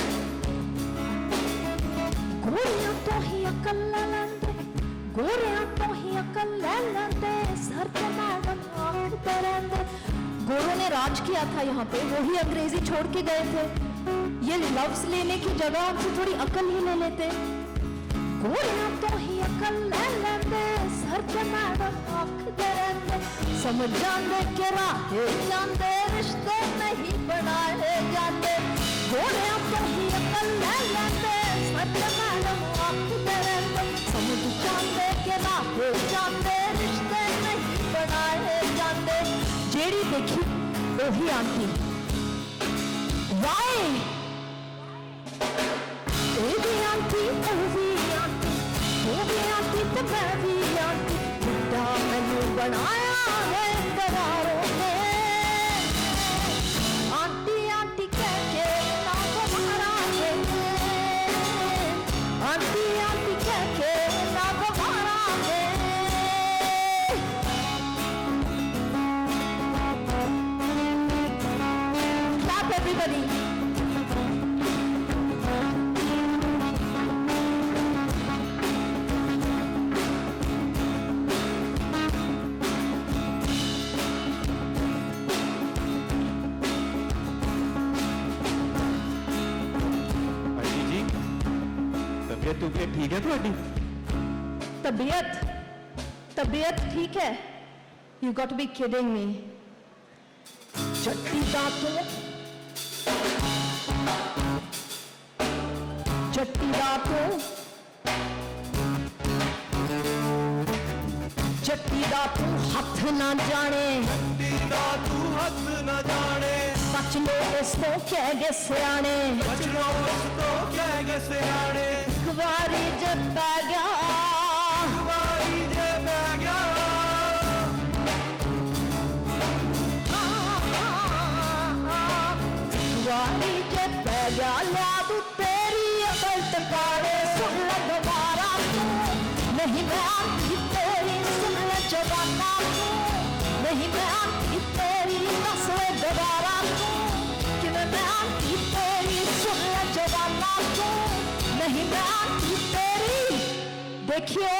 गोरियां तो ही अकल ले लेंदे गोरियां तो ही अकल ले लेंदे सर पे मैडम आंखते रहंदे गोरों ने राज किया था यहाँ पे वही अंग्रेजी छोड़ के गए थे ये लफ्ज लेने की जगह हमसे थोड़ी अकल ही ले लेते गोरियां तो ही अकल ले लेंदे सर पे मैडम आंखते रहंदे समझ जांदे के राहे जांदे रिश्ते नहीं बनाए जाते गोरियां तो ही अकल ले लेंदे सर पे मैडम आंखते रहंदे समझ जांदे के राहे जांदे रिश्ते नहीं बनाए जाते जेड़ी देखी वही आंटी वाई ये भी आंटी वो भी आंटी वो भी आंटी तो मैं भी आंटी बुढ़ा मैनू बनाया है दरारों ने आंटी आंटी कह के ना तुम्हारा है आंटी आंटी कह के ना तुम्हारा है Clap everybody. आंटी जी तबीयत ठीक है तुम्हारी तबीयत ठीक है You got to be kidding me. Jatti दांतों जट्टी दांतों जट्टी दांतों हथ ना जाने जट्टी दांतों हथ ना जाने बच लो इस तो कह गए सियाने बच लो इस तो कह गए सियाने कुवारी जब पै गया कुवारी जब पै गया वाली जे पैगा ला तू तेरी अकल टकारे सुन ले दोबारा तू नहीं मैं आंटी तेरी सुन ले जवाना तू नहीं मैं आंटी तेरी दस ले दोबारा तू कि मैं आंटी तेरी सुन ले जवाना तू नहीं मैं आंटी तेरी देखिए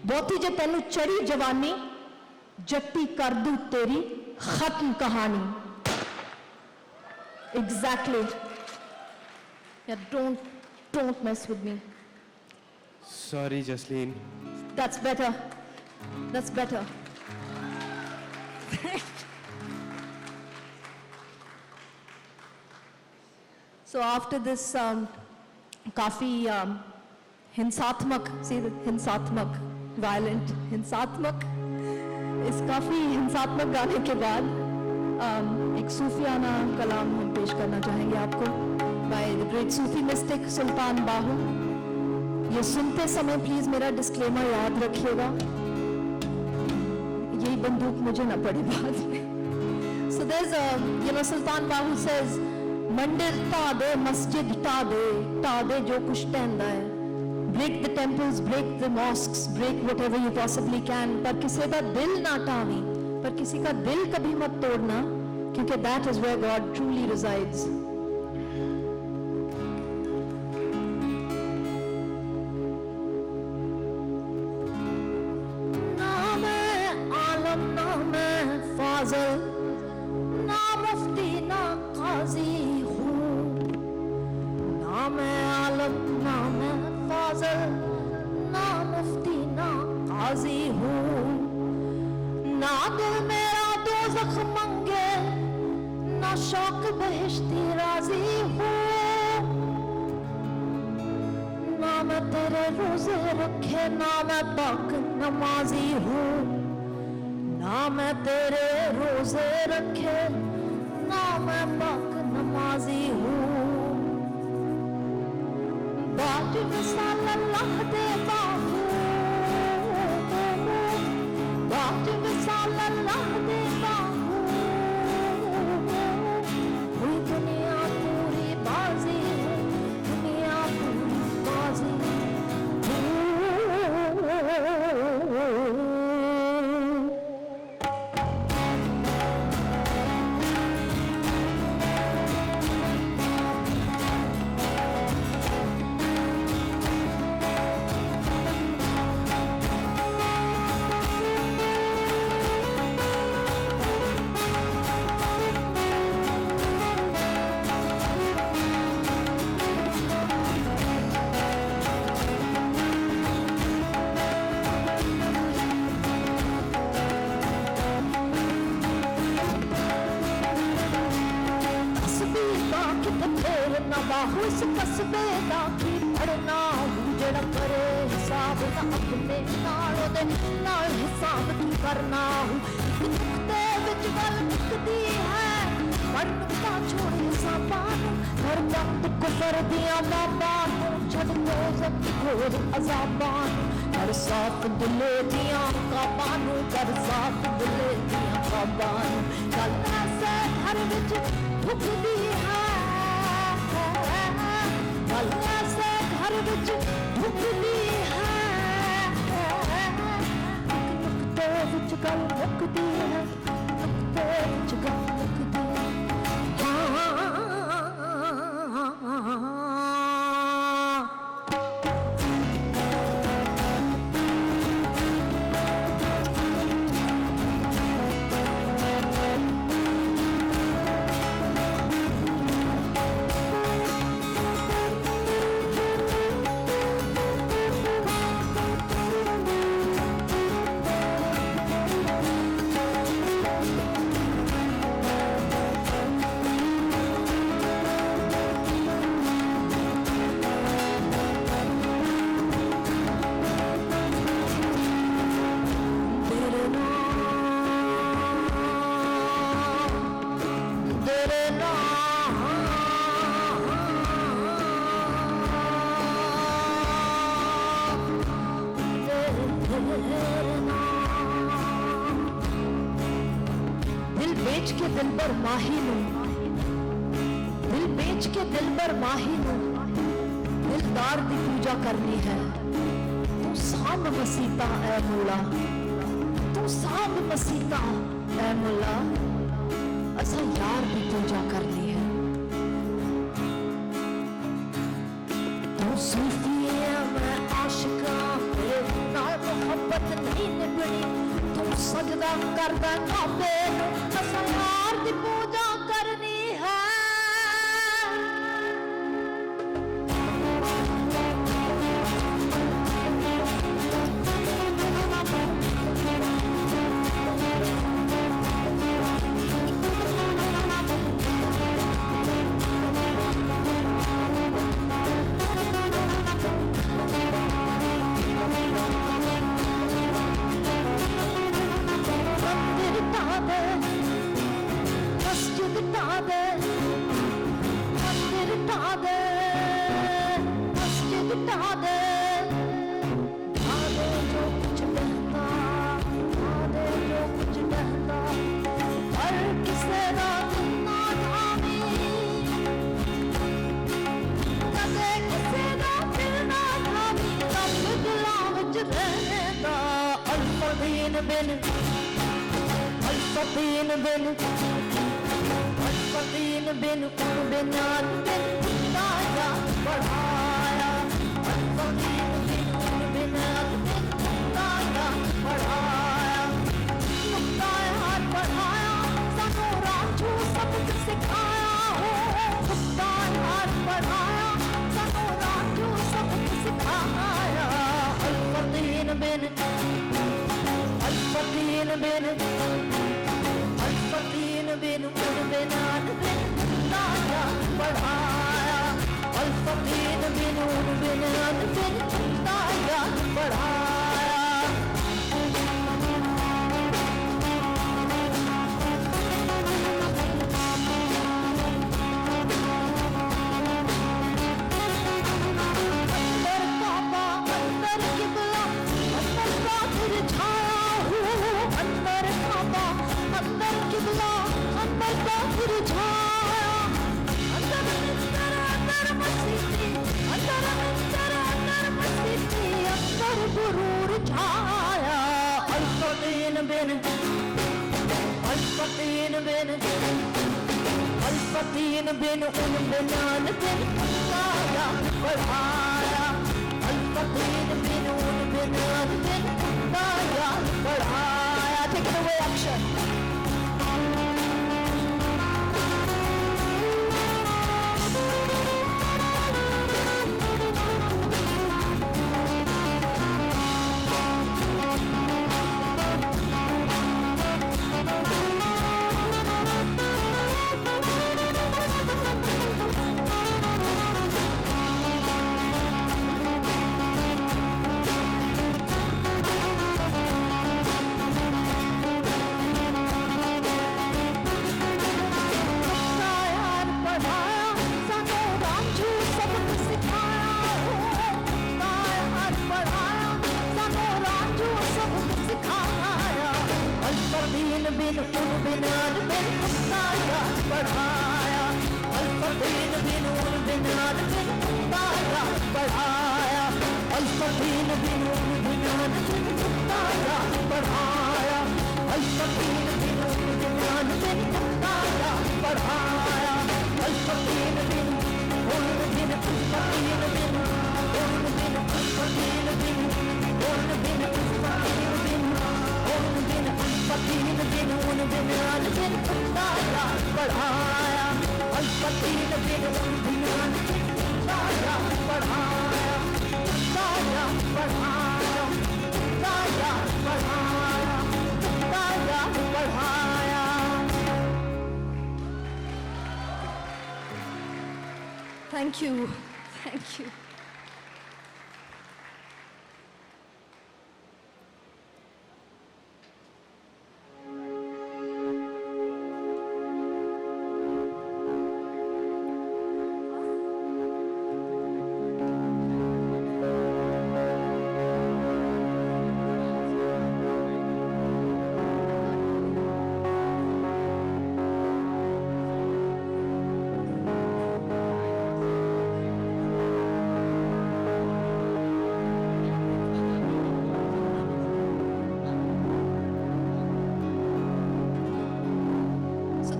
बहुती जे तेनू चढ़ी जवानी जट्टी कर दूं तेरी खत्म कहानी Exactly. Yeah, don't mess with me. Sorry, Jasleen. That's better. That's better. So after this काफी हिंसात्मक, हिंसात्मक, वायलेंट, हिंसात्मक, इस काफ़ी हिंसात्मक गाने के बाद एक सूफियाना कलाम हम पेश करना चाहेंगे आपको by the great Sufi mystic Sultan Bahu. ये सुनते समय प्लीज मेरा डिस्क्लेमर याद रखिएगा, यही बंदूक मुझे ना पड़े बाद में। So there's a, Sultan Bahu says, मंदिर ढा दे, मस्जिद ढा दे जो कुछ टहंदा है, break the temples, break the mosques, break whatever you possibly can, पर किसी का दिल ना टावी, पर किसी का दिल कभी मत तोड़ना, क्योंकि that is where God truly resides. नाम आलम, नाम फाज़ल, ना मुफ्ती ना काजी हूँ, नाम आलम, नाम फाज़ल, ना मुफ्ती ना काजी हूँ, ना दिल मेरा दोज़ख मंगे, ना शौक बहिश्ती राजी हूँ, ना मैं तेरे रोजे रखे, ना मैं पाक नमाजी हूँ, ना मैं तेरे रोजे रखे, ना मैं पाक नमाजी हूँ, बाज विसाल अल्लाह दे बाहू, बाज विसाल अल्लाह दे बाहू, हुई दुनिया पूरी बाजी है, दुनिया पूरी बाजी है। बाहू इस कस्बे दा की पढ़ना हूँ, जड़ा करे हिसाब ना अपने नालों दे नाल हिसाब की करना हूँ, एक नुक्ते विच गल मुकदी है, पर नुक्ता छोड़ हिसाबां नूं, हर वक्त कुफर दियां बाबां नूं, छड्ड दो जब घोर अज़ाबां नूं, हर साफ दिले दियां काबां नूं, कर साफ दिले दियां काबां नूं, गल ऐसे घर विच ठुकदी है, गल ऐसे घर विच ठुकदी है, एक नुक्ते विच गल मुकदी है, नुक्ते विच गल मुकदी है। दिल बेच के दिलबर माही नूं, दिल बेच के दिलबर माही नूं, दिलदार दी पूजा करनी है, तू सांभ मसीता ऐ मुला, तू सांभ मसीता ऐ मुला, असा यार दी पूजा करनी है। तू सूफी है मैं आशिका, तेरे नाल मोहब्बत नहीं निभनी, तू सजदा करदा काबे नूं, असा यार दी पूजा करनी है। ढा दे जो कुछ बहता, ढा दे जो कुछ बहता, हर किसे रात ना थामी, कदे किसे दा फिर ना थामी, तब दिलां विच रहंदा अल्फदीन बिन, अल्फदीन बिन, अल्फदीन बिन उन बिना बिन खुदाया बढ़ाया, अल्फदीन बिन उन बिना बिन खुदाया बढ़ाया, खुदाया हाथ बढ़ाया, सानू रांझू सबक सिखाया हो, खुदाया हाथ बढ़ाया, सानू रांझू सबक सिखाया, अल्फदीन बिन, अल्फदीन बिन, अल्फदीन बिन उन बिना बिन खुदाया बढ़ाया, अल्फदीन बिन उन बिना बिन खुदाया बढ़ाया। अंदर काबा अंदर किबला अंदर काफिर छाया हो, अंदर काबा अंदर किबला अंदर काफिर छाया, अंदर मिस्तर अंदर मस्जिदी, अंदर मिस्तर अंदर मस्जिदी, अंदर गुरूर छाया, अल्फदीन बिन, अल्फदीन बिन, अल्फदीन बिन उन बिना बिन खुदाया बढ़ाया, अल्फदीन बिन उन बिना बिन खुदाया बढ़ाया। Take it away, Akshay. अल्फदीन बिन उन बिना बिन खुदाया बढ़ाया, अल्फदीन बिन उन बिना बिन खुदाया बढ़ाया, अल्फदीन बिन उन बिना बिन खुदाया बढ़ाया, अल्फदीन बिन उन बिना बिन खुदाया बढ़ाया, अल्फदीन बिन उन बिन अल्फदीन बिन उन बिन अल्फदीन बिन उन बिन अल्फदीन बिन उन बिन अल्फदीन बिन उन बिना बिन खुदाया बढ़ाया, अल्फदीन बिन उन बिना बिन खुदाया बढ़ाया, खुदाया बढ़ाया, खुदाया बढ़ाया, खुदाया बढ़ाया। Thank you. Thank you.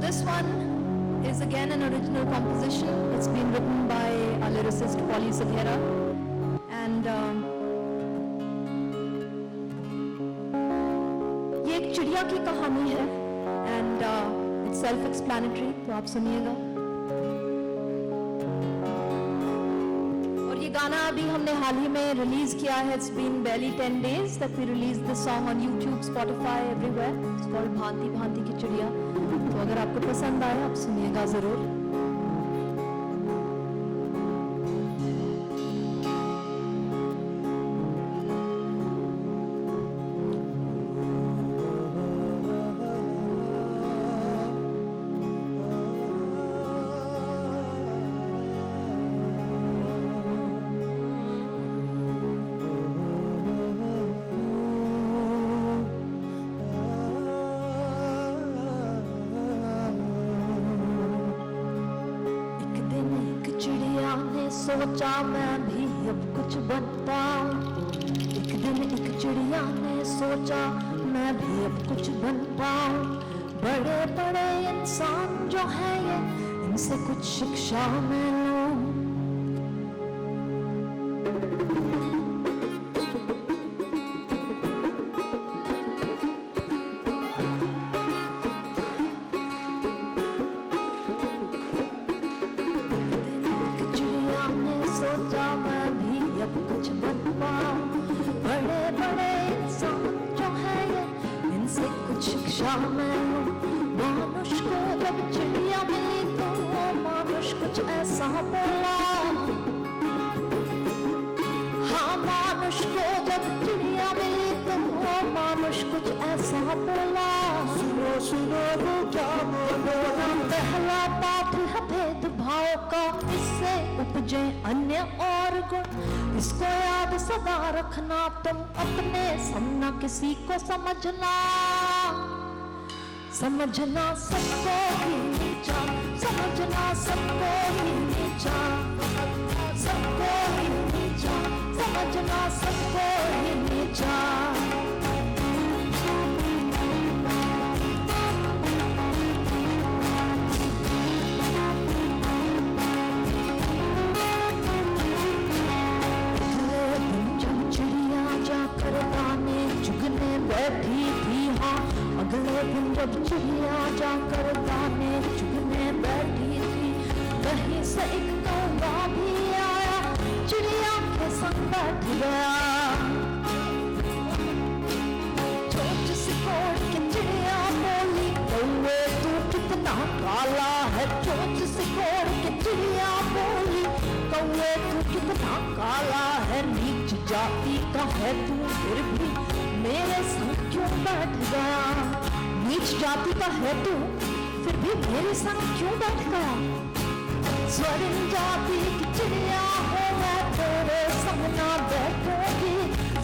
This one is again an original composition. It's been written by our lyricist Polly Saghera, and ये एक चिड़िया की कहानी है, and it's self-explanatory, तो आप सुनिएगा। और ये गाना अभी हमने हाल ही में रिलीज किया है। It's been barely 10 days that we released this song on YouTube, Spotify, everywhere. It's called भांति भांति की चिड़िया। तो अगर आपको पसंद आए आप सुनिएगा जरूर। सोचा मैं भी अब कुछ बन पाऊं। एक दिन एक चिड़िया ने सोचा मैं भी अब कुछ बन पाऊं। बड़े बड़े इंसान जो है ये, इनसे कुछ शिक्षा मैं लूं। चिड़िया ने सोचा मैं भी अब कुछ बन पाऊं। बड़े बड़े इंसान जो है ये, इनसे कुछ शिक्षा मैं लूं। मानुष को जब चिड़िया मिली तो मानुष कुछ ऐसा बोला। हाँ, मानुष को जब चिड़िया मिली तो मानुष कुछ ऐसा बोला। सुनो सुनो वो क्या बोलो। पहला पाठ है भेदभाव का, इससे उपजे अन्य और गुण। इसको याद सदा रखना, तुम अपने सामना किसी को समझना। समझना सबको ही नीचा, समझना सबको ही नीचा, सबको ही नीचा, समझना सबको ही नीचा। चुगने बैठी थी, हाँ अगले दिन जब चिड़िया जाकर दाने चुगने बैठी थी, कहीं से एक कौवा भी आया, चिड़िया के संग बैठ गया। चोंच सिकोड़ के चिड़िया बोली, कौवे तू कितना काला है। चोंच सिकोड़ के चिड़िया बोली, कौवे तू कितना काला है। नीच जाति का है तू, फिर भी मेरे संग क्यों बैठ गया। नीच जाति का है तू, फिर भी मेरे संग क्यों बैठ गया। स्वर्ण जाति की चिड़िया हो मैं तेरे संग ना बैठूंगी।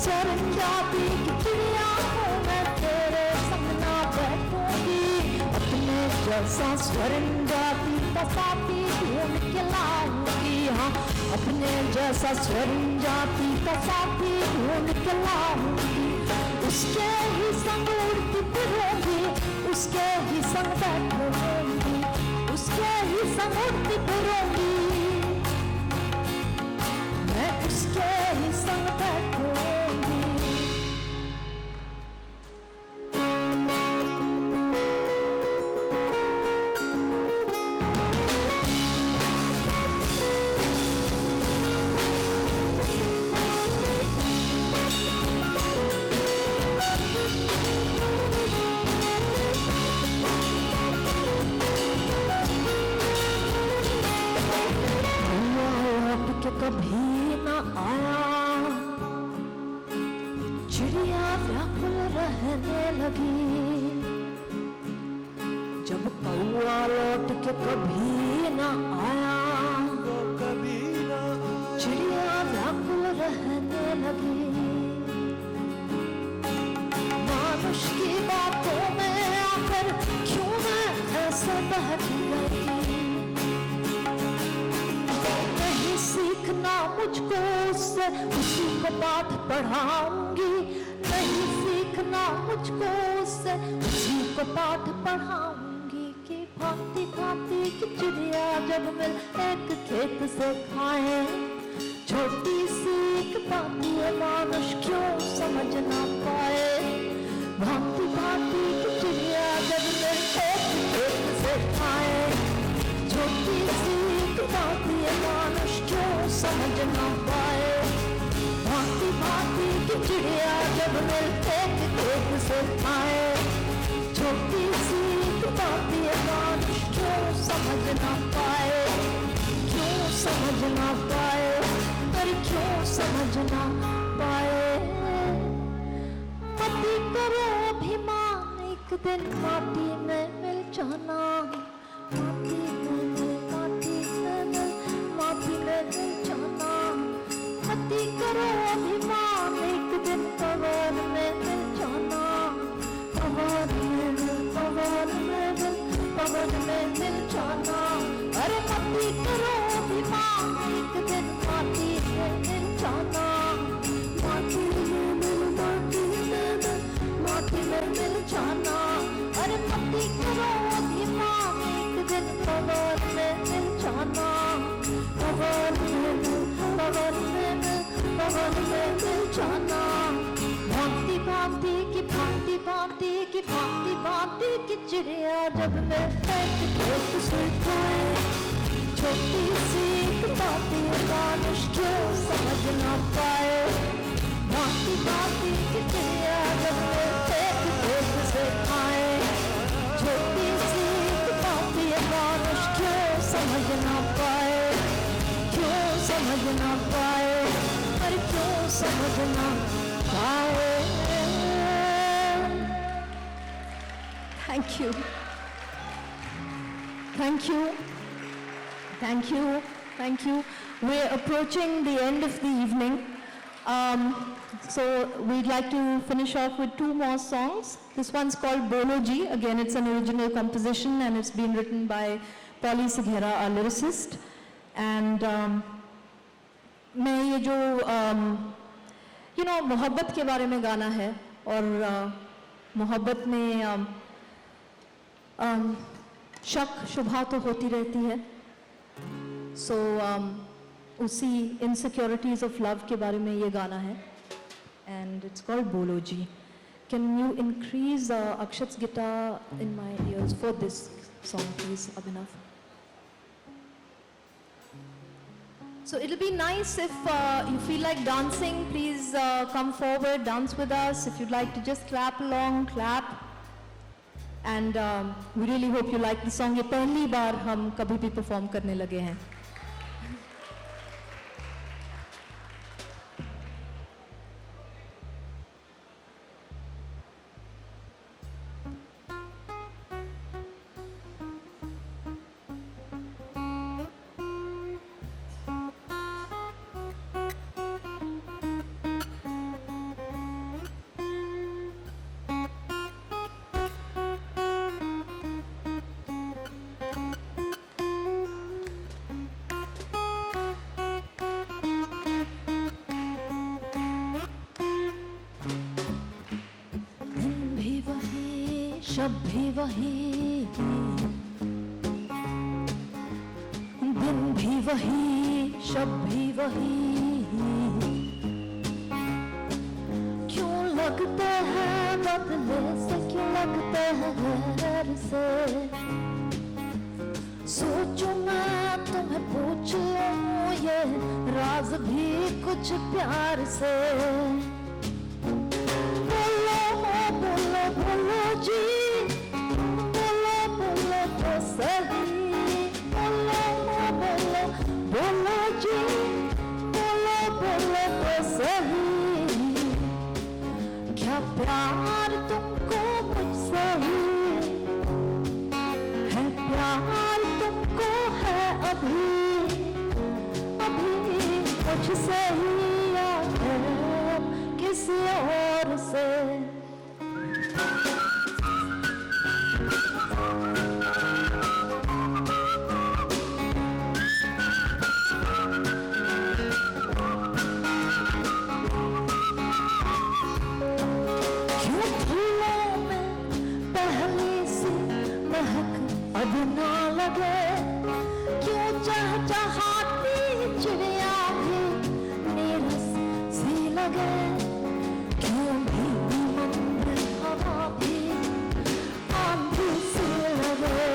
स्वर्ण जाति की चिड़िया हो मैं तेरे संग ना बैठूंगी। अपने जैसा स्वर्ण जाति का साथी ढूंढ के लाऊंगी। हाँ, अपने जैसा स्वर्ण जाति का साथी ढूंढ के लाऊंगी। उसके ही संग उड़ती फिरूंगी, उसके ही संग बैठूंगी, उसके ही संग उड़ती फिरूंगी। मैं उसके ही संग बैठूंगी। कभी न आया, चिड़िया व्याकुल रहने लगी। जब कौवा लौट के कभी न आया, कभी न आया, चिड़िया व्याकुल रहने लगी। मानुष की बातों में आकर क्यों मैं ऐसे बहक गई। सीखना मुझको उससे, उसी को पाठ पढ़ाऊंगी। नहीं सीखना मुझको उससे, उसी को पाठ पढ़ाऊंगी। कि भांति भांति की चिड़िया जब मिल एक खेत से खाए। छोटी सी एक बात ये मानुष क्यों समझ ना पाए। भांति भांति की चिड़िया जब मिल एक खेत से खाए। छोटी सी एक बात ये मानुष क्यों समझ ना पाए। भांति भांति की चिड़िया जब मिल एक खेत से खाए। छोटी सी एक बात ये मानुष क्यों समझ ना पाए। क्यों समझ ना पाए, पर क्यों समझ ना पाए। मती करो अभिमान, एक दिन माटी में मिल जाना। माटी में मिल जाना। मती करो अभिमान, एक दिन पवन में मिल जाना। पवन में मिल जाना। अरे मती करो अभिमान, एक दिन जाना, भांति भांति की भांति भांति की भांति भांति की चिड़िया जब मैं फेंक फेंक से खाए, छोटी सी एक बातें मानुष क्यों समझ ना पाए, भांति भांति की चिड़िया जब मैं फेंक फेंक से खाए, छोटी सी एक बातें मानुष क्यों समझ ना पाए, क्यों समझ ना पाए, अरे क्यों समझ ना पाए। Thank you. Thank you. Thank you. Thank you. We're approaching the end of the evening. So we'd like to finish off with two more songs. This one's called Bolo Ji. Again, it's an original composition and it's been written by Polly Sighera, our lyricist. And मैं ये जो मोहब्बत के बारे में गाना है और मोहब्बत में शक शुबहा तो होती रहती है, सो उसी इनसिक्योरिटीज ऑफ लव के बारे में ये गाना है and it's called Bolo ji. Can you increase Akshat's guitar in my ears for this song please, Abhinav? So it'll be nice if you feel like dancing, please come forward, dance with us. If you'd like to just clap along, clap. And we really hope you like the song. ये पहली बार हम कभी भी perform करने लगे हैं. शब भी वही, दिन भी वही, शब भी वही, क्यों लगते हैं बदले से, क्यों लगते हैं गैर से, सोचूं मैं तुम्हें पूछ लूं ये राज भी कुछ प्यार से. बोलो बोलो बोलो जी, बोलो बोलो तो सही, बोलो बोलो बोलो जी, बोलो बोलो तो सही, क्या प्यार तुमको मुझसे है, प्यार तुमको है अभी अभी मुझसे ही या है किसी और से. अब ना लगे, क्यों चहचहाती चिड़िया भी नीरस सी लगे, क्यों भीगी मंदिर हवा भी आंधी सी लगे.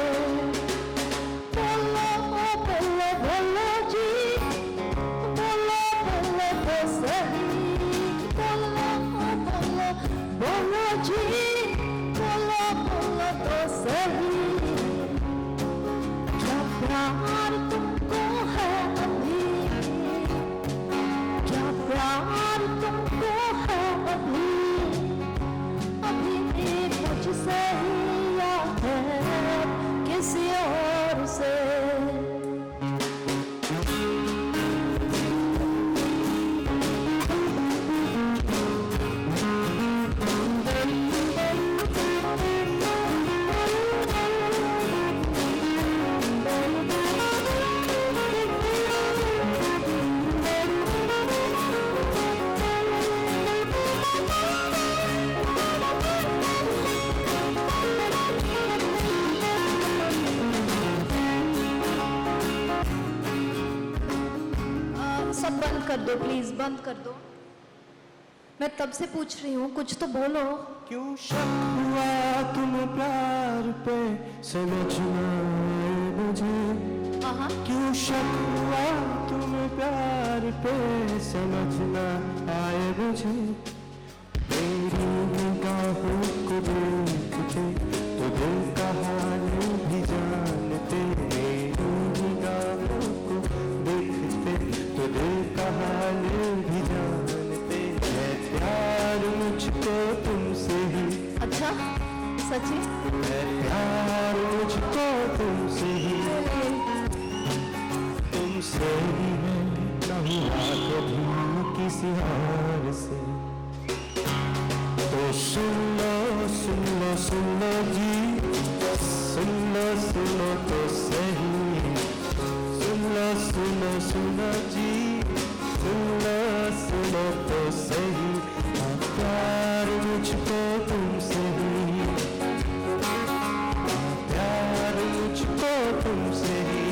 बोलो बोलो बोलो जी, बोलो बोलो तो सही, बोलो बोलो बोलो जी, बोलो बोलो तो सही, प्यार तुमको है अभी, क्या प्यार तुमको है अभी अभी मुझसे ही या है किसी और से. सब बंद कर दो प्लीज, बंद कर दो. मैं तब से पूछ रही हूँ, कुछ तो बोलो। क्यों शक हुआ तुम प्यार पे, समझना है मुझे। क्यों शक हुआ तुम प्यार पे, समझना आए मुझे। मेरी निगाहों को देखते तो दिल का हाल भी जानते। मेरी निगाहों को देखते तो दिल का हाल भी जानते। है प्यार मुझको तुमसे ही। अच्छा सच्ची? है प्यार मुझको तुमसे ही, तुमसे ही है, न हुआ कभी किसी और से। तो सुन लो सुन लो सुन लो जी, सुन लो तो सही। सुन लो जी, सुन लो तो सही। हाँ प्यार मुझको तुमसे ही, हाँ प्यार मुझको तुमसे ही,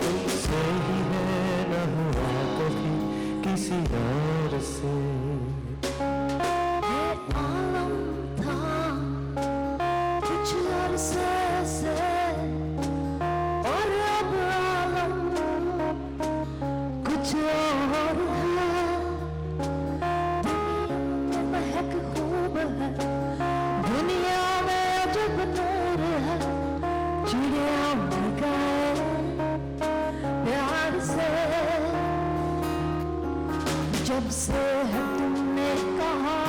तुमसे ही है, न हुआ कभी किसी और से। आलम था कुछ अरसे से, और अब आलम कुछ और है। दुनिया में महक खूब है, दुनिया में अजब नूर है। चिड़िया उड़ गए प्यार से, जब से है तुमने कहा,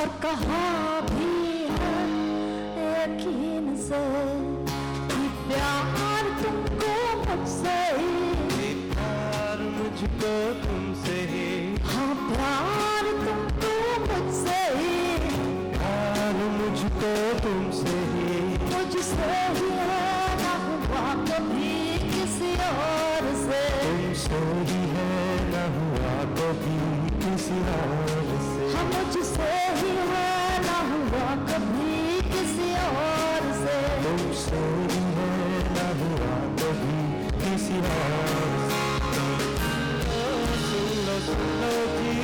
और कहा भी है यकीन से कि प्यार तुमको मुझसे ही। प्यार मुझको तुमसे ही, हाँ प्यार तुमको मुझसे ही, प्यार मुझको तुमसे ही, मुझसे ही है, ना हुआ कभी किसी और से। तुमसे ही है, न हुआ कभी किसी और से। हाँ मुझसे ही है, ना हुआ कभी किसी और से। तुमसे ही है, न हुआ कभी किसी और से। सुन लो जी,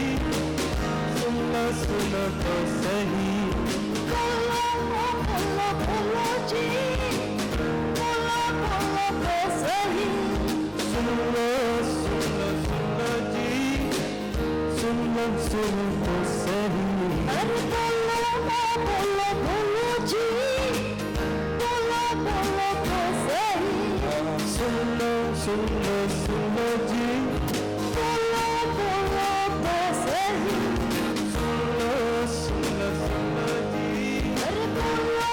सुन लो तो सही। बोलो जी, बोलो तो सही। सुन लो जी, सुन लो तो सही। अरे बोलो जी, बोलो तो सही। सुन लो जी, बोलो तो सही। सुन लो जी, अरे बोलो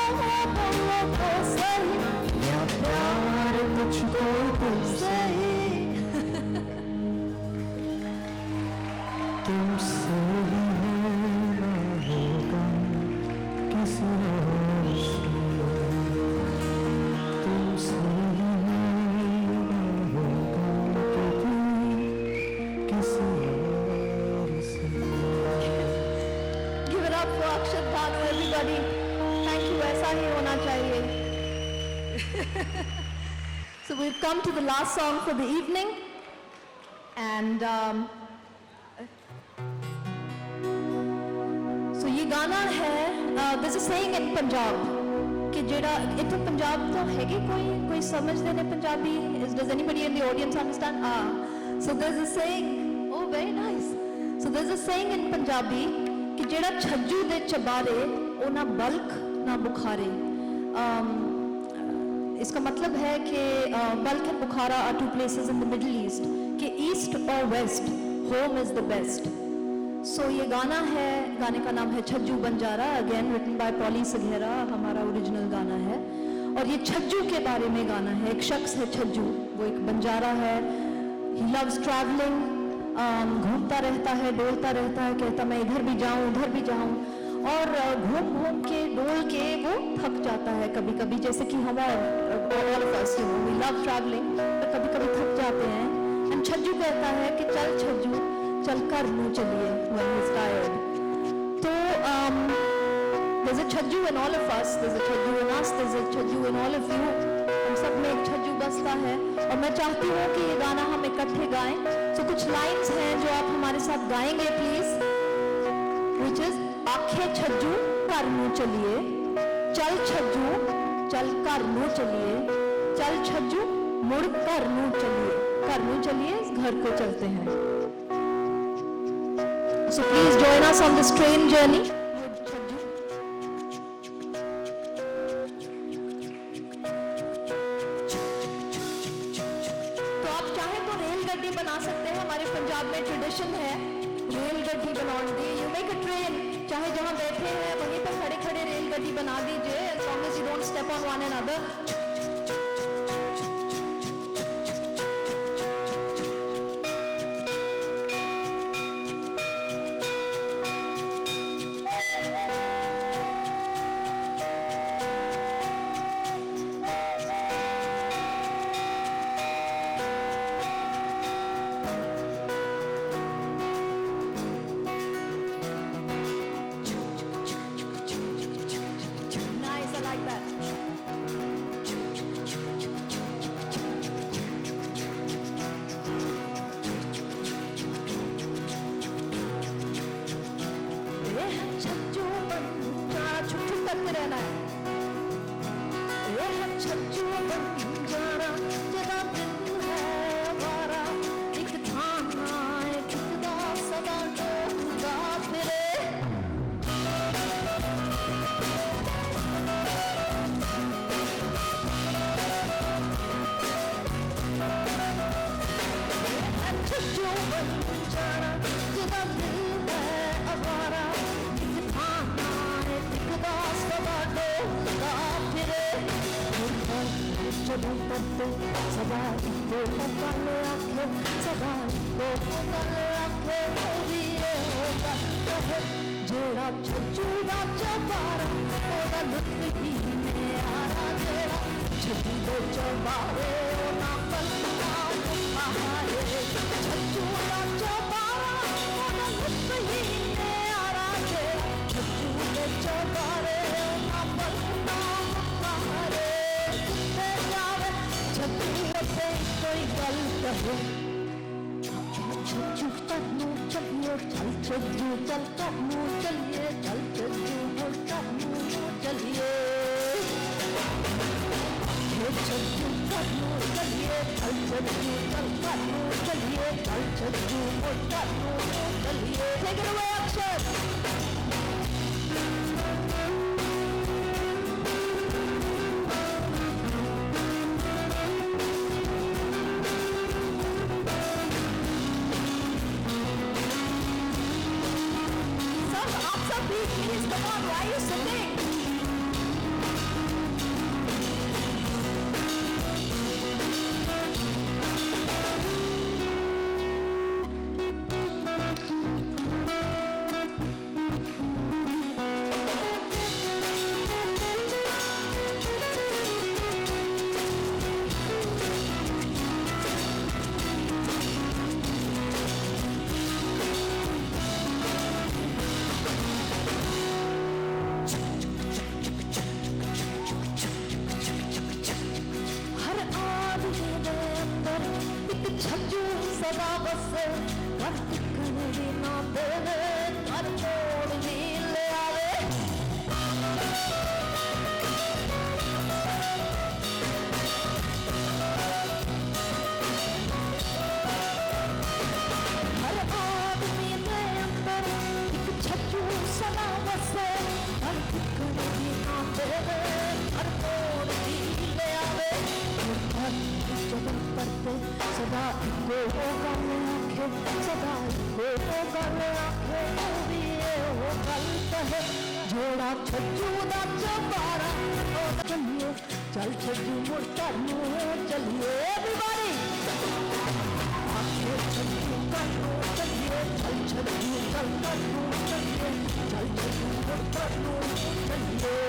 तो सही। प्यार मुझको तुमसे ही, तुमसे ही है, न होगा किसी और से। तुमसे ही है, न होगा कभी किसी और से। Give it up for Akshat Bhanu, everybody. Thank you. ऐसा ही होना चाहिए. So we've come to the last song for the evening, and so ये गाना है. There's a saying in Punjab कि जेड़ा इतो पंजाब तो है कि कोई समझते ने Punjabi. Does anybody in the audience understand? So there's a saying. Oh, very nice. So there's a saying in Punjabi कि जेड़ा छज्जू दे चबारे ओ ना बल्क ना बुखारे. इसका मतलब है कि Balkh and Bukhara are two places in the Middle East कि ईस्ट और west home is the best. So ये गाना है, गाने का नाम है Chhajju Banjara, again written by पॉली सघेरा, हमारा ओरिजिनल गाना है. और ये छज्जू के बारे में गाना है. एक शख्स है छज्जू, वो एक बंजारा है. ही लव्स ट्रैवलिंग, घूमता रहता है, डोलता रहता है, कहता मैं इधर भी जाऊं उधर भी जाऊं, और घूम घूम के डोल के वो थक जाता है कभी कभी. जैसे कि हमारे all of us, we love travelling, तो कभी कभी थक जाते हैं. एंड छज्जू कहता है कि चल छज्जू चल कर लूं चलिए when he's tired. तो there's a Chhajju in all of us, there's a Chhajju in us, there's a Chhajju in all of you. हम सब में एक छज्जू बसता है, और मैं चाहती हूँ कि ये गाना हम इकट्ठे गाएं. So तो कुछ लाइंस हैं जो आप हमारे साथ गाएंगे प्लीज, विच इज आखे छज्जू घर नू चलिए, चल छज्जू चल घर नू चलिए, चल छज्जू मुड़ घर नू चलिए, घर नू चलिए घर को चलते हैं. So please join us on this train journey. तो आप चाहे तो रेलगड्डी बना सकते हैं, हमारे पंजाब में ट्रेडिशन है रेलगड्डी बनाने दी. यू मेक अ ट्रेन, चाहे जहां बैठे हैं वहीं पर खड़े खड़े रेलगड्डी बना दीजिए, as long as you don't step on one another. Nice, I like that. ये है छज्जू बंजारा, छुप छुप करते रहना है. ये है छज्जू बंजारा, जरा दिल है हमारा, एक थाना एक दा सदा डोलता फिरे. छज्जू बंजारा, जरा दिल है हमारा, एक थाना एक दा सदा डोलता फिरे. चलो पत्ते सदा इको पकाने आखे, सदा इको पकाने आखे, भी ये होगा कहे जेड़ा छज्जू दा चबारा, ओदा लुत्फ ही में आरा, जेड़ा छज्जू दे चबारे ओना पलना मुहारे. छज्जू दा चबारा, ओदा लुत्फ ही में आरा, जेड़ा छज्जू दे चबारे ओना पलना मुहारे. किथे जावे छज्जू से कोई गल कहे, छज्जू करनू चलिए, चल छज्जू चल करनू चलिए, चल छज्जू मुड़ करनू चलिए. छज्जू करनू चलिए, चल छज्जू चल करनू चलिए, चल छज्जू मुड़ करनू चलिए. Take it away, Akshay. Please come on, why are you sitting? हर आदमी दे अंदर एक छज्जू सदा बसे, घर टिकन भी ना देवे, घर मोड़ भी ले आवे. हर आदमी दे अंदर एक छज्जू सदा बसे, घर टिकन भी ना देवे, घर मोड़ भी ले आवे. जगन करते सदा इको होगा में आखे, सदा इको होगा में आखे, भी ये हो गल कहे जोड़ा छज्जू दा चबारा, ओ चलिए चल छज्जू मुड़ करनू चलिए. Everybody आखे छज्जू करनू चलिए, चल छज्जू चल करनू चलिए, चल छज्जू मुड़ करनू चलिए.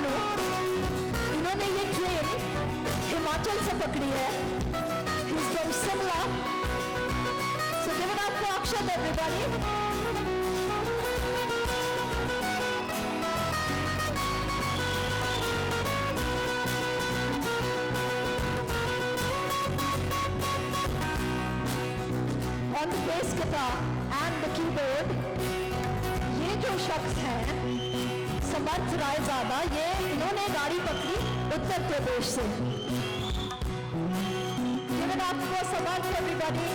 लो, इन्होंने ये ट्रेन हिमाचल से पकड़ी है. He's from Shimla. So give it up for Akshat, everybody. On the bass guitar and the keyboard, ये जो शख्स हैं समर्थ रायजादा, ये इन्होंने गाड़ी पकड़ी उत्तर प्रदेश से. Give it up for Samarth, everybody.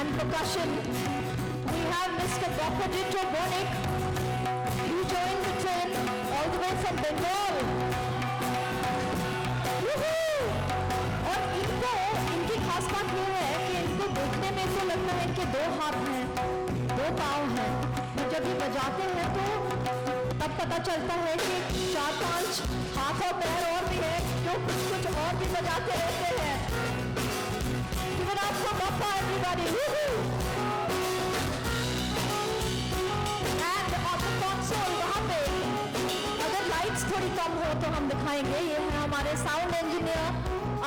And percussion, we have Mr. Boppaditto Bonik. He joined the train all the way from Bengal. Woohoo! और इनकी खास बात ये है कि इनको देखने में तो लगता है इनके 2 हाथ हैं, 2 पाँव हैं, तो जब ये बजाते हैं तो तब पता चलता है कि 4-5 हाथ और पैर और भी हैं जो कुछ और भी बजाते रहते हैं. Give it up for Bappa, everybody. Woohoo! And on the console वहाँ पे अगर लाइट्स थोड़ी कम हो तो हम दिखाएंगे. ये है हमारे sound engineer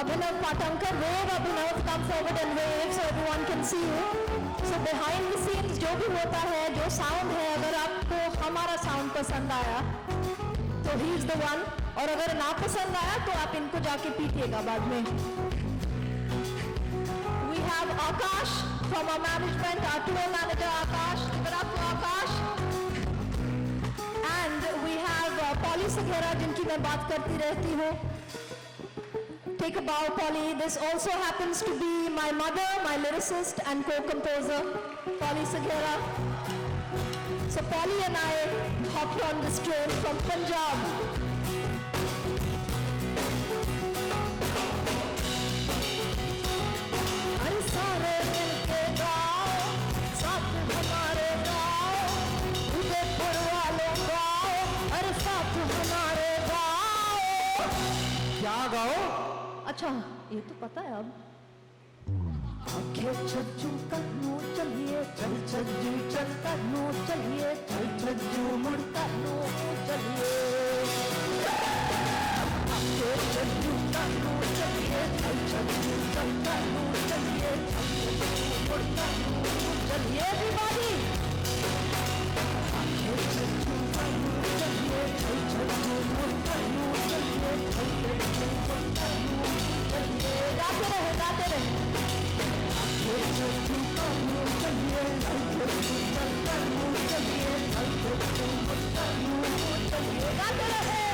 Abhinav पाटंकर. Wave Abhinav, come forward and wave so everyone can see you. So behind the scenes जो भी होता है, जो साउंड है, अगर आपको हमारा साउंड पसंद आया तो he is the one. और अगर ना पसंद आया तो आप इनको जाके पीटिएगा बाद में. We have Akash from our management, our tour manager Akash. Give it up to Akash. And we have Polly Saghera, जिनकी मैं बात करती रहती हूँ. Take a bow, Polly. This also happens to be my mother, my lyricist and co-composer, Polly Saghera. So Polly and I hopped on this train from Punjab. सारे मिलके गाओ, साथ हमारे गाओ, उदयपुर वालों गाओ, अरे साथ हमारे गाओ. क्या गाओ? अच्छा ये तो पता है अब. आखे छज्जू कन्नू चलिए, चल छज्जू चल कन्नू चलिए, चल छज्जू मुड़ कन्नू चलिए. आखे छज्जू कन्नू चलिए, चल छज्जू चल कन्नू चलिए, चल छज्जू मुड़ कन्नू चलिए. everybody. आखे छज्जू कन्नू चलिए, चल छज्जू मुड़ कन्नू चलिए, चल छज्जू मुड़ कन्नू चलिए. गाते रहे, गाते रहे. आखे छज्जू कन्नू चलिए, चल छज्जू चल कन्नू चलिए, चल छज्जू मुड़ कन्नू चलिए. गाते रहे.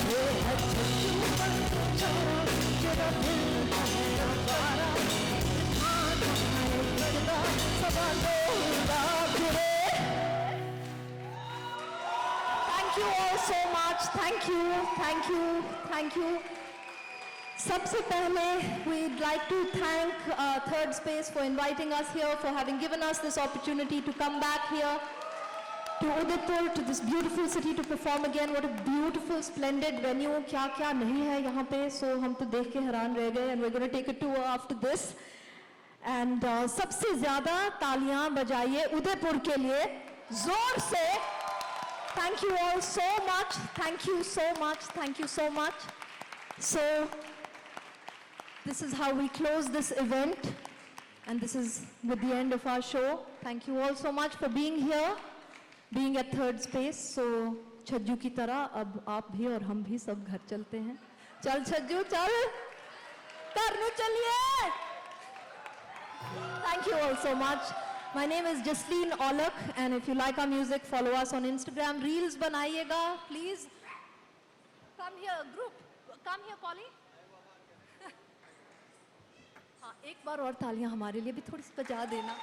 ये है छज्जू कन्नू चारा, तेरा दिल है आवारा, हाथ है लगदा सवा लोगा फिरे. Thank you all so much. Thank you, thank you, thank you. सबसे पहले we'd like to thank Third Space for inviting us here, for having given us this opportunity to come back here to Udaipur, to this beautiful city to perform again. What a beautiful, splendid venue. क्या क्या नहीं है यहाँ पे. So हम तो देख के हैरान रह गए. And we're going to take a tour after this. And सबसे ज़्यादा तालियां बजाइए उदयपुर के लिए जोर से. Thank you all so much. Thank you so much. Thank you so much. So this is how we close this event. And this is with the end of our show. Thank you all so much for being here, being at Third Space. So Chhajju की तरह अब आप भी और हम भी सब घर चलते हैं. चल छज्जू चल, करनू चलिए. Thank you all so much. My name is Jasleen Aulakh, and if you like our music, follow us on Instagram. Reels बनाइएगा, please. Come here, group. Come here, Polly. हाँ, एक बार और तालियां हमारे लिए भी थोड़ी सी बजा देना.